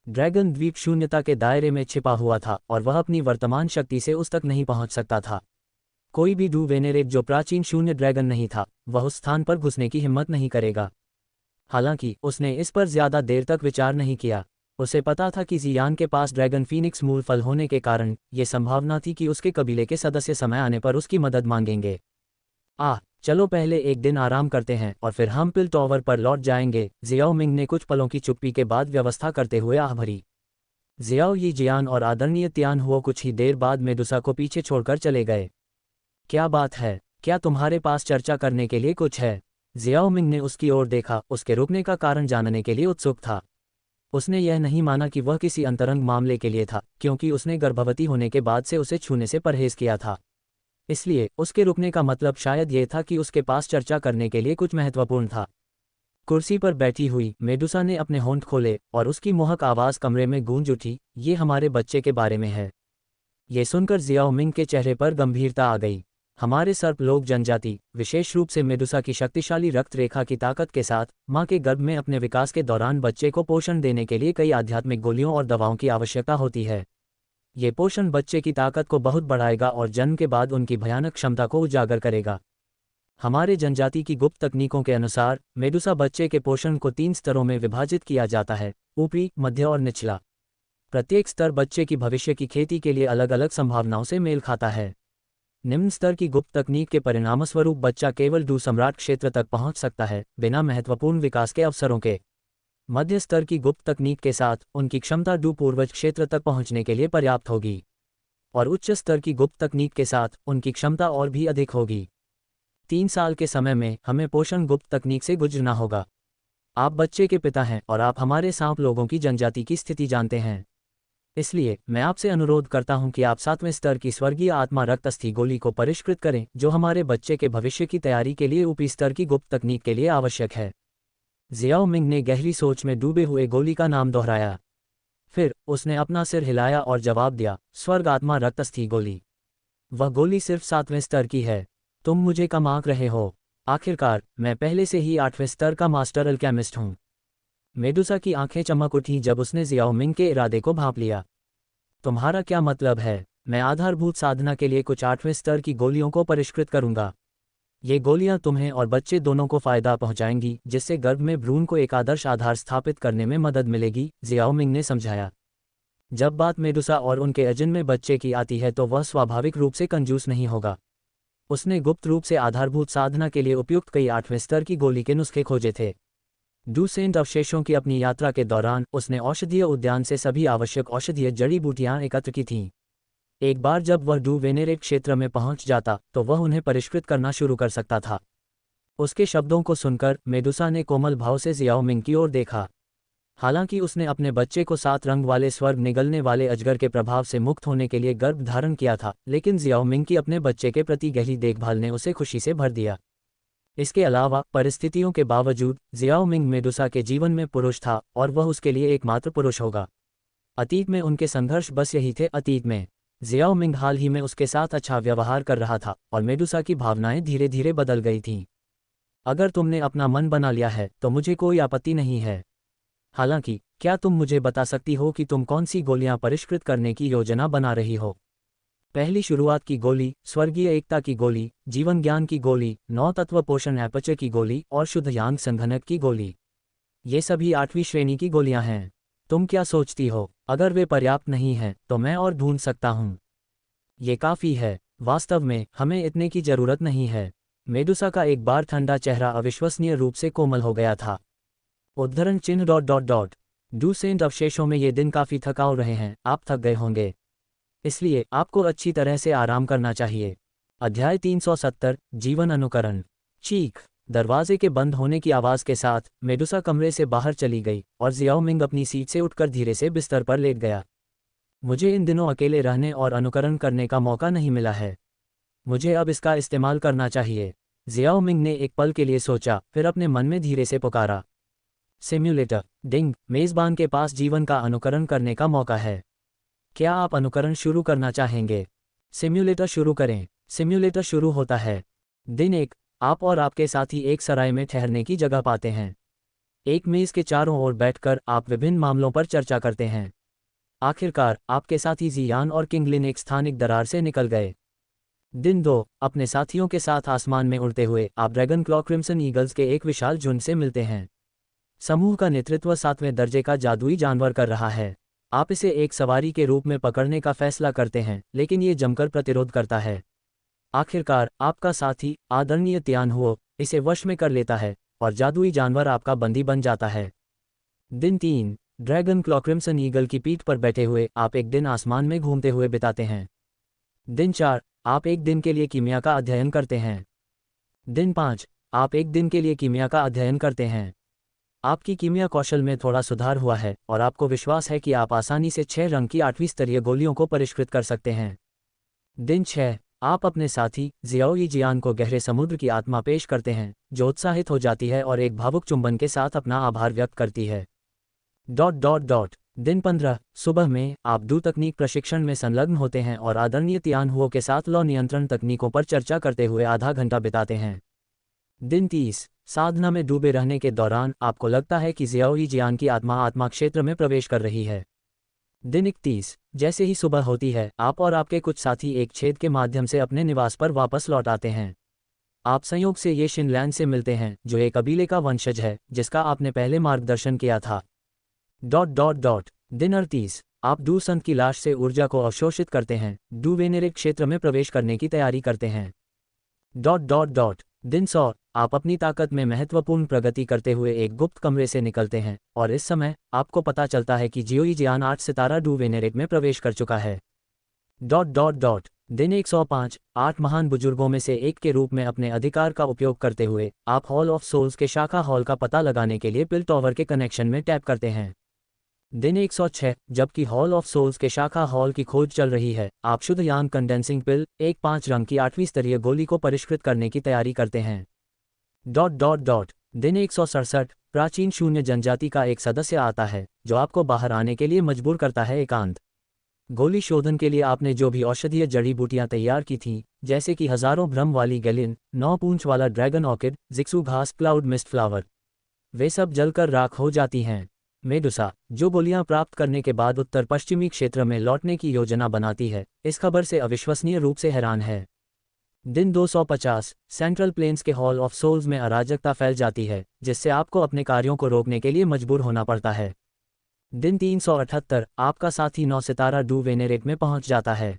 ड्रैगन द्वीप शून्यता के दायरे में छिपा हुआ था और वह अपनी वर्तमान शक्ति से उस तक नहीं पहुंच सकता था। कोई भी डू वेनेरेट जो प्राचीन शून्य ड्रैगन नहीं था, वह उस स्थान पर घुसने की हिम्मत नहीं करेगा। हालांकि उसने इस पर ज्यादा देर तक विचार नहीं किया। उसे पता था कि जियान के पास ड्रैगन फीनिक्स मूल फल होने के कारण ये संभावना थी कि उसके कबीले के सदस्य समय आने पर उसकी मदद मांगेंगे। चलो पहले एक दिन आराम करते हैं और फिर हम पिल टॉवर पर लौट जाएंगे। जियाओ मिंग ने कुछ पलों की चुप्पी के बाद व्यवस्था करते हुए आह भरी। जियाओ यी जियान और आदरणीय तियानहुओ कुछ ही देर बाद मेडुसा को पीछे छोड़कर चले गए। क्या बात है? क्या तुम्हारे पास चर्चा करने के लिए कुछ है? जियाओ मिंग ने उसकी ओर देखा, उसके रुकने का कारण जानने के लिए उत्सुक था। उसने यह नहीं माना कि वह किसी अंतरंग मामले के लिए था, क्योंकि उसने गर्भवती होने के बाद से उसे छूने से परहेज किया था। इसलिए उसके रुकने का मतलब शायद ये था कि उसके पास चर्चा करने के लिए कुछ महत्वपूर्ण था। कुर्सी पर बैठी हुई मेडुसा ने अपने होंठ खोले और उसकी मोहक आवाज कमरे में गूंज उठी, ये हमारे बच्चे के बारे में है। ये सुनकर जियाओ मिंग के चेहरे पर गंभीरता आ गई। हमारे सर्प लोग जनजाति, विशेष रूप से मेडुसा की शक्तिशाली रक्त रेखा की ताकत के साथ, मां के गर्भ में अपने विकास के दौरान बच्चे को पोषण देने के लिए कई आध्यात्मिक गोलियों और दवाओं की आवश्यकता होती है। ये पोषण बच्चे की ताकत को बहुत बढ़ाएगा और जन्म के बाद उनकी भयानक क्षमता को उजागर करेगा। हमारे जनजाति की गुप्त तकनीकों के अनुसार मेडुसा बच्चे के पोषण को 3 स्तरों में विभाजित किया जाता है, ऊपरी, मध्य और निचला। प्रत्येक स्तर बच्चे की भविष्य की खेती के लिए अलग अलग संभावनाओं से मेल खाता है। निम्न स्तर की गुप्त तकनीक के परिणामस्वरूप बच्चा केवल डू सम्राट क्षेत्र तक पहुंच सकता है, बिना महत्वपूर्ण विकास के अवसरों के। मध्य स्तर की गुप्त तकनीक के साथ उनकी क्षमता डू पूर्वज क्षेत्र तक पहुंचने के लिए पर्याप्त होगी, और उच्च स्तर की गुप्त तकनीक के साथ उनकी क्षमता और भी अधिक होगी। 3 साल के समय में हमें पोषण गुप्त तकनीक से गुजरना होगा। आप बच्चे के पिता हैं और आप हमारे सांप लोगों की जनजाति की स्थिति जानते हैं। इसलिए मैं आपसे अनुरोध करता हूं कि आप 7वें स्तर की स्वर्गीय आत्मा रक्त अस्थि गोली को परिष्कृत करें, जो हमारे बच्चे के भविष्य की तैयारी के लिए ऊपरी स्तर की गुप्त तकनीक के लिए आवश्यक है। जियाओ मिंग ने गहरी सोच में डूबे हुए गोली का नाम दोहराया। फिर उसने अपना सिर हिलाया और जवाब दिया, स्वर्ग आत्मा रक्त अस्थि गोली। वह गोली सिर्फ 7वें स्तर की है। तुम मुझे कम आंक रहे हो। आखिरकार मैं पहले से ही 8वें स्तर का मास्टर अल्केमिस्ट हूं। मेडुसा की आंखें चमक उठी जब उसने जियाओ मिंग के इरादे को भांप लिया। तुम्हारा क्या मतलब है? मैं आधारभूत साधना के लिए कुछ 8वें स्तर की गोलियों को परिष्कृत करूंगा। ये गोलियां तुम्हें और बच्चे दोनों को फायदा पहुंचाएंगी, जिससे गर्भ में भ्रूण को एक आदर्श आधार स्थापित करने में मदद मिलेगी, जियाओ मिंग ने समझाया। जब बात मेडुसा और उनके अजिन में बच्चे की आती है तो वह स्वाभाविक रूप से कंजूस नहीं होगा। उसने गुप्त रूप से आधारभूत साधना के लिए उपयुक्त कई 8वें स्तर की गोली के नुस्खे खोजे थे। डू सेंट अवशेषों की अपनी यात्रा के दौरान उसने औषधीय उद्यान से सभी आवश्यक औषधीय जड़ी बूटियां एकत्र की थीं। एक बार जब वह डू वेनेरेट क्षेत्र में पहुंच जाता तो वह उन्हें परिष्कृत करना शुरू कर सकता था। उसके शब्दों को सुनकर मेडुसा ने कोमल भाव से जियाओ मिंग की ओर देखा। हालांकि उसने अपने बच्चे को 7 रंग वाले स्वर्ग निगलने वाले अजगर के प्रभाव से मुक्त होने के लिए गर्भ धारण किया था, लेकिन जियाओ मिंग की अपने बच्चे के प्रति गहरी देखभाल ने उसे खुशी से भर दिया। इसके अलावा परिस्थितियों के बावजूद जियाओ मिंग मेडुसा के जीवन में पुरुष था और वह उसके लिए एकमात्र पुरुष होगा। अतीत में उनके संघर्ष बस यही थे। अतीत में जियाओ मिंग हाल ही में उसके साथ अच्छा व्यवहार कर रहा था और मेडुसा की भावनाएं धीरे धीरे बदल गई थीं। अगर तुमने अपना मन बना लिया है तो मुझे कोई आपत्ति नहीं है। हालांकि क्या तुम मुझे बता सकती हो कि तुम कौन सी गोलियां परिष्कृत करने की योजना बना रही हो? पहली शुरुआत की गोली, स्वर्गीय एकता की गोली, जीवन ज्ञान की गोली, 9 तत्व पोषण एपचर की गोली और शुद्ध यांग संघनक की गोली। ये सभी 8वीं श्रेणी की गोलियां हैं। तुम क्या सोचती हो, अगर वे पर्याप्त नहीं हैं तो मैं और ढूंढ सकता हूं। ये काफी है। वास्तव में हमें इतने की जरूरत नहीं है। मेडुसा का एक बार ठंडा चेहरा अविश्वसनीय रूप से कोमल हो गया था। उद्धरण चिन्ह डॉट डॉट डॉट। डूसेंट अवशेषों में ये दिन काफी थकाऊ रहे हैं, आप थक गए होंगे, इसलिए आपको अच्छी तरह से आराम करना चाहिए। अध्याय 370 जीवन अनुकरण। चीख। दरवाजे के बंद होने की आवाज के साथ मेडुसा कमरे से बाहर चली गई और जियाओ मिंग अपनी सीट से उठकर धीरे से बिस्तर पर लेट गया। मुझे इन दिनों अकेले रहने और अनुकरण करने का मौका नहीं मिला है। मुझे अब इसका इस्तेमाल करना चाहिए। जियाओ मिंग ने एक पल के लिए सोचा, फिर अपने मन में धीरे से पुकारा। सिम्युलेटर। डिंग। मेजबान के पास जीवन का अनुकरण करने का मौका है। क्या आप अनुकरण शुरू करना चाहेंगे? सिम्युलेटर शुरू करें। सिम्युलेटर शुरू होता है। दिन 1। आप और आपके साथी एक सराय में ठहरने की जगह पाते हैं। एक मेज के चारों ओर बैठकर आप विभिन्न मामलों पर चर्चा करते हैं। आखिरकार आपके साथी जियान और किंगलिन एक स्थानिक दरार से निकल गए। दिन 2। अपने साथियों के साथ आसमान में उड़ते हुए आप ड्रैगन क्लॉ क्रिम्सन ईगल्स के एक विशाल झुंड से मिलते हैं। समूह का नेतृत्व 7वें दर्जे का जादुई जानवर कर रहा है। आप इसे एक सवारी के रूप में पकड़ने का फैसला करते हैं, लेकिन ये जमकर प्रतिरोध करता है। आखिरकार आपका साथी आदरणीय तियान हुओ इसे वश में कर लेता है और जादुई जानवर आपका बंदी बन जाता है। दिन 3। ड्रैगन क्लॉ क्रिम्सन ईगल की पीठ पर बैठे हुए आप एक दिन आसमान में घूमते हुए बिताते हैं। दिन 4। आप एक दिन के लिए कीमिया का अध्ययन करते हैं। दिन 5। आप एक दिन के लिए कीमिया का अध्ययन करते हैं। आपकी कीमिया कौशल में थोड़ा सुधार हुआ है और आपको विश्वास है कि आप आसानी से 6 रंग की 8वीं स्तरीय गोलियों को परिष्कृत कर सकते हैं। दिन 6। आप अपने साथी जियाओ जियान को गहरे समुद्र की आत्मा पेश करते हैं, जो उत्साहित हो जाती है और एक भावुक चुंबन के साथ अपना आभार व्यक्त करती है। Dot dot dot. दिन 15। सुबह में आप डू तकनीक प्रशिक्षण में संलग्न होते हैं और आदरणीय तियान हुओ के साथ लौ नियंत्रण तकनीकों पर चर्चा करते हुए आधा घंटा बिताते हैं। दिन 30। साधना में डूबे रहने के दौरान आपको लगता है कि जियाओ जियान की आत्मा क्षेत्र में प्रवेश कर रही है। दिन 31। जैसे ही सुबह होती है आप और आपके कुछ साथी एक छेद के माध्यम से अपने निवास पर वापस लौट आते हैं। आप संयोग से ये शिनलैंड से मिलते हैं, जो एक कबीले का वंशज है जिसका आपने पहले मार्गदर्शन किया था। Dot dot dot. दिन 38। आप डू संत की लाश से ऊर्जा को अवशोषित करते हैं, डू वेनेरिक क्षेत्र में प्रवेश करने की तैयारी करते हैं। Dot dot dot. दिन 100। आप अपनी ताकत में महत्वपूर्ण प्रगति करते हुए एक गुप्त कमरे से निकलते हैं और इस समय आपको पता चलता है कि जियो जियान 8 सितारा डू वेनेरिक में प्रवेश कर चुका है। Dot dot dot. दिन 105। 8 महान बुजुर्गों में से एक के रूप में अपने अधिकार का उपयोग करते हुए आप हॉल ऑफ सोल्स के शाखा हॉल का पता लगाने के लिए पिल टॉवर के कनेक्शन में टैप करते हैं। दिन 106। जबकि हॉल ऑफ सोल्स के शाखा हॉल की खोज चल रही है, आप शुद्ध यांग कंडेंसिंग पिल एक 5 रंग की 8वीं स्तरीय गोली को परिष्कृत करने की तैयारी करते हैं। Dot dot dot. दिन 167। प्राचीन शून्य जनजाति का एक सदस्य आता है जो आपको बाहर आने के लिए मजबूर करता है। एकांत गोली शोधन के लिए आपने जो भी औषधीय जड़ी बूटियां तैयार की थीं, जैसे कि हजारों भ्रम वाली गैलिन, 9 पूंछ वाला ड्रैगन ऑर्किड, जिक्सू घास, क्लाउड मिस्ट फ्लावर, वे सब जलकर राख हो जाती हैं। मेडुसा, जो गोलियां प्राप्त करने के बाद उत्तर पश्चिमी क्षेत्र में लौटने की योजना बनाती है, इस खबर से अविश्वसनीय रूप से हैरान है। दिन 250। सेंट्रल प्लेन्स के हॉल ऑफ सोल्स में अराजकता फैल जाती है, जिससे आपको अपने कार्यों को रोकने के लिए मजबूर होना पड़ता है। दिन 378। आपका साथी 9 सितारा डू वेनेरेट में पहुंच जाता है।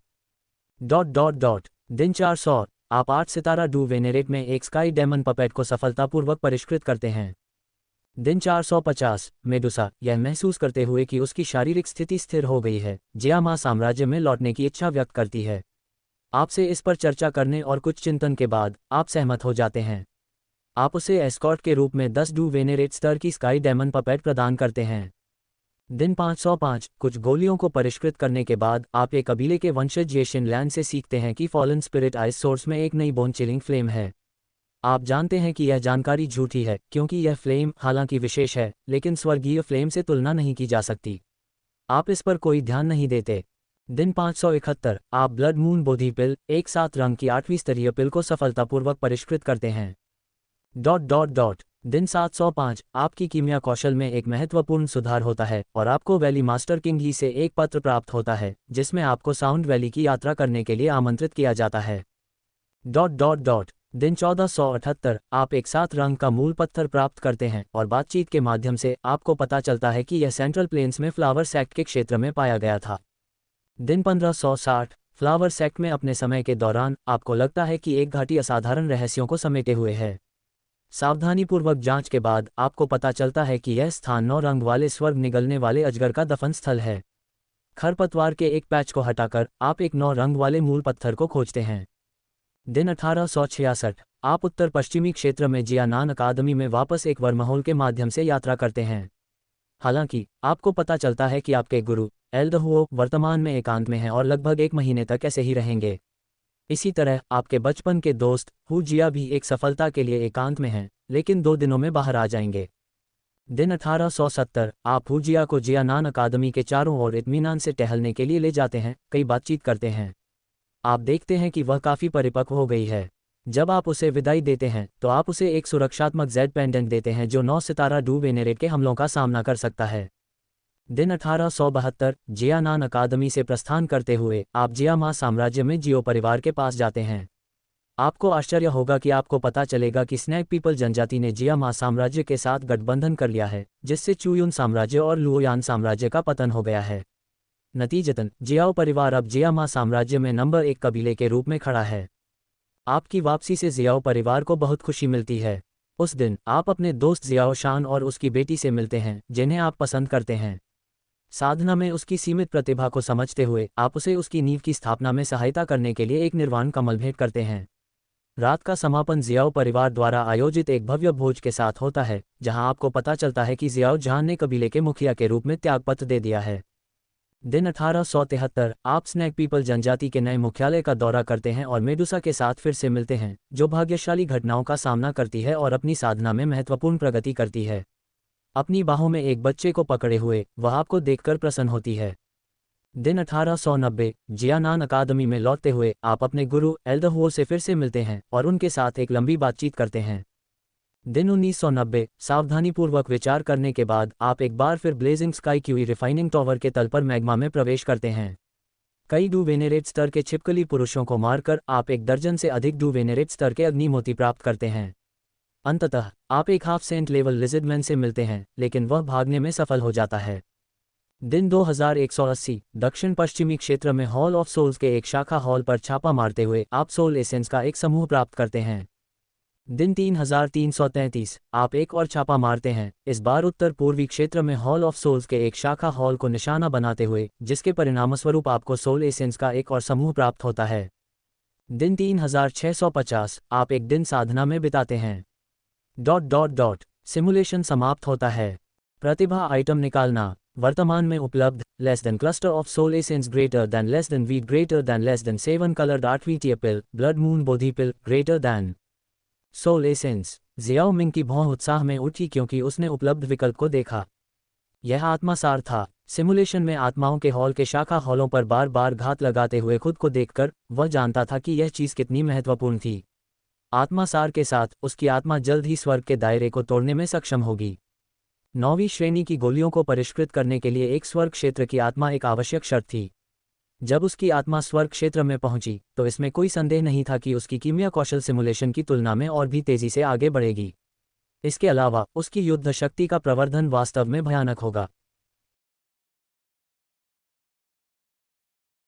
Dot dot dot. दिन 400। आप 8 सितारा डू वेनेरेट में एक स्काई डेमन पपेट को सफलतापूर्वक परिष्कृत करते हैं। दिन 450। मेडुसा, यह महसूस करते हुए कि उसकी शारीरिक स्थिति स्थिर हो गई है, जियामा साम्राज्य में लौटने की इच्छा व्यक्त करती है। आपसे इस पर चर्चा करने और कुछ चिंतन के बाद आप सहमत हो जाते हैं। आप उसे एस्कॉर्ट के रूप में 10 डू वेनेरेट स्तर की स्काई डेमन पपेट प्रदान करते हैं। दिन 505। कुछ गोलियों को परिष्कृत करने के बाद आप एक कबीले के वंशज ये शिनलैंड से सीखते हैं कि फॉलन स्पिरिट आइस सोर्स में एक नई बोन चिलिंग फ्लेम है। आप जानते हैं कि यह जानकारी झूठी है, क्योंकि यह फ्लेम हालांकि विशेष है, लेकिन स्वर्गीय फ्लेम से तुलना नहीं की जा सकती। आप इस पर कोई ध्यान नहीं देते। दिन 571। आप ब्लड मून बोधी पिल एक 7 रंग की 8वीं स्तरीय पिल को सफलतापूर्वक परिष्कृत करते हैं। Dot dot dot. दिन 705 आपकी कीमिया कौशल में एक महत्वपूर्ण सुधार होता है और आपको वैली मास्टर किंग ली से एक पत्र प्राप्त होता है जिसमें आपको साउंड वैली की यात्रा करने के लिए आमंत्रित किया जाता है। दिन 1478 आप एक 7 रंग का मूल पत्थर प्राप्त करते हैं और बातचीत के माध्यम से आपको पता चलता है कि यह सेंट्रल प्लेन्स में फ्लावर सेक्ट के क्षेत्र में पाया गया था। दिन 1560 फ्लावर सेक्ट में अपने समय के दौरान आपको लगता है कि एक घाटी असाधारण रहस्यों को समेटे हुए है। सावधानीपूर्वक जांच के बाद आपको पता चलता है कि यह स्थान 9 रंग वाले स्वर्ग निगलने वाले अजगर का दफन स्थल है। खरपतवार के एक पैच को हटाकर आप एक 9 रंग वाले मूल पत्थर को खोजते हैं। दिन 1866 आप उत्तर पश्चिमी क्षेत्र में जियानान अकादमी में वापस एक वर्महोल के माध्यम से यात्रा करते हैं। हालांकि आपको पता चलता है कि आपके गुरु एल्दहुओ वर्तमान में एकांत में हैं और लगभग 1 महीने तक ऐसे ही रहेंगे। इसी तरह आपके बचपन के दोस्त हु जिया भी एक सफलता के लिए एकांत में हैं, लेकिन 2 दिनों में बाहर आ जाएंगे। दिन 1870 आप हु जिया को जियानान अकादमी के चारों ओर इत्मीनान से टहलने के लिए ले जाते हैं, कई बातचीत करते हैं। आप देखते हैं कि वह काफ़ी परिपक्व हो गई है। जब आप उसे विदाई देते हैं तो आप उसे एक सुरक्षात्मक जेड पेंडेंट देते हैं जो 9 सितारा डू वेनेरेट के हमलों का सामना कर सकता है। दिन 1872 जियानान अकादमी से प्रस्थान करते हुए आप जियामा साम्राज्य में जियो परिवार के पास जाते हैं। आपको आश्चर्य होगा कि आपको पता चलेगा कि स्नैक पीपल जनजाति ने जियामा साम्राज्य के साथ गठबंधन कर लिया है, जिससे चुयुन साम्राज्य और लुओयान साम्राज्य का पतन हो गया है। नतीजतन जियाओ परिवार अब जियामा साम्राज्य में नंबर 1 कबीले के रूप में खड़ा है। आपकी वापसी से जियाओ परिवार को बहुत खुशी मिलती है। उस दिन आप अपने दोस्त जियाओ शान और उसकी बेटी से मिलते हैं, जिन्हें आप पसंद करते हैं। साधना में उसकी सीमित प्रतिभा को समझते हुए आप उसे उसकी नींव की स्थापना में सहायता करने के लिए एक निर्वाण कमल भेंट करते हैं। रात का समापन जियाओ परिवार द्वारा आयोजित एक भव्य भोज के साथ होता है, जहां आपको पता चलता है कि जियाओ जहान ने कबीले के मुखिया के रूप में त्यागपत्र दे दिया है। दिन 1873 आप स्नैक पीपल जनजाति के नए मुख्यालय का दौरा करते हैं और मेडुसा के साथ फिर से मिलते हैं, जो भाग्यशाली घटनाओं का सामना करती है और अपनी साधना में महत्वपूर्ण प्रगति करती है। अपनी बाहों में एक बच्चे को पकड़े हुए वह आपको देखकर प्रसन्न होती है। दिन 1890 जियानान अकादमी में लौटते हुए आप अपने गुरु एल्दहुओ से फिर से मिलते हैं और उनके साथ एक लंबी बातचीत करते हैं। दिन 1990 सावधानीपूर्वक विचार करने के बाद आप एक बार फिर blazing sky QE refining tower के तल पर मैग्मा में प्रवेश करते हैं। कई डू वेनेरेट स्तर के छिपकली पुरुषों को मारकर आप 1 दर्जन से अधिक डू वेनेरेट स्तर के अग्निमोती प्राप्त करते हैं। अंततः आप एक हाफ सेंट लेवल लिजिडमैन से मिलते हैं, लेकिन वह भागने में सफल हो जाता है। दिन 2180 दक्षिण पश्चिमी क्षेत्र में हॉल ऑफ सोल्स के एक शाखा हॉल पर छापा मारते हुए आप सोल एसेंस का एक समूह प्राप्त करते हैं। दिन 3333 आप एक और छापा मारते हैं, इस बार उत्तर पूर्वी क्षेत्र में हॉल ऑफ सोल्स के एक शाखा हॉल को निशाना बनाते हुए, जिसके परिणामस्वरूप आपको सोल एसेंस का एक और समूह प्राप्त होता है। दिन 3650 आप एक दिन साधना में बिताते हैं। सिमुलेशन समाप्त होता है। प्रतिभा आइटम निकालना वर्तमान में उपलब्ध less than cluster of soul essence greater than less than wheat greater than less than 7 coloured आर्टवीटिया pill blood moon Bodhi pill greater than soul essence. Xiao Ming की भौं उत्साह में उठी क्योंकि उसने उपलब्ध विकल्प को देखा। यह आत्मासार था। सिमुलेशन में आत्माओं के हॉल के शाखा हॉलों पर बार बार घात लगाते हुए खुद को देखकर वह जानता था कि यह चीज़ कितनी महत्वपूर्ण थी। आत्मासार के साथ उसकी आत्मा जल्द ही स्वर्ग के दायरे को तोड़ने में सक्षम होगी। 9वीं श्रेणी की गोलियों को परिष्कृत करने के लिए एक स्वर्ग क्षेत्र की आत्मा एक आवश्यक शर्त थी। जब उसकी आत्मा स्वर्ग क्षेत्र में पहुंची तो इसमें कोई संदेह नहीं था कि उसकी कीमिया कौशल सिमुलेशन की तुलना में और भी तेजी से आगे बढ़ेगी। इसके अलावा उसकी युद्ध शक्ति का प्रवर्धन वास्तव में भयानक होगा।